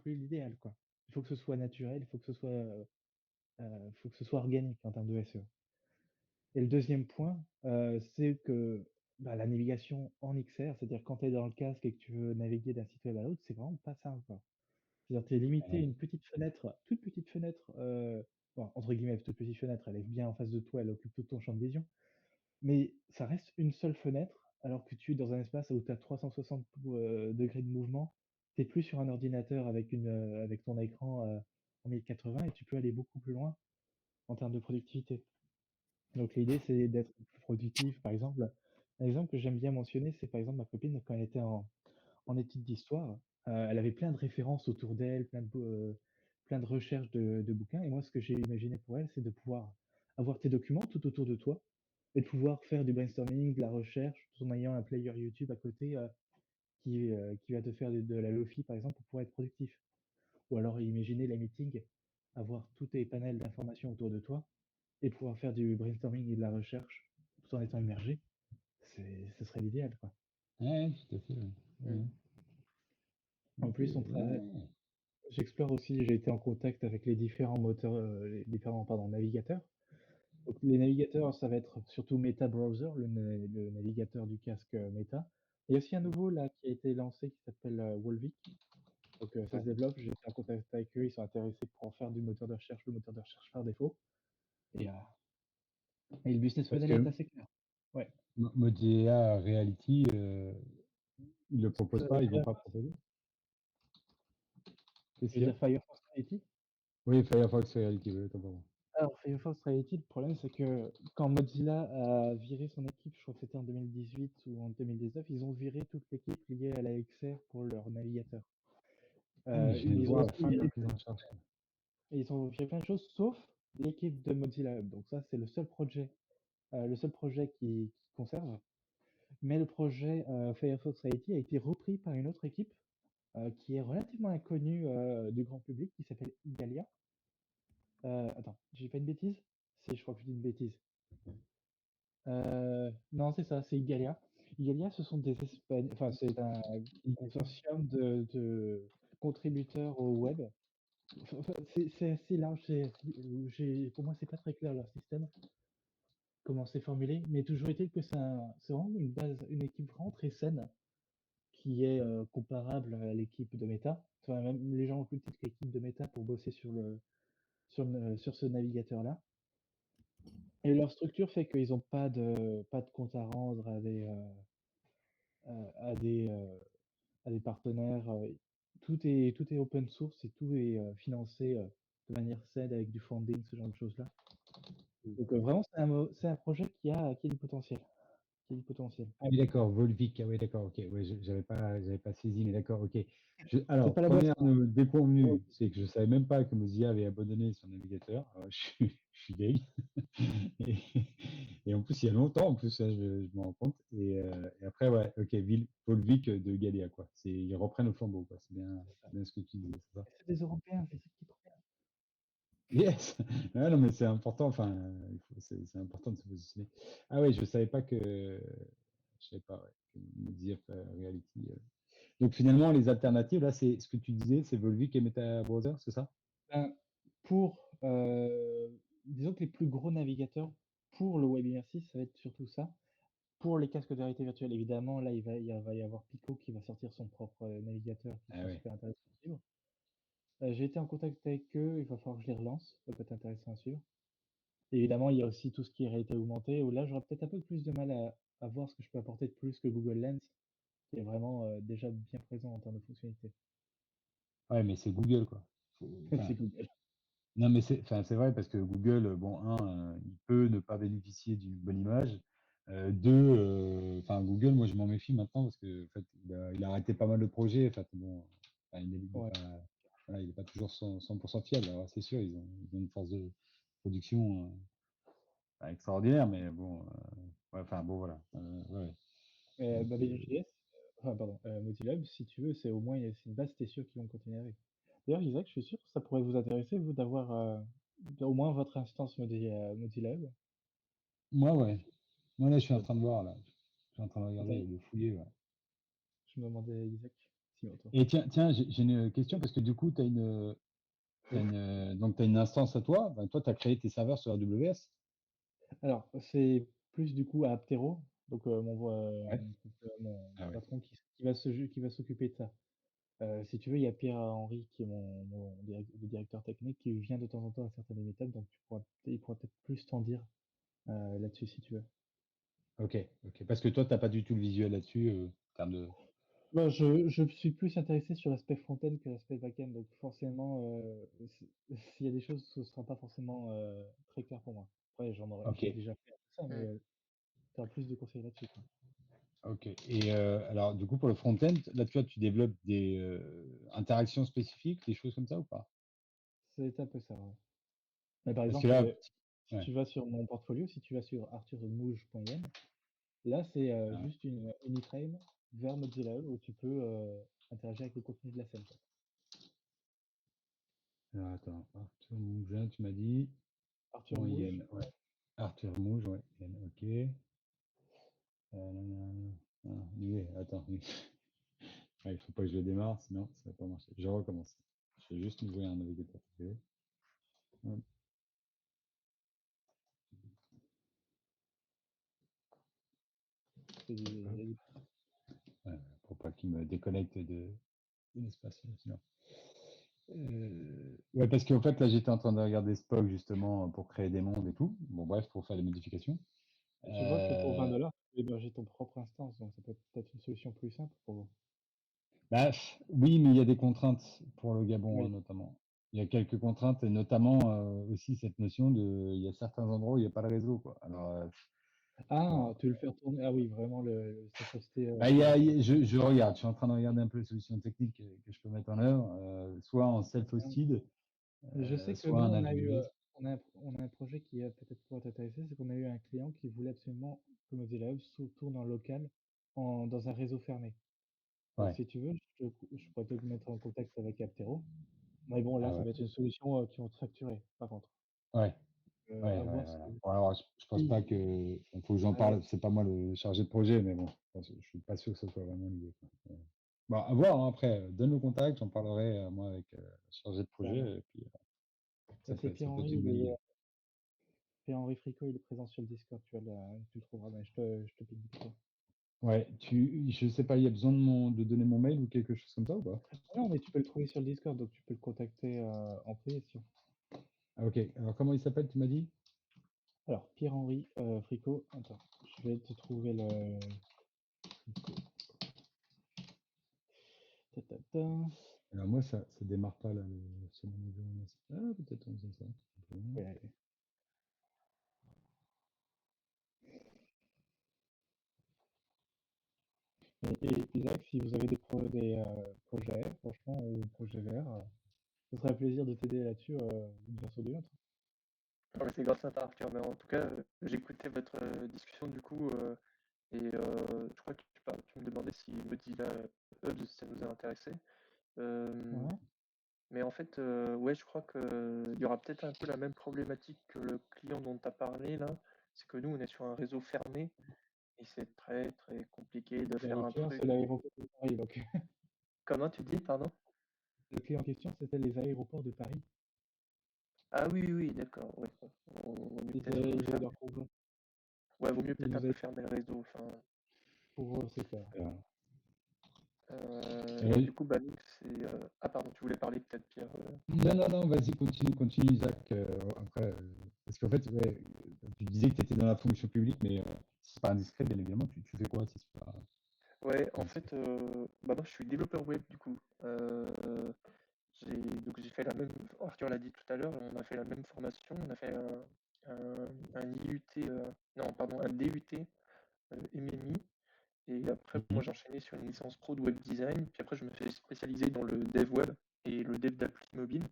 l'idéal, quoi. Il faut que ce soit naturel, faut que ce soit organique en termes de SEO. Et le deuxième point, c'est que bah, la navigation en XR, c'est-à-dire quand tu es dans le casque et que tu veux naviguer d'un site web à l'autre, c'est vraiment pas simple, quoi. C'est-à-dire tu es limité à ouais, une petite fenêtre, toute petite fenêtre, bon, entre guillemets, toute petite fenêtre, elle est bien en face de toi, elle occupe tout ton champ de vision, mais ça reste une seule fenêtre, alors que tu es dans un espace où tu as 360 degrés de mouvement. Tu es plus sur un ordinateur avec ton écran en 1080 et tu peux aller beaucoup plus loin en termes de productivité. Donc l'idée, c'est d'être plus productif. Par exemple, un exemple que j'aime bien mentionner, c'est par exemple ma copine, quand elle était en études d'histoire, elle avait plein de références autour d'elle, plein de recherches de bouquins. Et moi, ce que j'ai imaginé pour elle, c'est de pouvoir avoir tes documents tout autour de toi et de pouvoir faire du brainstorming, de la recherche, tout en ayant un player YouTube à côté qui va te faire de la Lofi, par exemple, pour pouvoir être productif. Ou alors imaginer les meetings, avoir tous tes panels d'informations autour de toi et pouvoir faire du brainstorming et de la recherche tout en étant immergé. Ce serait l'idéal, quoi. ouais, tout à fait. Ouais. Hmm. Ouais. En Ok, plus, ouais. j'explore aussi, j'ai été en contact avec les différents moteurs, les différents, pardon, navigateurs. Donc, les navigateurs, ça va être surtout Meta Browser, le navigateur du casque Meta. Il y a aussi un nouveau là qui a été lancé qui s'appelle Wolvik. Donc, ça se développe. J'ai été en contact avec eux. Ils sont intéressés pour en faire du moteur de recherche, le moteur de recherche par défaut. Et, euh, et le business Parce model est que assez clair. Ouais. Mozilla Reality, ils le proposent pas, ils vont Fire- pas proposer. Qu'est-ce je veux qu'il y a? dire Firefox Reality. Oui, Firefox Reality, oui, autant pour moi. Alors, Firefox Reality, le problème, c'est que quand Mozilla a viré son équipe, je crois que c'était en 2018 ou en 2019, ils ont viré toute l'équipe liée à la XR pour leur navigateur. Ah, mais je viens de Ils ont voir la aussi fin de la viré, prise en charge. ils ont viré plein de choses, sauf l'équipe de Mozilla Hub. Donc ça, c'est le seul projet qui conserve. Mais le projet Firefox Reality a été repris par une autre équipe qui est relativement inconnue du grand public, qui s'appelle Igalia. Attends, j'ai pas une bêtise? Si, je crois que je dis une bêtise. Non, c'est ça, c'est Igalia. Igalia, ce sont des enfin, c'est un consortium de contributeurs au web. Enfin, c'est assez large. Pour moi, c'est pas très clair leur système, comment c'est formulé, mais toujours est-il que c'est vraiment une équipe vraiment très saine, qui est comparable à l'équipe de Meta. Enfin, même les gens ont plus petite que l'équipe de Meta pour bosser sur ce navigateur-là. Et leur structure fait qu'ils n'ont pas de compte à rendre à des, euh, à des partenaires. Tout est open source et tout est financé de manière saine avec du funding, ce genre de choses-là. Donc vraiment, c'est un projet qui a du potentiel. Qui a du potentiel. Ah oui, d'accord, Volvic, ah oui, d'accord, ok, ouais, j'avais pas saisi, mais d'accord, ok. C'est Alors, pas la boîte. première déconvenue, c'est que je savais même pas que Mozilla avait abandonné son navigateur. Alors, je suis vieille. Et, et en plus, il y a longtemps, en plus, hein, je me rends compte. Et après, ouais, ok, Volvic de Galia, quoi. Ils reprennent le flambeau, quoi. C'est bien ce que tu disais, c'est ça? C'est des Européens, c'est ça qui est trop bien. Yes! Ouais, non, mais c'est important, enfin, c'est important de se positionner. Ah ouais, je savais pas, ouais, que Mozilla Reality. Donc finalement, les alternatives, là, c'est ce que tu disais, c'est Volvic et Meta Browser, c'est ça? Ben, pour, disons que les plus gros navigateurs pour le WebIMR6, ça va être surtout ça. Pour les casques de réalité virtuelle, évidemment, là, il va y avoir Pico qui va sortir son propre navigateur qui Ah sera ouais. super intéressant à suivre. J'ai été en contact avec eux, il va falloir que je les relance, ça peut être intéressant à suivre. Évidemment, il y a aussi tout ce qui est réalité augmentée, où là, j'aurais peut-être un peu plus de mal à voir ce que je peux apporter de plus que Google Lens, qui est vraiment déjà bien présent en termes de fonctionnalité. Ouais, mais c'est Google, quoi. Enfin, C'est Google. non, mais c'est vrai parce que Google, bon, il peut ne pas bénéficier d'une bonne image. Deux, enfin, Google, moi, je m'en méfie maintenant parce que, en fait, il a arrêté pas mal de projets. En fait, bon, enfin, il est Ouais. pas, voilà, il est pas toujours 100% fiable. Alors, c'est sûr, ils ont une force de production extraordinaire, mais bon, ouais, enfin, bon, voilà. Ouais. Donc, Babel.js, enfin pardon, Mozilla Hub, si tu veux, c'est au moins c'est une base, t'es sûr qu'ils vont continuer avec. D'ailleurs, Isaac, je suis sûr que ça pourrait vous intéresser, vous, d'avoir au moins votre instance Mozilla Hub. ouais. Moi, là, je suis en Ça- train de voir, là. Je suis en train de regarder, Attends, de fouiller, ouais. je me demandais, Isaac, si toi. Et tiens, j'ai une question parce que du coup, donc, tu as une instance à toi. Ben, toi, tu as créé tes serveurs sur AWS. Alors, c'est plus du coup à Aptero, donc Ouais. mon Ah ouais. patron qui va s'occuper de ça. Si tu veux, il y a Pierre-Henri qui est le directeur technique qui vient de temps en temps à certaines méthodes, donc il pourra peut-être plus t'en dire là-dessus si tu veux. Ok, ok. Parce que toi, tu n'as pas du tout le visuel là-dessus, en termes de. Moi, je suis plus intéressé sur l'aspect front-end que l'aspect back-end, donc forcément, s'il y a des choses, ce sera pas forcément très clair pour moi. Après, Ok, j'ai déjà fait ça, mais Mm. tu auras plus de conseils là-dessus, quoi. ok. Et alors, du coup, pour le front-end, là, tu vois, tu développes des interactions spécifiques, des choses comme ça ou pas? C'est un peu ça, ouais. Mais par Parce que exemple, là, si ouais. tu vas sur mon portfolio, si tu vas sur arthurmouge.in, là, c'est Ah, juste une iframe vers Mozilla Hub où tu peux interagir avec le contenu de la scène, quoi. alors, attends. Arthur Mougin, tu m'as dit. Arthur Point Mouge, IN, ouais. Arthur Mouge, ouais. IN, ok. Nanana. Ah, oui, attends. Ouais, il faut pas que je le démarre, sinon ça va pas marcher. Je recommence. Je vais juste ouvrir un navigateur privé. Hop. c'est Hop. des- Pour pas qu'il me déconnecte de l'espace. Sinon. Ouais, parce qu'en fait, là, j'étais en train de regarder Spock justement pour créer des mondes et tout. Bon, bref, pour faire des modifications. Tu vois que pour Euh, 20 $, tu peux héberger ton propre instance, donc ça peut être une solution plus simple pour vous. Bah, oui, mais il y a des contraintes pour le Gabon, Oui. notamment. Il y a quelques contraintes, et notamment aussi cette notion il y a certains endroits où il n'y a pas de réseau, quoi. Alors, Ah, bon, tu le fais tourner. Ah oui, vraiment, c'est posté bah, je regarde, je suis en train de regarder un peu les solutions techniques que je peux mettre en œuvre, soit en self-hosted, Je sais que soit nous, en AWS. on a un projet qui peut-être pourrait t'intéresser, c'est qu'on a eu un client qui voulait absolument que Mozilla Hub tourne en local, dans un réseau fermé. Donc, Ouais, si tu veux, je pourrais te mettre en contact avec Aptero. Mais bon, là, ah ça ouais, va être une solution qui vont te facturer, par contre. ouais, ouais, À voir voilà. Bon, alors, je pense pas si- que, il faut que j'en ouais, parle, c'est pas moi le chargé de projet, mais bon, je suis pas sûr que ce soit vraiment l'idée, quoi. Bon, à voir, hein, après, donne le contact, j'en parlerai, moi, avec le chargé de ça projet, marche. et puis Bah, c'est ça peut être Pierre-Henri, une bonne idée. Pierre-Henri Fricot, il est présent sur le Discord, tu le trouveras, mais je te pique vite fait. Ouais, je sais pas, il y a besoin de donner mon mail ou quelque chose comme ça ou pas? Ah non, mais tu peux le trouver sur le Discord, donc tu peux le contacter en privé, si tu veux. Ah, ok. Alors, comment il s'appelle, tu m'as dit? Alors, Pierre-Henri Fricot, attends, je vais te trouver le. Ta, ta, ta. Alors, moi, ça démarre pas, là, c'est mon niveau. Ah, peut-être on faisait ça. Simplement. Ouais. Et Isaac, si vous avez des projets, franchement, ou projets verts, ce serait un plaisir de t'aider là-dessus d'une façon ou d'une autre. Ah ouais, c'est grâce à toi, Arthur. Mais en tout cas, j'ai écouté votre discussion du coup, et je crois que tu me demandais si Mozilla Hub, ça nous a intéressé. Euh, Ouais. Mais en fait, ouais, je crois qu'il y aura peut-être un peu la même problématique que le client dont tu as parlé là. C'est que nous, on est sur un réseau fermé et c'est très très compliqué de faire Le un client, truc. c'est l'aéroport de Paris, donc Comment tu dis, pardon? le client en question, c'était les aéroports de Paris. Ah oui, oui, d'accord, ouais. Vaut mieux Ils peut-être avaient fermer. leur programme. Ouais, vaut mieux Ils peut-être un nous peu avaient fermer le réseau. Enfin, pour eux, c'est clair. et du coup, Balou, c'est. Ah, pardon, tu voulais parler peut-être, Pierre. Non, vas-y, continue, Isaac. Après, parce qu'en fait, ouais, tu disais que tu étais dans la fonction publique, mais si c'est pas indiscret, bien évidemment, tu fais quoi si c'est pas Ouais, en indiscret? fait, bah moi je suis développeur web du coup. Donc j'ai fait la même. Arthur l'a dit tout à l'heure, on a fait la même formation. On a fait un IUT, non, pardon, un DUT MMI. Et après, moi Mhm. j'ai enchaîné sur une licence pro de web design. Puis après, je me suis spécialisé dans le dev web et le dev d'appli mobile.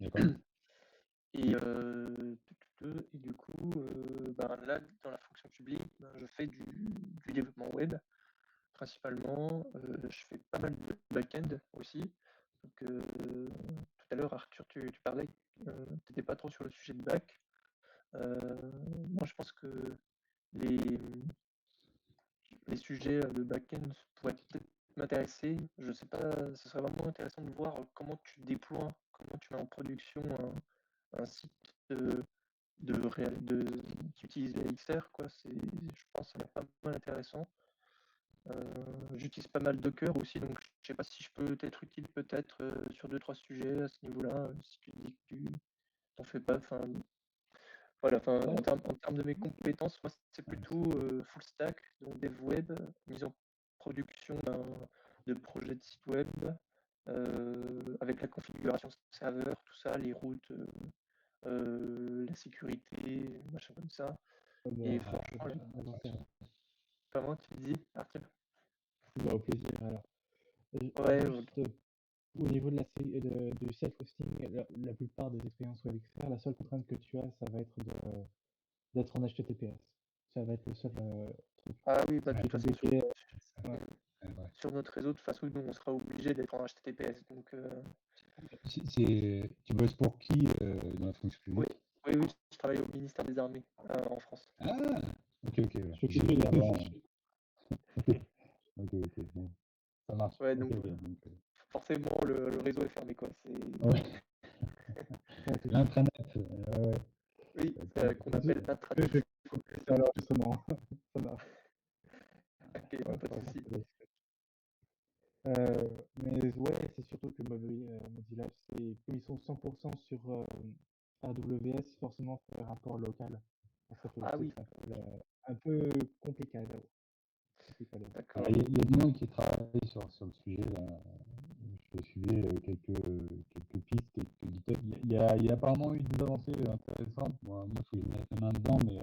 D'accord. Et du coup, ben là, dans la fonction publique, ben, je fais du développement web principalement. Je fais pas mal de back-end aussi. Donc, tout à l'heure, Arthur, tu parlais, tu n'étais pas trop sur le sujet de back. Moi, je pense que les, les sujets de back-end pourraient peut-être m'intéresser. Je sais pas, ce serait vraiment intéressant de voir comment tu déploies, comment tu mets en production un site qui utilise Elixir, quoi. Je pense que ça a l'air pas mal intéressant. J'utilise pas mal Docker aussi, donc je sais pas si je peux être utile peut-être sur 2-3 sujets à ce niveau-là, si tu dis que tu t'en fais pas. Enfin, voilà, enfin, en termes de mes compétences, moi c'est plutôt full stack, donc dev web, mise en production de projets de site web, avec la configuration serveur, tout ça, les routes, la sécurité, machin comme ça. Et franchement, comment tu dis, Arthur? Au plaisir. Alors, Ouais, juste au niveau de du self-hosting, la plupart des expériences web XR, la seule contrainte que tu as, ça va être d'être en HTTPS. Ça va être le seul truc. ah oui, bah de Si toute tu façon, veux Ouais. sur notre réseau, de toute façon, nous, on sera obligé d'être en HTTPS. Donc, Tu bosses pour qui dans la fonction oui, publique? oui, je travaille au ministère des Armées en France. Ah, ok, ouais. je t'occupe J'ai de avant. Ok, bon, ça marche. Ouais, Ok, donc donc, forcément, le réseau est fermé, quoi. ouais. L'intranet, ouais. Oui, D'accord. qu'on appelle intranet. je fais ça l'enregistrement. Ça marche. Ok, Ouais, pas de pas grave, souci. pas de souci. Mais ouais, c'est surtout que Mozilla, c'est comme ils sont 100% sur AWS, forcément, faut un rapport local. Ça peut Ah aussi oui, être un peu compliqué à l'heure. d'accord. Il y a du monde qui travaille sur le sujet. Là. Je suivais quelques pistes, quelques GitHub. Il y a apparemment eu des avancées intéressantes. Moi, je suis mettre la main dedans, mais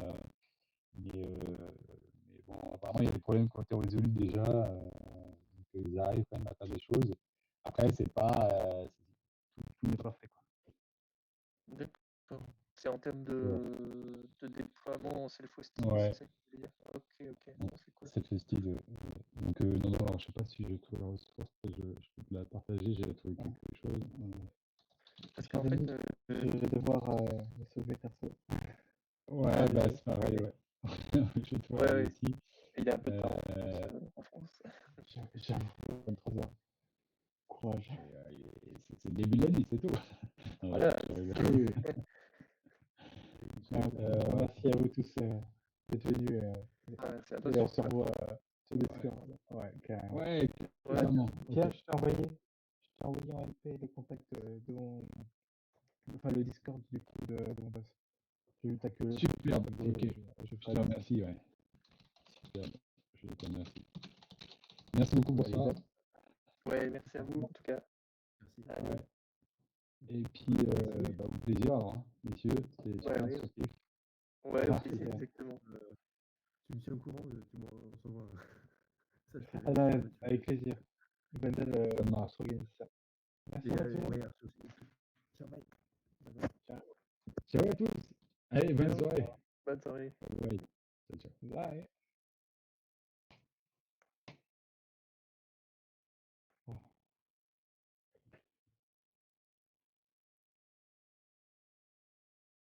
bon, apparemment, il y a des problèmes qui ont été résolus déjà. Donc, ils arrivent quand même à faire des choses. Après, c'est pas. Tout n'est pas fait, quoi. D'accord. C'est en termes de déploiement en self-hosting, Ouais. c'est ça que tu veux dire? Ok, Bon, bon, c'est cool. c'est festif. Donc, non, alors, je sais pas si j'ai trouvé la ressource, je peux te la partager, j'ai trouvé quelque chose. Parce qu'en fait, Je vais devoir me sauver perso. Ouais, bah, c'est pareil, ouais. Je vais te voir ouais, aussi. il est un peu tard en France. J'avoue, 23h. Courage. C'est le début de l'année, c'est tout. Non, Voilà. je rigole. Merci à vous tous d'être venus. C'est à toi Et on se surtout. revoit sur Discord. Ouais, carrément. Ouais, clairement. Tiens, Ok. je t'ai envoyé en LP les contacts enfin le Discord du coup de mon boss. J'ai vu ta queue. Superbe, ok. Je Je te remercie, ouais. Superbe. Je te remercie. Merci beaucoup pour ça. Ouais, merci à vous en tout cas. Merci. Allez. Ouais. Et puis, bah, au plaisir alors, hein, messieurs. C'était super Ouais. instructif. Ouais, Ah, au plaisir, super. exactement. Tu me tiens au courant, on s'envoie ça, je te Ah bah, avec plaisir. Gwendal, Ça on marche. s'organise ça. Merci Et à tout le monde. ouais, Arthur aussi. Ciao, bye. Bye bye. Ciao. Ciao à tous. Allez, bonne Ciao. soirée. Bonne soirée. Bye.